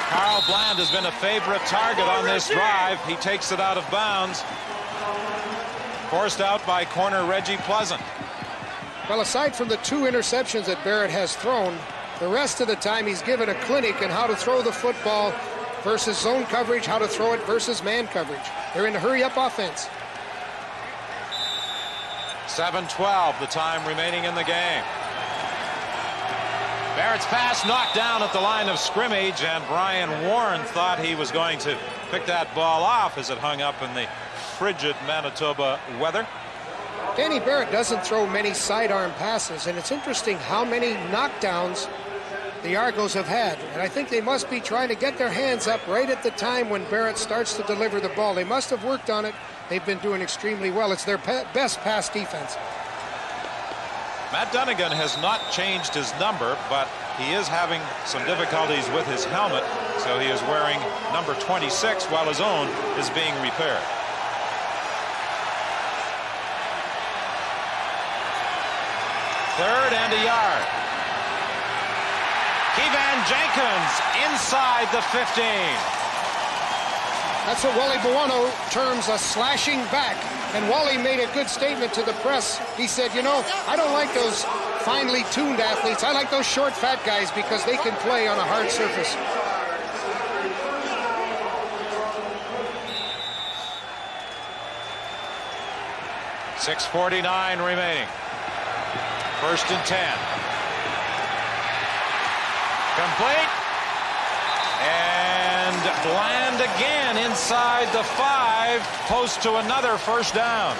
Carl Bland has been a favorite target on this drive. He takes it out of bounds. Forced out by corner Reggie Pleasant. Well, aside from the 2 interceptions that Barrett has thrown, the rest of the time he's given a clinic in how to throw the football versus zone coverage, how to throw it versus man coverage. They're in a hurry-up offense. 7:12, the time remaining in the game. Barrett's pass knocked down at the line of scrimmage, and Brian Warren thought he was going to pick that ball off as it hung up in the frigid Manitoba weather. Danny Barrett doesn't throw many sidearm passes, and it's interesting how many knockdowns the Argos have had. And I think they must be trying to get their hands up right at the time when Barrett starts to deliver the ball. They must have worked on it. They've been doing extremely well. It's their best pass defense. Matt Dunnigan has not changed his number, but he is having some difficulties with his helmet, so he is wearing number 26 while his own is being repaired. Third and a yard. Keevan Jenkins inside the 15. That's what Wally Buono terms a slashing back. And Wally made a good statement to the press. He said, you know, I don't like those finely tuned athletes. I like those short, fat guys because they can play on a hard surface. .6:49 remaining. First and 10. Complete. And Bland again inside the 5, close to another first down.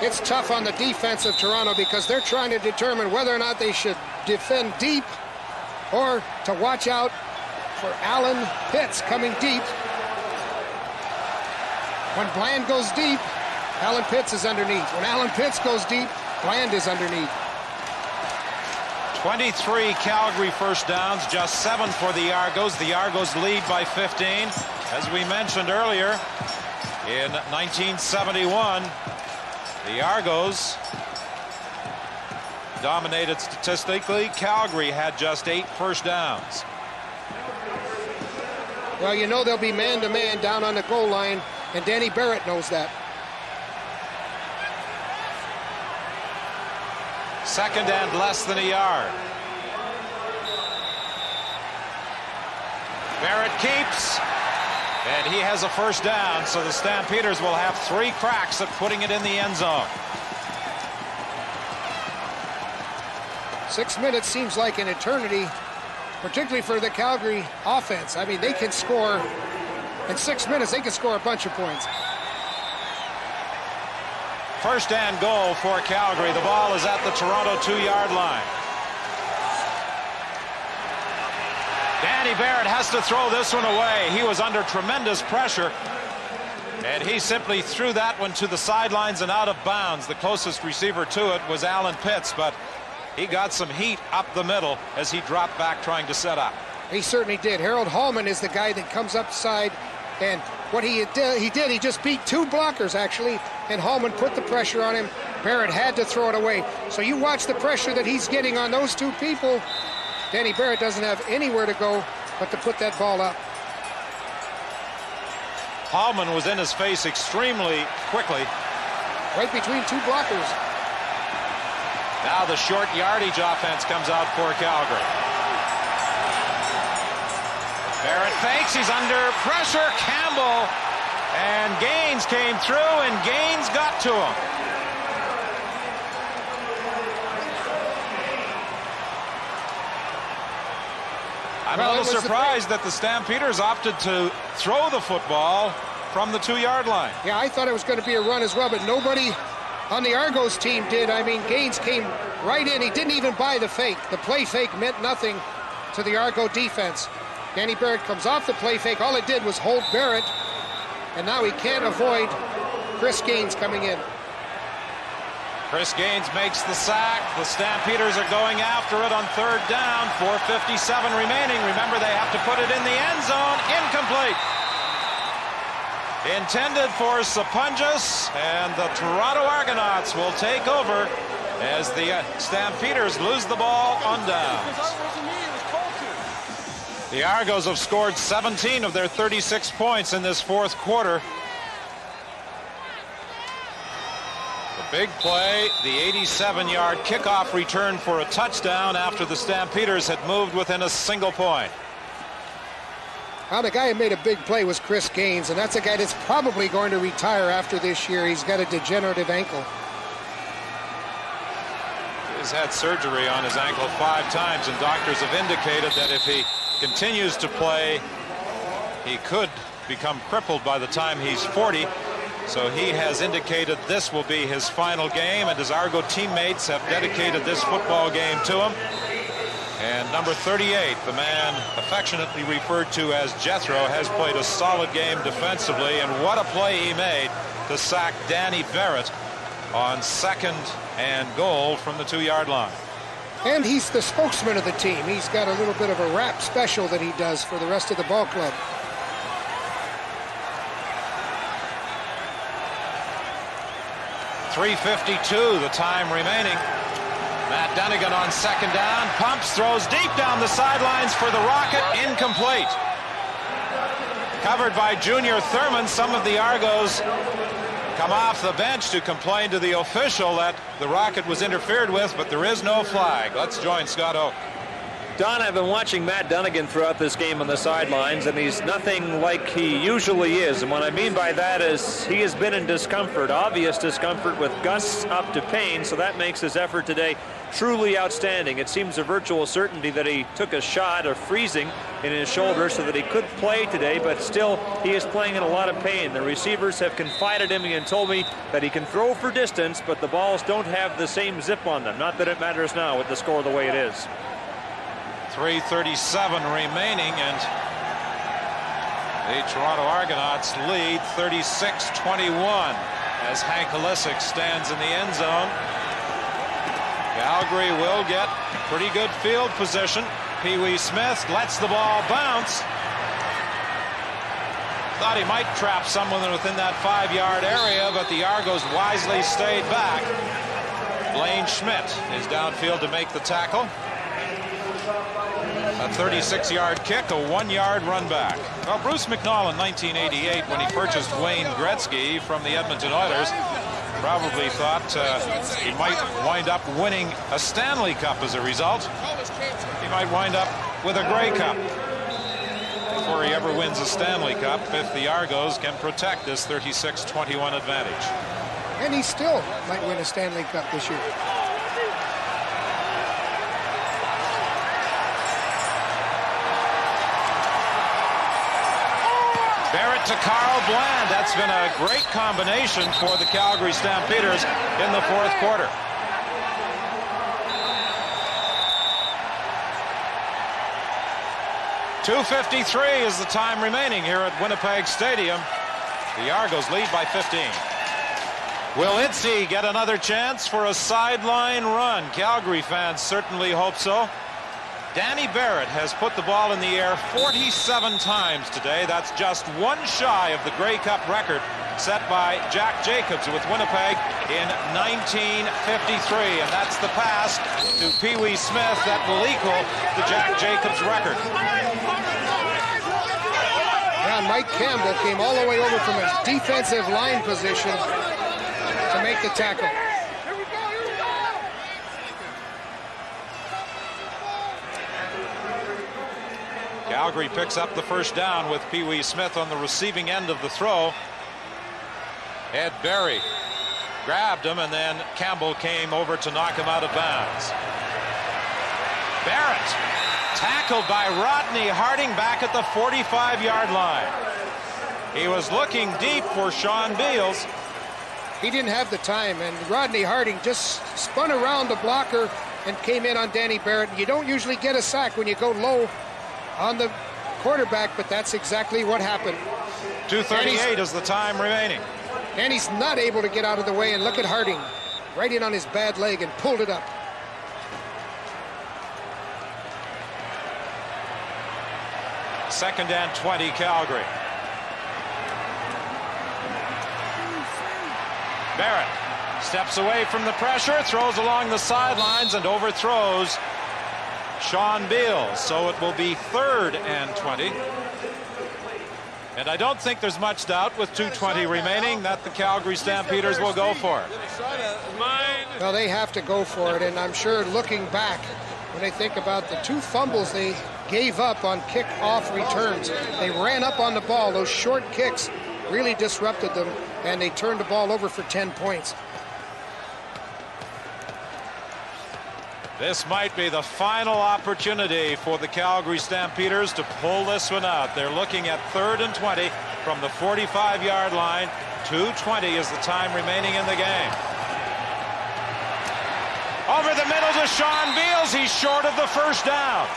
It's tough on the defense of Toronto because they're trying to determine whether or not they should defend deep or to watch out for Alan Pitts coming deep. When Bland goes deep, Alan Pitts is underneath. When Alan Pitts goes deep, Bland is underneath. 23 Calgary first downs, just 7 for the Argos. The Argos lead by 15. As we mentioned earlier, in 1971, the Argos dominated statistically. Calgary had just 8 first downs. Well, you know they'll be man-to-man down on the goal line, and Danny Barrett knows that. Second and less than a yard. Barrett keeps, and he has a first down, so the Stampeders will have 3 cracks at putting it in the end zone. 6 minutes seems like an eternity, particularly for the Calgary offense. I mean, they can score, in 6 minutes, they can score a bunch of points. First and goal for Calgary. The ball is at the Toronto 2-yard line. Danny Barrett has to throw this one away. He was under tremendous pressure, and he simply threw that one to the sidelines and out of bounds. The closest receiver to it was Alan Pitts, but he got some heat up the middle as he dropped back trying to set up. He certainly did. Harold Hallman is the guy that comes upside, and what he just beat 2 blockers actually, and Hallman put the pressure on him. Barrett had to throw it away. So you watch the pressure that he's getting on those 2 people. Danny Barrett doesn't have anywhere to go but to put that ball up. Hallman was in his face extremely quickly. Right between 2 blockers. Now the short yardage offense comes out for Calgary. Barrett fakes, he's under pressure. Campbell and Gaines came through, and Gaines got to him. I'm a little surprised that the Stampeders opted to throw the football from the 2-yard line. Yeah, I thought it was going to be a run as well, but nobody on the Argos team did. I mean, Gaines came right in. He didn't even buy the fake. The play fake meant nothing to the Argo defense. Danny Barrett comes off the play fake. All it did was hold Barrett, and now he can't avoid Chris Gaines coming in. Chris Gaines makes the sack. The Stampeders are going after it on 3rd down. 4:57 remaining. Remember, they have to put it in the end zone. Incomplete. Intended for Sapunjas, and the Toronto Argonauts will take over as the Stampeders lose the ball on downs. The Argos have scored 17 of their 36 points in this 4th quarter. The big play, the 87-yard kickoff return for a touchdown after the Stampeders had moved within a single point. Well, the guy who made a big play was Chris Gaines, and that's a guy that's probably going to retire after this year. He's got a degenerative ankle. He's had surgery on his ankle 5 times, and doctors have indicated that if he continues to play, he could become crippled by the time he's 40. So he has indicated this will be his final game, and his Argo teammates have dedicated this football game to him. And number 38, the man affectionately referred to as Jethro, has played a solid game defensively, and what a play he made to sack Danny Barrett on 2nd and goal from the 2-yard line. And he's the spokesman of the team. He's got a little bit of a rap special that he does for the rest of the ball club. .352 the time remaining. Matt Dunnigan on 2nd down, pumps, throws deep down the sidelines for the Rocket, incomplete. Covered by Junior Thurman. Some of the Argos come off the bench to complain to the official that the Rocket was interfered with, but there is no flag. Let's join Scott Oak. Don, I've been watching Matt Dunnigan throughout this game on the sidelines, and he's nothing like he usually is. And what I mean by that is he has been in discomfort, obvious discomfort, with gusts up to pain, so that makes his effort today truly outstanding. It seems a virtual certainty that he took a shot of freezing in his shoulder so that he could play today, but still he is playing in a lot of pain. The receivers have confided in me and told me that he can throw for distance, but the balls don't have the same zip on them. Not that it matters now with the score the way it is. 3:37 remaining, and the Toronto Argonauts lead 36-21 as Hank Olisic stands in the end zone. Calgary will get pretty good field position. Pee Wee Smith lets the ball bounce. Thought he might trap someone within that 5-yard area, but the Argos wisely stayed back. Blaine Schmidt is downfield to make the tackle. A 36-yard kick, a 1-yard run back. Well, Bruce McNall in 1988, when he purchased Wayne Gretzky from the Edmonton Oilers, probably thought he might wind up winning a Stanley Cup as a result. He might wind up with a Grey Cup before he ever wins a Stanley Cup if the Argos can protect this 36-21 advantage. And he still might win a Stanley Cup this year. Barrett to Carl Bland. That's been a great combination for the Calgary Stampeders in the 4th quarter. .253 is the time remaining here at Winnipeg Stadium. The Argos lead by 15. Will Itzy get another chance for a sideline run? Calgary fans certainly hope so. Danny Barrett has put the ball in the air 47 times today. That's just one shy of the Grey Cup record set by Jack Jacobs with Winnipeg in 1953. And that's the pass to Pee Wee Smith that will equal the Jack Jacobs record. Yeah, Mike Campbell came all the way over from his defensive line position to make the tackle. Calgary picks up the first down with Pee Wee Smith on the receiving end of the throw. Ed Berry grabbed him, and then Campbell came over to knock him out of bounds. Barrett tackled by Rodney Harding back at the 45-yard line. He was looking deep for Sean Beals. He didn't have the time, and Rodney Harding just spun around the blocker and came in on Danny Barrett. You don't usually get a sack when you go low on the quarterback, but that's exactly what happened. 2:38 is the time remaining. And he's not able to get out of the way, and look at Harding right in on his bad leg and pulled it up. Second and 20, Calgary. Barrett steps away from the pressure, throws along the sidelines, and overthrows Sean Beals. So it will be 3rd and 20. And I don't think there's much doubt with 2:20 remaining that the Calgary Stampeders will go for it. Well, they have to go for it, and I'm sure looking back, when they think about the 2 fumbles they gave up on kick-off returns, they ran up on the ball. Those short kicks really disrupted them, and they turned the ball over for 10 points. This might be the final opportunity for the Calgary Stampeders to pull this one out. They're looking at 3rd and 20 from the 45-yard line. 2:20 is the time remaining in the game. Over the middle to Sean Beals. He's short of the first down.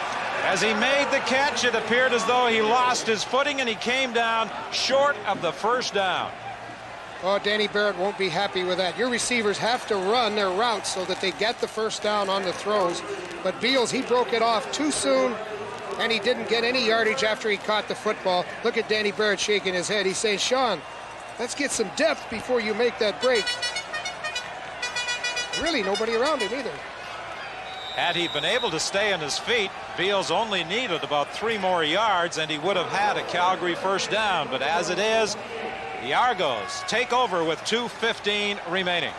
As he made the catch, it appeared as though he lost his footing and he came down short of the first down. Oh, Danny Barrett won't be happy with that. Your receivers have to run their routes so that they get the first down on the throws. But Beals, he broke it off too soon, and he didn't get any yardage after he caught the football. Look at Danny Barrett shaking his head. He's saying, Sean, let's get some depth before you make that break. Really, nobody around him either. Had he been able to stay on his feet, Beals only needed about 3 more yards, and he would have had a Calgary first down. But as it is, the Argos take over with 2:15 remaining.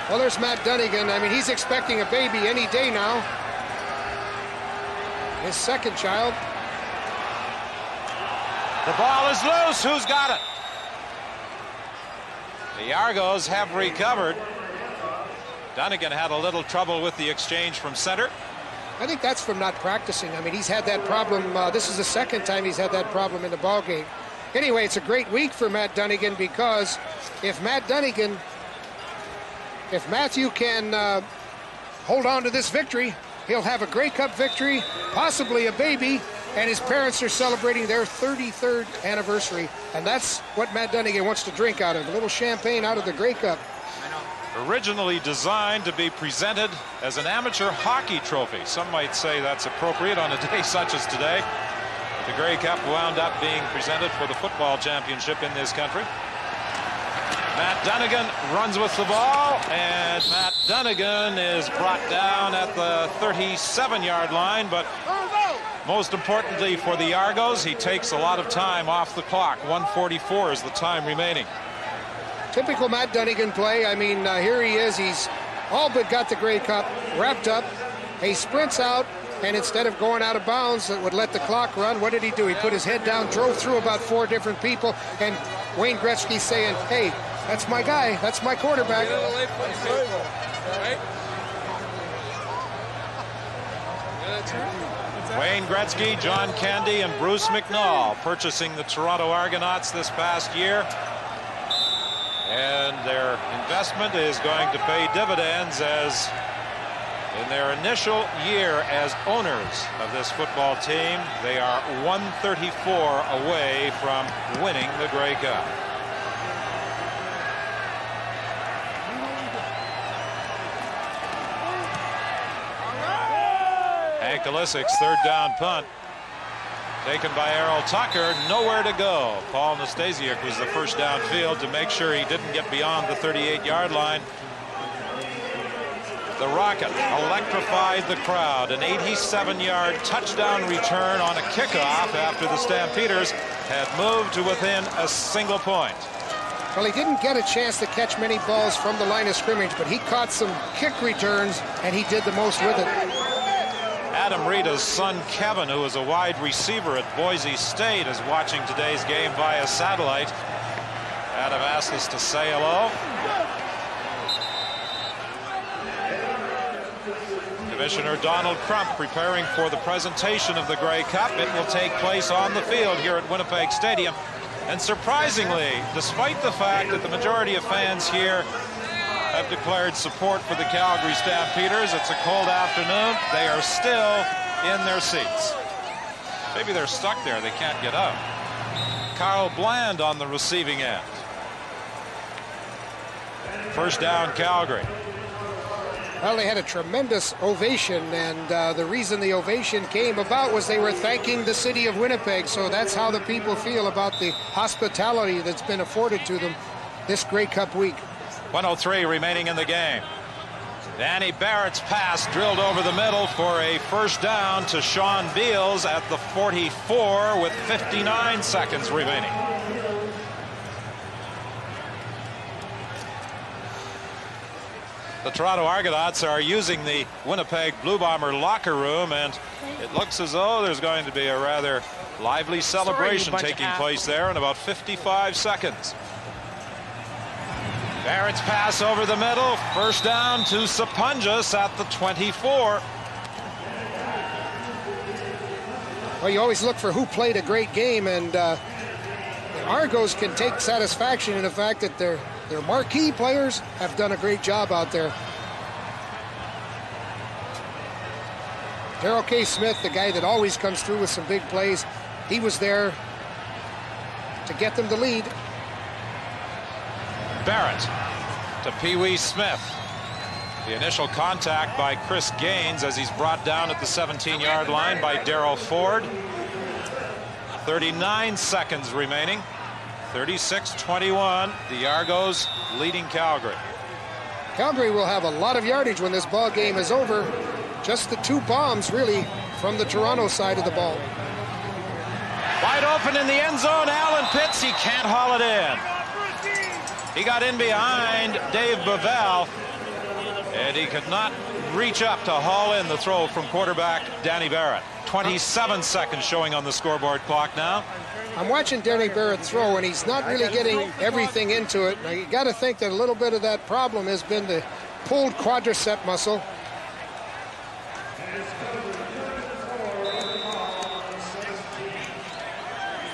Well, there's Matt Dunnigan. I mean, he's expecting a baby any day now. His second child. The ball is loose. Who's got it? The Argos have recovered. Dunnigan had a little trouble with the exchange from center. I think that's from not practicing. I mean, he's had that problem. This is the second time he's had that problem in the ball game. Anyway, it's a great week for Matt Dunnigan, because if Matthew can hold on to this victory, he'll have a Grey Cup victory, possibly a baby, and his parents are celebrating their 33rd anniversary. And that's what Matt Dunnigan wants to drink out of, a little champagne out of the Grey Cup. Originally designed to be presented as an amateur hockey trophy. Some might say that's appropriate on a day such as today. The Grey Cup wound up being presented for the football championship in this country. Matt Dunnigan runs with the ball, and Matt Dunnigan is brought down at the 37-yard line, but most importantly for the Argos, he takes a lot of time off the clock. 1:44 is the time remaining. Typical Matt Dunnigan play. I mean, here he is. He's all but got the Grey Cup wrapped up. He sprints out, and instead of going out of bounds that would let the clock run, what did he do? He put his head down, drove through about 4 different people, and Wayne Gretzky saying, hey, that's my guy, that's my quarterback. Wayne Gretzky, John Candy, and Bruce McNall purchasing the Toronto Argonauts this past year. And their investment is going to pay dividends, as in their initial year as owners of this football team, they are 134 away from winning the Grey Cup. Hank Olisic's 3rd down punt, taken by Errol Tucker, nowhere to go. Paul Nastasiuk was the first downfield to make sure he didn't get beyond the 38-yard line. The Rocket electrified the crowd. An 87-yard touchdown return on a kickoff after the Stampeders had moved to within a single point. Well, he didn't get a chance to catch many balls from the line of scrimmage, but he caught some kick returns, and he did the most with it. Adam Rita's son Kevin, who is a wide receiver at Boise State, is watching today's game via satellite. Adam asked us to say hello. Commissioner Donald Crump preparing for the presentation of the Grey Cup. It will take place on the field here at Winnipeg Stadium. And surprisingly, despite the fact that the majority of fans here have declared support for the Calgary Stampeders, it's a cold afternoon, they are still in their seats. Maybe they're stuck there, they can't get up. Carl Bland on the receiving end. First down, Calgary. Well, they had a tremendous ovation, and the reason the ovation came about was they were thanking the city of Winnipeg. So that's how the people feel about the hospitality that's been afforded to them this Grey Cup week. 1:03 remaining in the game. Danny Barrett's pass drilled over the middle for a first down to Sean Beals at the 44 with 59 seconds remaining. The Toronto Argonauts are using the Winnipeg Blue Bomber locker room, and it looks as though there's going to be a rather lively celebration taking place there in about 55 seconds. Barrett's pass over the middle. First down to Sapunjas at the 24. Well, you always look for who played a great game, and the Argos can take satisfaction in the fact that their marquee players have done a great job out there. Darrell K. Smith, the guy that always comes through with some big plays, he was there to get them the lead. Barrett to Pee Wee Smith. The initial contact by Chris Gaines as he's brought down at the 17-yard line by Darryl Ford. 39 seconds remaining. 36-21. The Argos leading Calgary. Calgary will have a lot of yardage when this ball game is over. Just the two bombs, really, from the Toronto side of the ball. Wide open in the end zone. Alan Pitts, he can't haul it in. He got in behind Dave Bavell, and he could not reach up to haul in the throw from quarterback Danny Barrett. 27 seconds showing on the scoreboard clock now. I'm watching Danny Barrett throw, and he's not really getting everything into it. Now, you got to think that a little bit of that problem has been the pulled quadricep muscle.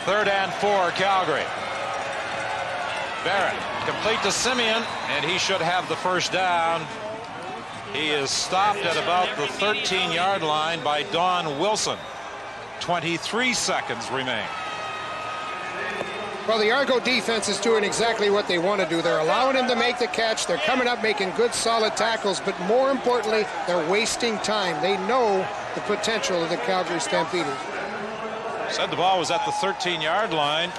Third and 4, Calgary. Barrett complete to Simeon, and he should have the first down. He is stopped at about the 13-yard line by Don Wilson. 23 seconds remain. Well, the Argo defense is doing exactly what they want to do. They're allowing him to make the catch. They're coming up making good, solid tackles, but more importantly, they're wasting time. They know the potential of the Calgary Stampeders. Said the ball was at the 13-yard line.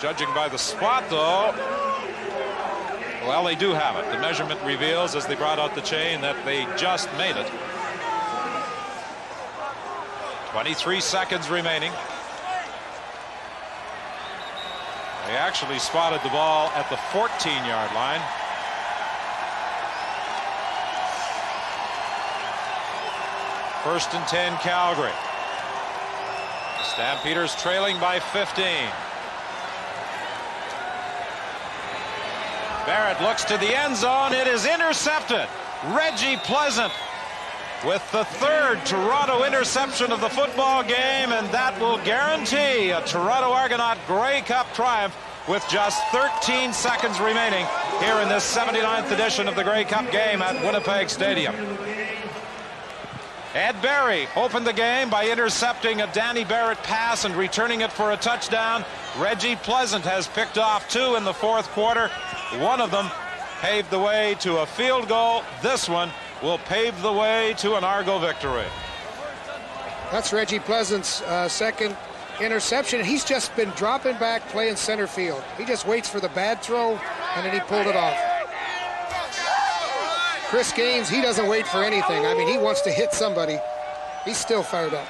Judging by the spot, though, well, they do have it. The measurement reveals as they brought out the chain that they just made it. 23 seconds remaining. They actually spotted the ball at the 14-yard line. First and 10, Calgary. Stampeders trailing by 15. Barrett looks to the end zone. It is intercepted. Reggie Pleasant with the third Toronto interception of the football game, and that will guarantee a Toronto Argonaut Grey Cup triumph with just 13 seconds remaining here in this 79th edition of the Grey Cup game at Winnipeg Stadium. Ed Barry opened the game by intercepting a Danny Barrett pass and returning it for a touchdown. Reggie Pleasant has picked off 2 in the fourth quarter. One of them paved the way to a field goal. This one will pave the way to an Argo victory. That's Reggie Pleasant's second interception. He's just been dropping back playing center field. He just waits for the bad throw, and then he pulled it off. Chris Gaines, he doesn't wait for anything. I mean, he wants to hit somebody. He's still fired up.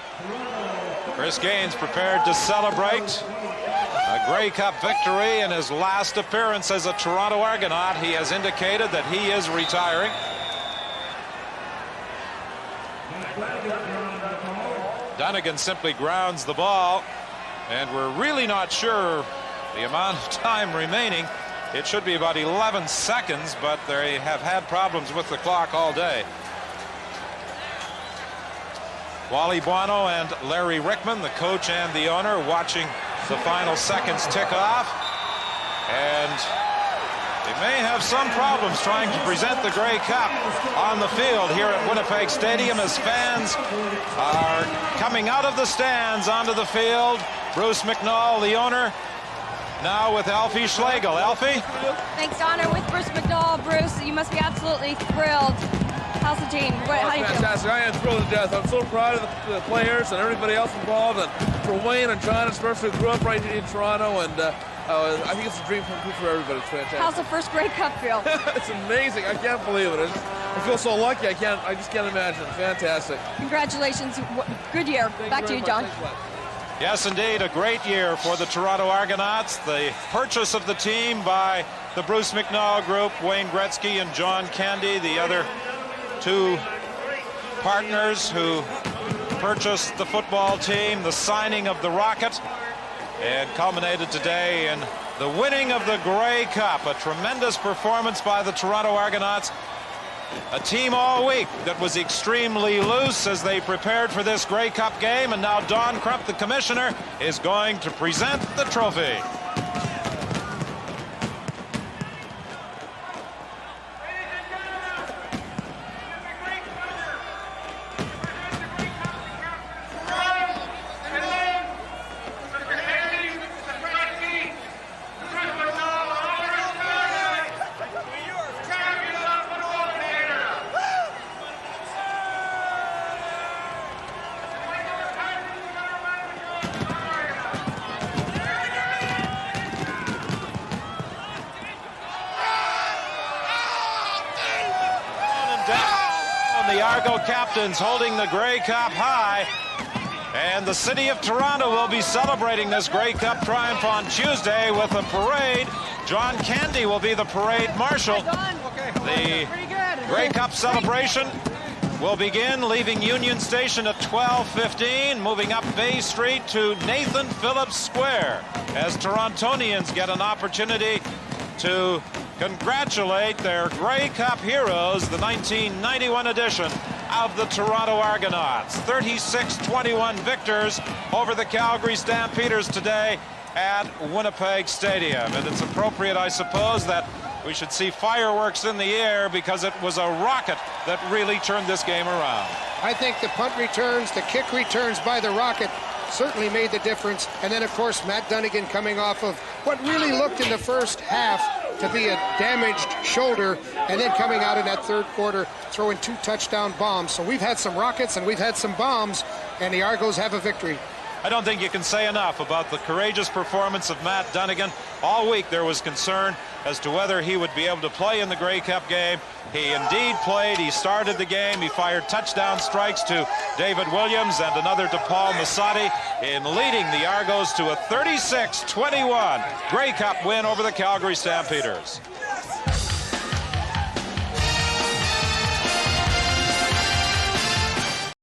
Chris Gaines prepared to celebrate a Grey Cup victory in his last appearance as a Toronto Argonaut. He has indicated that he is retiring. Dunnigan simply grounds the ball, and we're really not sure the amount of time remaining. It should be about 11 seconds, but they have had problems with the clock all day. Wally Buono and Larry Rickman, the coach and the owner, watching the final seconds tick off. And they may have some problems trying to present the Grey Cup on the field here at Winnipeg Stadium as fans are coming out of the stands onto the field. Bruce McNall, the owner, now with Alfie Schlegel. Alfie? Thanks, Donner, with Bruce McNall. Bruce, you must be absolutely thrilled. How's the team? How do you feel? Fantastic. I am thrilled to death. I'm so proud of the players and everybody else involved, and for Wayne and John especially, who grew up right in Toronto, and I think it's a dream come true for everybody. It's fantastic. How's the first Grey Cup feel? It's amazing. I can't believe it. I feel so lucky. I just can't imagine. Fantastic. Congratulations. Good year. Back to you, John. Yes, indeed, a great year for the Toronto Argonauts. The purchase of the team by the Bruce McNall Group, Wayne Gretzky and John Candy, the other two partners who purchased the football team, the signing of the Rocket, and culminated today in The winning of the Grey Cup, a tremendous performance by the Toronto Argonauts. A team all week that was extremely loose as they prepared for this Grey Cup game, and now Don Crump, the commissioner, is going to present the trophy. The Argo captains holding the Grey Cup high, and the city of Toronto will be celebrating this Grey Cup triumph on Tuesday with a parade. John Candy will be the parade marshal. The Grey Cup celebration will begin, leaving Union Station at 12:15, moving up Bay Street to Nathan Phillips Square, as Torontonians get an opportunity to congratulate their Grey Cup heroes, the 1991 edition of the Toronto Argonauts. 36-21 victors over the Calgary Stampeders today at Winnipeg Stadium. And it's appropriate, I suppose, that we should see fireworks in the air, because it was a rocket that really turned this game around. I think the punt returns, the kick returns by the Rocket certainly made the difference. And then, of course, Matt Dunnigan coming off of what really looked in the first half to be a damaged shoulder, and then coming out in that third quarter throwing 2 touchdown bombs. So we've had some rockets and we've had some bombs, and the Argos have a victory. I don't think you can say enough about the courageous performance of Matt Dunnigan. All week there was concern as to whether he would be able to play in the Grey Cup game. He indeed played. He started the game. He fired touchdown strikes to David Williams and another to Paul Massotti in leading the Argos to a 36-21 Grey Cup win over the Calgary Stampeders.